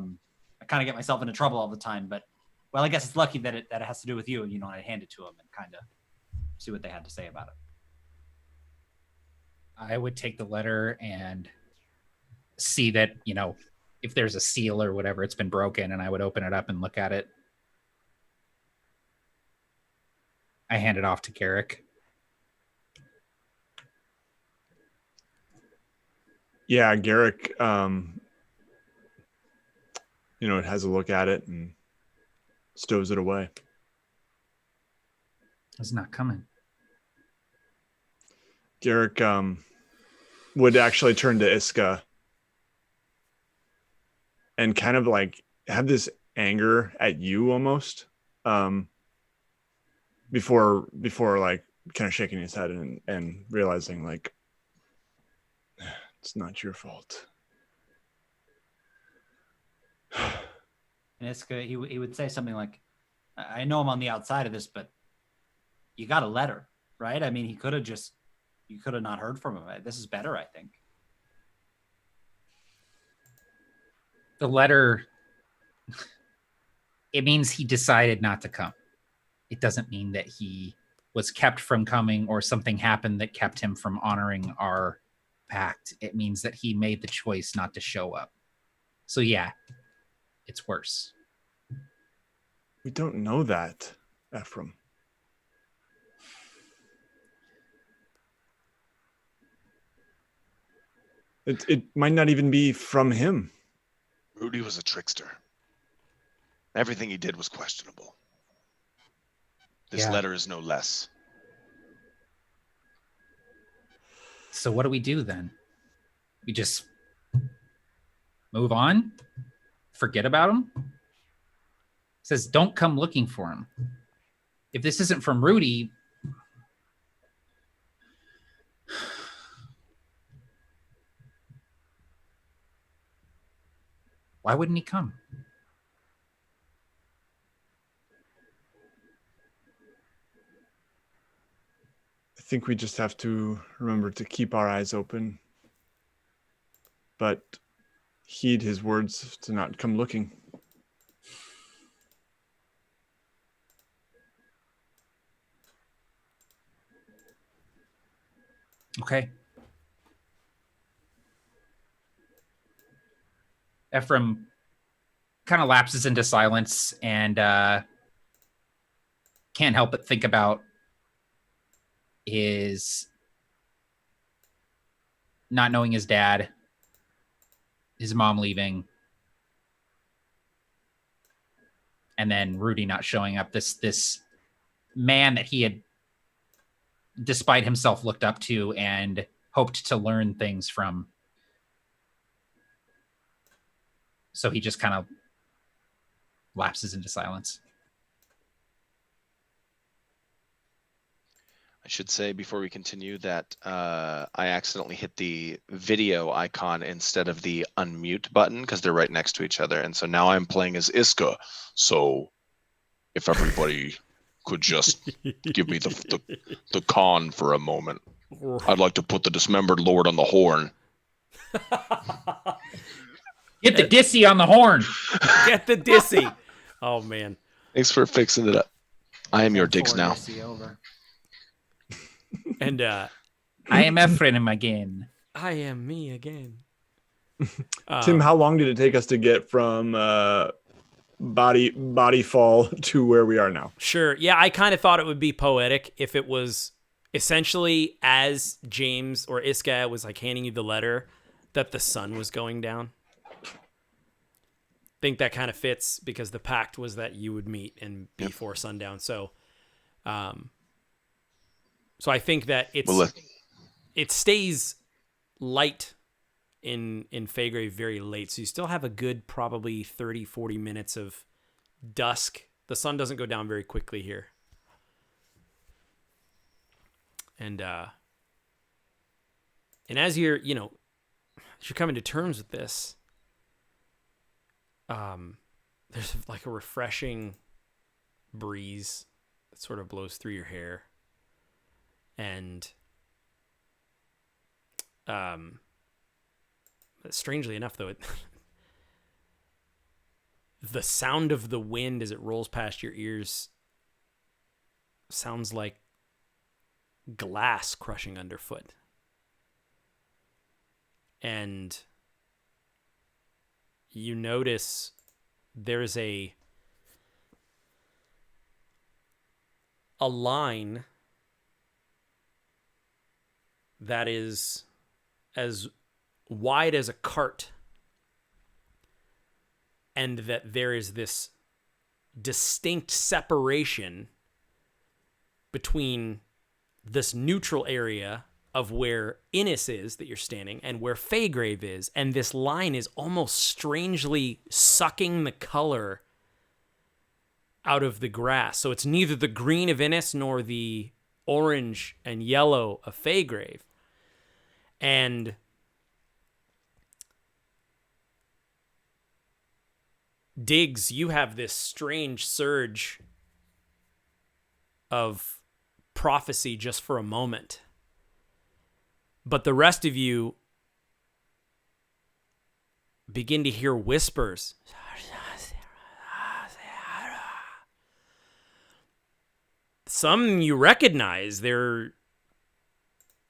S7: kind of get myself into trouble all the time. But, well, I guess it's lucky that it has to do with you. And, I hand it to him and kind of see what they had to say about it.
S4: I would take the letter and see that, if there's a seal or whatever, it's been broken, and I would open it up and look at it. I hand it off to Garik.
S3: Yeah, Garik, it has a look at it and stows it away.
S4: It's not coming.
S3: Garik would actually turn to Iska and kind of like have this anger at you almost, before like kind of shaking his head and realizing like it's not your fault.
S7: And Iska, he would say something like, I know I'm on the outside of this, but you got a letter, right? I mean, you could have not heard from him. This is better, I think.
S4: The letter, it means he decided not to come. It doesn't mean that he was kept from coming or something happened that kept him from honoring our pact. It means that he made the choice not to show up. So yeah, it's worse.
S3: We don't know that, Efram. It might not even be from him.
S2: Rudy was a trickster. Everything he did was questionable. This letter is no less.
S4: So what do we do then? We just move on? Forget about him? It says, don't come looking for him. If this isn't from Rudy, why wouldn't he come?
S3: I think we just have to remember to keep our eyes open, but heed his words to not come looking.
S4: Okay. Efram kind of lapses into silence and can't help but think about his not knowing his dad, his mom leaving, and then Rudy not showing up. This man that he had, despite himself, looked up to and hoped to learn things from. So he just kind of lapses into silence.
S2: I should say before we continue that I accidentally hit the video icon instead of the unmute button because they're right next to each other. And so now I'm playing as Iska. So if everybody could just give me the con for a moment. I'd like to put the dismembered lord on the horn.
S4: Get the dissy on the horn.
S1: Get the dissy. Oh, man.
S2: Thanks for fixing it up. I am your digs now.
S1: And
S4: I am Efram again.
S1: I am me again.
S3: Tim, how long did it take us to get from body fall to where we are now.
S1: Sure. Yeah, I kind of thought it would be poetic if it was essentially as James or Iska was like handing you the letter that the sun was going down. I think that kind of fits because the pact was that you would meet and before sundown. So I think that it stays light in Feygrave very late. So you still have a good probably 30, 40 minutes of dusk. The sun doesn't go down very quickly here. And as you're coming to terms with this, there's like a refreshing breeze that sort of blows through your hair. And strangely enough, though, the sound of the wind as it rolls past your ears sounds like glass crushing underfoot. And you notice there's a line that is as wide as a cart, and that there is this distinct separation between this neutral area of where Innis is that you're standing and where Feygrave is, and this line is almost strangely sucking the color out of the grass. So it's neither the green of Innis nor the orange and yellow of Feygrave. And Diggs, you have this strange surge of prophecy just for a moment. But the rest of you begin to hear whispers. Some you recognize, they're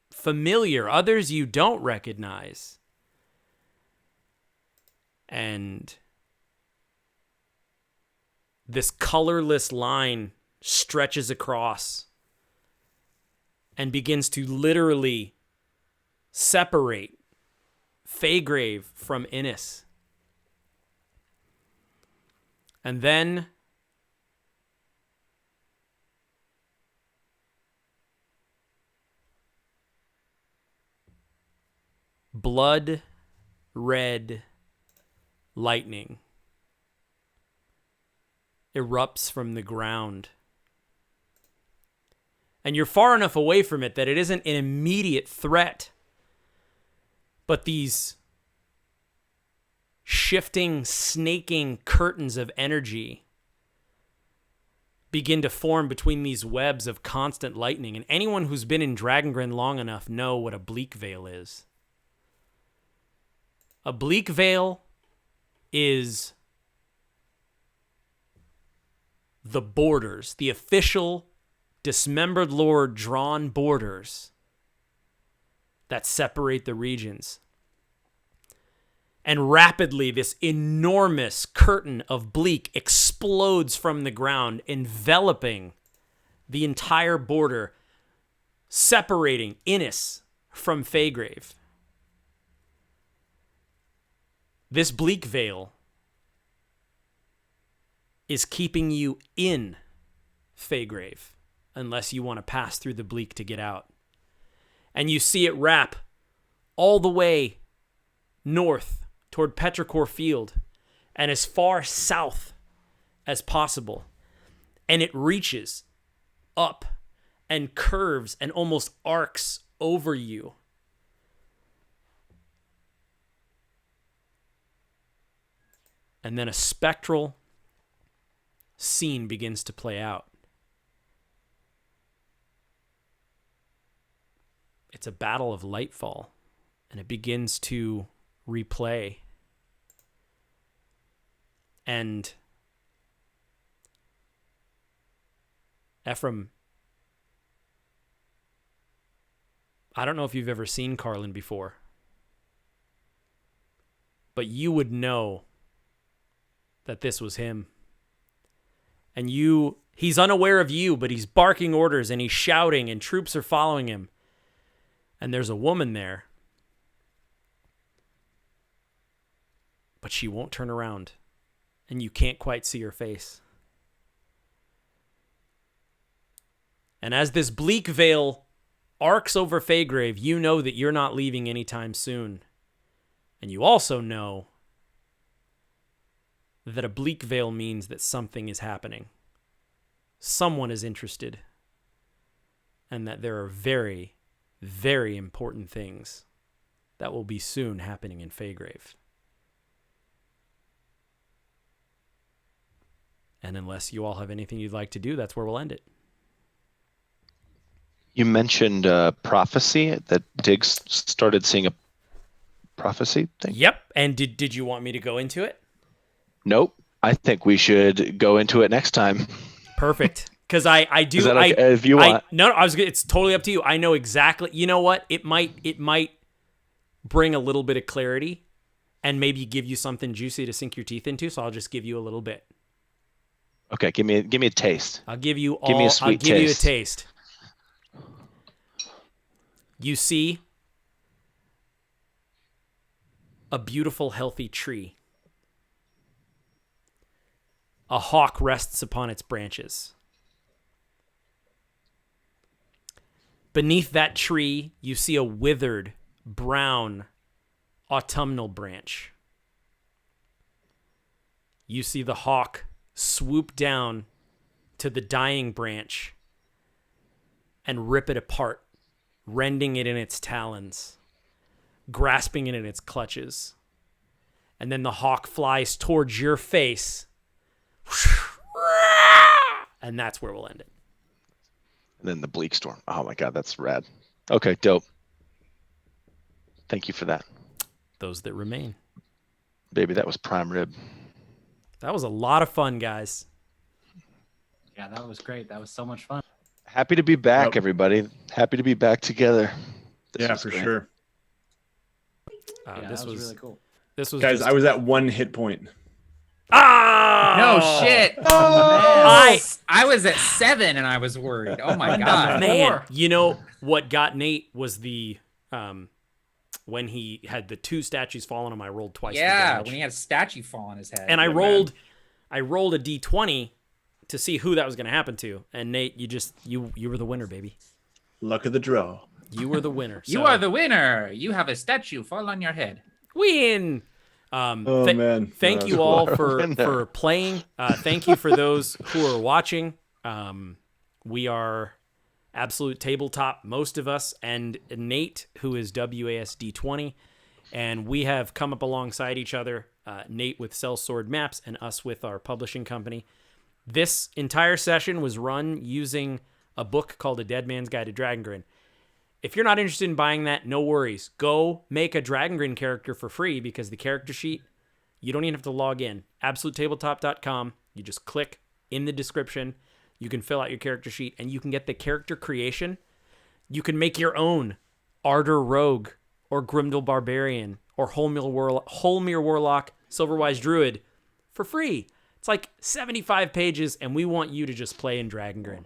S1: familiar. Others you don't recognize. And this colorless line stretches across and begins to literally separate Feygrave from Innis. And then blood red lightning erupts from the ground. And you're far enough away from it that it isn't an immediate threat. But these shifting, snaking curtains of energy begin to form between these webs of constant lightning. And anyone who's been in Dragongrin long enough know what a bleak veil is. A bleak veil is the borders, the official dismembered lord drawn borders that separate the regions. And rapidly, this enormous curtain of bleak explodes from the ground, enveloping the entire border, separating Innis from Feygrave. This bleak veil is keeping you in Feygrave unless you want to pass through the bleak to get out. And you see it wrap all the way north toward Petrichor Field and as far south as possible. And it reaches up and curves and almost arcs over you. And then a spectral scene begins to play out. It's a battle of Lightfall, and it begins to replay. And Efram, I don't know if you've ever seen Carlin before, but you would know that this was him. And he's unaware of you, but he's barking orders and he's shouting and troops are following him. And there's a woman there. But she won't turn around. And you can't quite see her face. And as this bleak veil arcs over Feygrave, you know that you're not leaving anytime soon. And you also know that a bleak veil means that something is happening. Someone is interested. And that there are very, very important things that will be soon happening in Feygrave. And unless you all have anything you'd like to do, that's where we'll end it.
S2: You mentioned prophecy, that Diggs started seeing a prophecy thing?
S1: Yep. And did you want me to go into it?
S2: Nope. I think we should go into it next time.
S1: Perfect. Because I do.
S2: Is that okay? If you want.
S1: It's totally up to you. I know exactly. You know what? It might bring a little bit of clarity and maybe give you something juicy to sink your teeth into. So I'll just give you a little bit.
S2: Okay. Give me a taste.
S1: I'll give you
S2: Give me a sweet
S1: I'll give you a
S2: taste.
S1: taste. You see a beautiful, healthy tree. A hawk rests upon its branches. Beneath that tree, you see a withered, brown, autumnal branch. You see the hawk swoop down to the dying branch and rip it apart, rending it in its talons, grasping it in its clutches. And then the hawk flies towards your face. And that's where we'll end it.
S2: And then the bleak storm. Oh my God, that's rad. Okay, dope. Thank you for that.
S1: Those that remain.
S2: Baby, that was prime rib.
S1: That was a lot of fun, guys.
S7: Yeah, that was great. That was so much fun.
S2: Happy to be back,
S3: Yep.
S2: everybody. Happy to be back together. This
S3: Yeah,
S2: was
S3: for
S2: great.
S3: sure.
S1: This
S7: that was
S1: was
S7: really cool.
S1: This was
S3: Guys,
S1: just...
S3: I was at 1 hit point.
S1: Ah!
S4: No shit. I was at 7 and I was worried. Oh my god.
S1: Man, you know what got Nate was the when he had the 2 statues fall on him. I rolled twice.
S4: Yeah,
S1: the
S4: when he had a statue fall on his head.
S1: and I
S3: Yeah,
S1: rolled a d20 to see who that was going to happen to. And Nate, you were the winner, baby.
S3: Luck of the draw.
S1: You were the winner.
S4: You
S1: So,
S4: are the winner. You have a statue fall on your head.
S1: win.
S3: Oh man.
S1: Thank you all for playing. Thank you for those who are watching. We are Absolute Tabletop, most of us, and Nate, who is WASD20. And we have come up alongside each other, Nate with Cell Sword Maps and us with our publishing company. This entire session was run using a book called A Dead Man's Guide to Dragongrin. If you're not interested in buying that, no worries. Go make a Dragongrin character for free because the character sheet, you don't even have to log in. AbsoluteTabletop.com. You just click in the description. You can fill out your character sheet and you can get the character creation. You can make your own Ardor Rogue or Grimdal Barbarian or Holmir Warlock, Silverwise Druid for free. It's like 75 pages and we want you to just play in Dragongrin.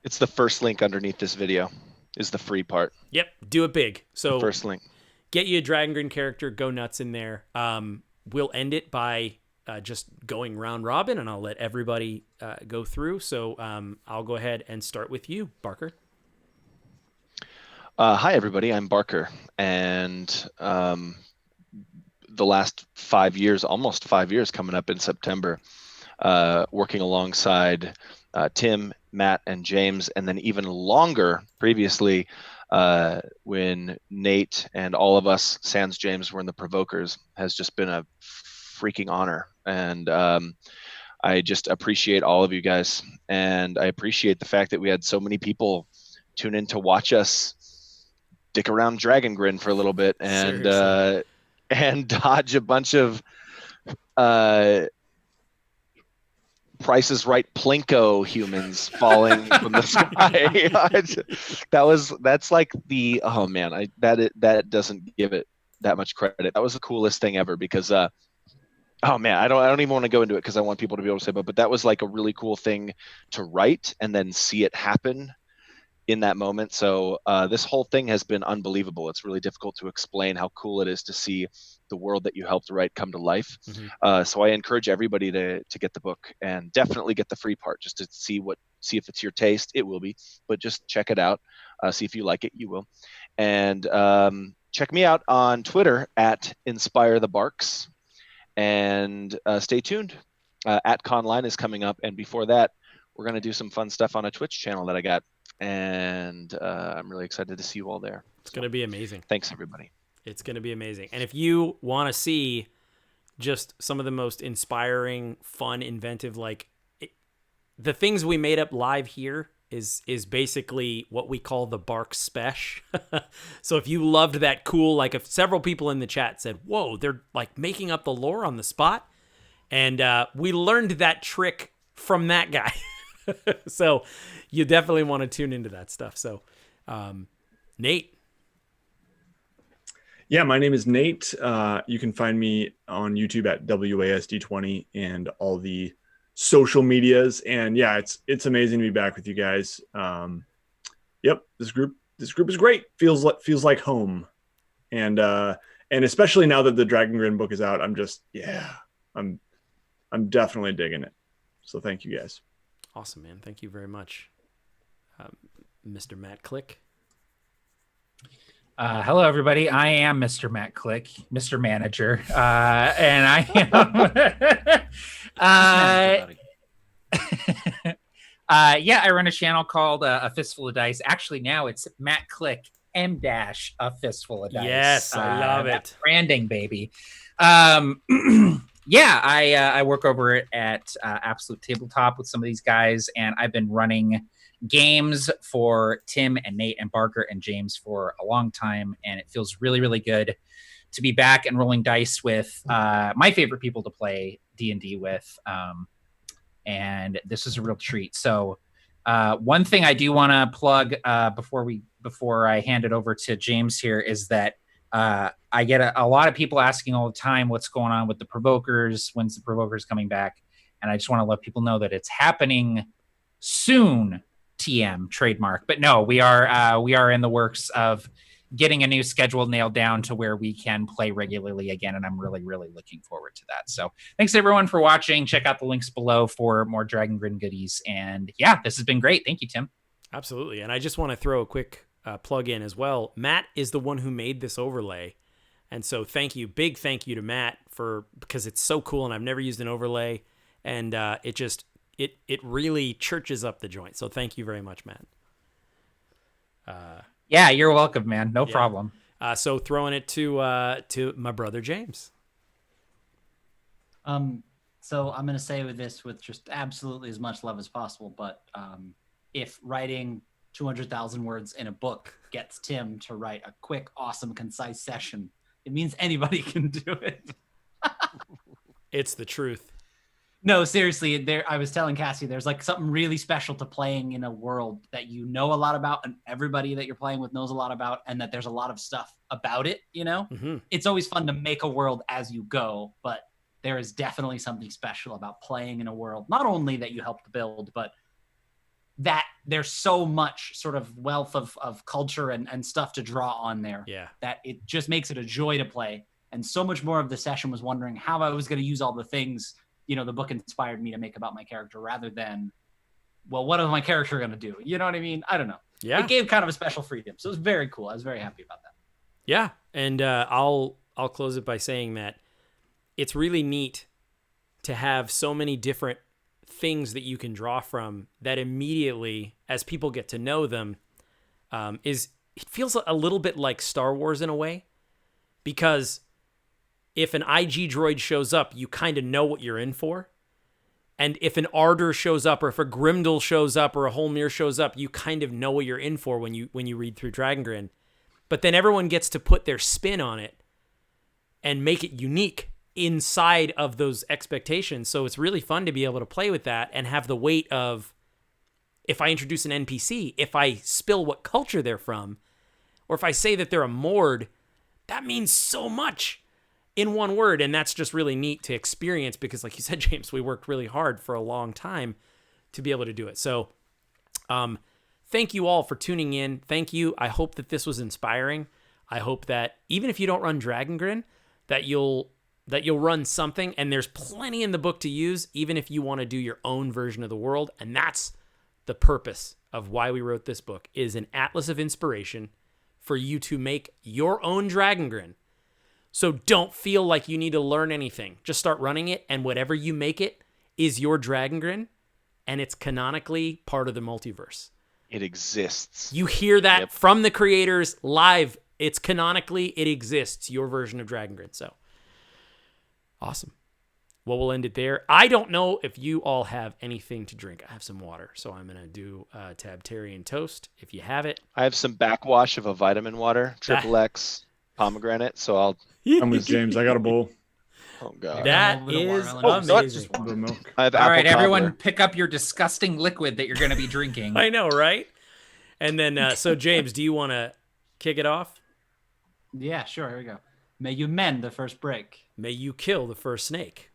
S2: It's the first link underneath this video. Is the free part.
S1: Yep, do it big. So
S2: First link.
S1: get you a Dragongrin character, go nuts in there. We'll end it by just going round robin, and I'll let everybody go through. So I'll go ahead and start with you, Barker.
S2: Hi, everybody. I'm Barker. And the last 5 years, almost 5 years coming up in September, working alongside Tim, Matt, and James, and then even longer previously when Nate and all of us, sans James, were in the Provokers, has just been a freaking honor. And I just appreciate all of you guys. And I appreciate the fact that we had so many people tune in to watch us dick around Dragongrin for a little bit and dodge a bunch of Price is Right Plinko humans falling from the sky. That's like the, oh man, that doesn't give it that much credit. That was the coolest thing ever because Oh man, I don't even want to go into it because I want people to be able to say, but that was like a really cool thing to write and then see it happen in that moment. So this whole thing has been unbelievable. It's really difficult to explain how cool it is to see the world that you helped write come to life. So I encourage everybody to get the book, and definitely get the free part just to see if it's your taste. It will be, but just check it out. See if you like it. You will. And check me out on Twitter at Inspire the Barks. And stay tuned. At Conline is coming up, and before that, we're going to do some fun stuff on a Twitch channel that I got, and I'm really excited to see you all there.
S1: It's going to be amazing.
S2: Thanks, everybody.
S1: It's going to be amazing. And if you want to see just some of the most inspiring, fun, inventive, the things we made up live here is basically what we call the Bark Spesh. So if you loved that cool, if several people in the chat said, whoa, they're making up the lore on the spot. And we learned that trick from that guy. So you definitely want to tune into that stuff. So Nate.
S3: Yeah, my name is Nate. You can find me on YouTube at WASD20 and all the social medias. And yeah, it's amazing to be back with you guys. Yep, this group is great. Feels like home. And especially now that the Dragongrin book is out, I'm definitely digging it. So thank you guys.
S1: Awesome, man. Thank you very much. Mr. Matt Click.
S4: Hello, everybody. I am Mr. Matt Click, Mr. Manager, and I am. I run a channel called A Fistful of Dice. Actually, now it's Matt Click M dash A Fistful of Dice.
S1: Yes, I love it.
S4: Branding, baby. I work over at Absolute Tabletop with some of these guys, and I've been running games for Tim and Nate and Barker and James for a long time, and it feels really, really good to be back and rolling dice with my favorite people to play D&D with, and this is a real treat. So one thing I do want to plug before I hand it over to James here is that I get a lot of people asking all the time what's going on with the Provokers, when's the Provokers coming back, and I just want to let people know that it's happening soon. TM trademark, but no, we are in the works of getting a new schedule nailed down to where we can play regularly again, and I'm really, really looking forward to that. So thanks everyone for watching. Check out the links below for more Dragongrin goodies, and yeah, this has been great. Thank you, Tim.
S1: Absolutely. And I just want to throw a quick plug in as well. Matt is the one who made this overlay, and so big thank you to Matt because it's so cool, and I've never used an overlay, and it really churches up the joint. So thank you very much, Matt.
S4: Yeah, you're welcome, man. No problem.
S1: So throwing it to my brother James.
S7: So I'm going to say with just absolutely as much love as possible, but if writing 200,000 words in a book gets Tim to write a quick, awesome, concise session, it means anybody can do it.
S1: It's the truth.
S7: No, seriously, I was telling Cassie, there's something really special to playing in a world that you know a lot about and everybody that you're playing with knows a lot about, and that there's a lot of stuff about it, Mm-hmm. It's always fun to make a world as you go, but there is definitely something special about playing in a world, not only that you helped build, but that there's so much sort of wealth of culture and stuff to draw on there.
S1: Yeah. That
S7: it just makes it a joy to play. And so much more of the session was wondering how I was going to use all the things the book inspired me to make about my character, rather than, well, what is my character going to do? You know what I mean? I don't know.
S1: Yeah.
S7: It gave kind of a special freedom. So it was very cool. I was very happy about that.
S1: Yeah. And I'll close it by saying that it's really neat to have so many different things that you can draw from that immediately, as people get to know them, it feels a little bit like Star Wars in a way, because if an IG droid shows up, you kind of know what you're in for. And if an Ardor shows up, or if a Grimdal shows up, or a Holmir shows up, you kind of know what you're in for when you read through Dragongrin. But then everyone gets to put their spin on it and make it unique inside of those expectations. So it's really fun to be able to play with that and have the weight of, if I introduce an NPC, if I spill what culture they're from, or if I say that they're a Mord, that means so much. in one word. And that's just really neat to experience because, like you said, James, we worked really hard for a long time to be able to do it. So thank you all for tuning in. Thank you. I hope that this was inspiring. I hope that even if you don't run Dragongrin, that you'll run something, and there's plenty in the book to use, even if you want to do your own version of the world. And that's the purpose of why we wrote this book, is an atlas of inspiration for you to make your own Dragongrin. So don't feel like you need to learn anything. Just start running it, and whatever you make it is your Dragongrin, and it's canonically part of the multiverse.
S2: It exists.
S1: You hear that from the creators live. It's canonically, it exists, your version of Dragongrin. So awesome. Well, we'll end it there. I don't know if you all have anything to drink. I have some water, so I'm going to do Tabtarian toast. If you have it.
S2: I have some backwash of a vitamin water, Triple X pomegranate, so I'll...
S3: I'm with James. I got a bowl.
S2: Oh, God.
S1: That
S7: A little
S1: is
S7: watermelon.
S1: amazing.
S3: A little milk.
S2: I have
S4: All
S2: apple
S4: right, everyone,
S2: cobbler.
S4: pick up your disgusting liquid that you're going to be drinking.
S1: I know, right? And then, so James, do you want to kick it off?
S7: Yeah, sure. Here we go. May you mend the first break.
S1: May you kill the first snake.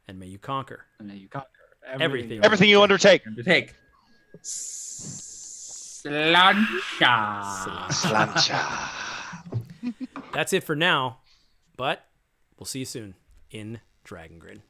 S1: And may you conquer
S7: And may you conquer
S1: everything.
S2: Everything you undertake.
S4: To take. Slancha.
S2: Slancha.
S1: That's it for now, but we'll see you soon in Dragongrin.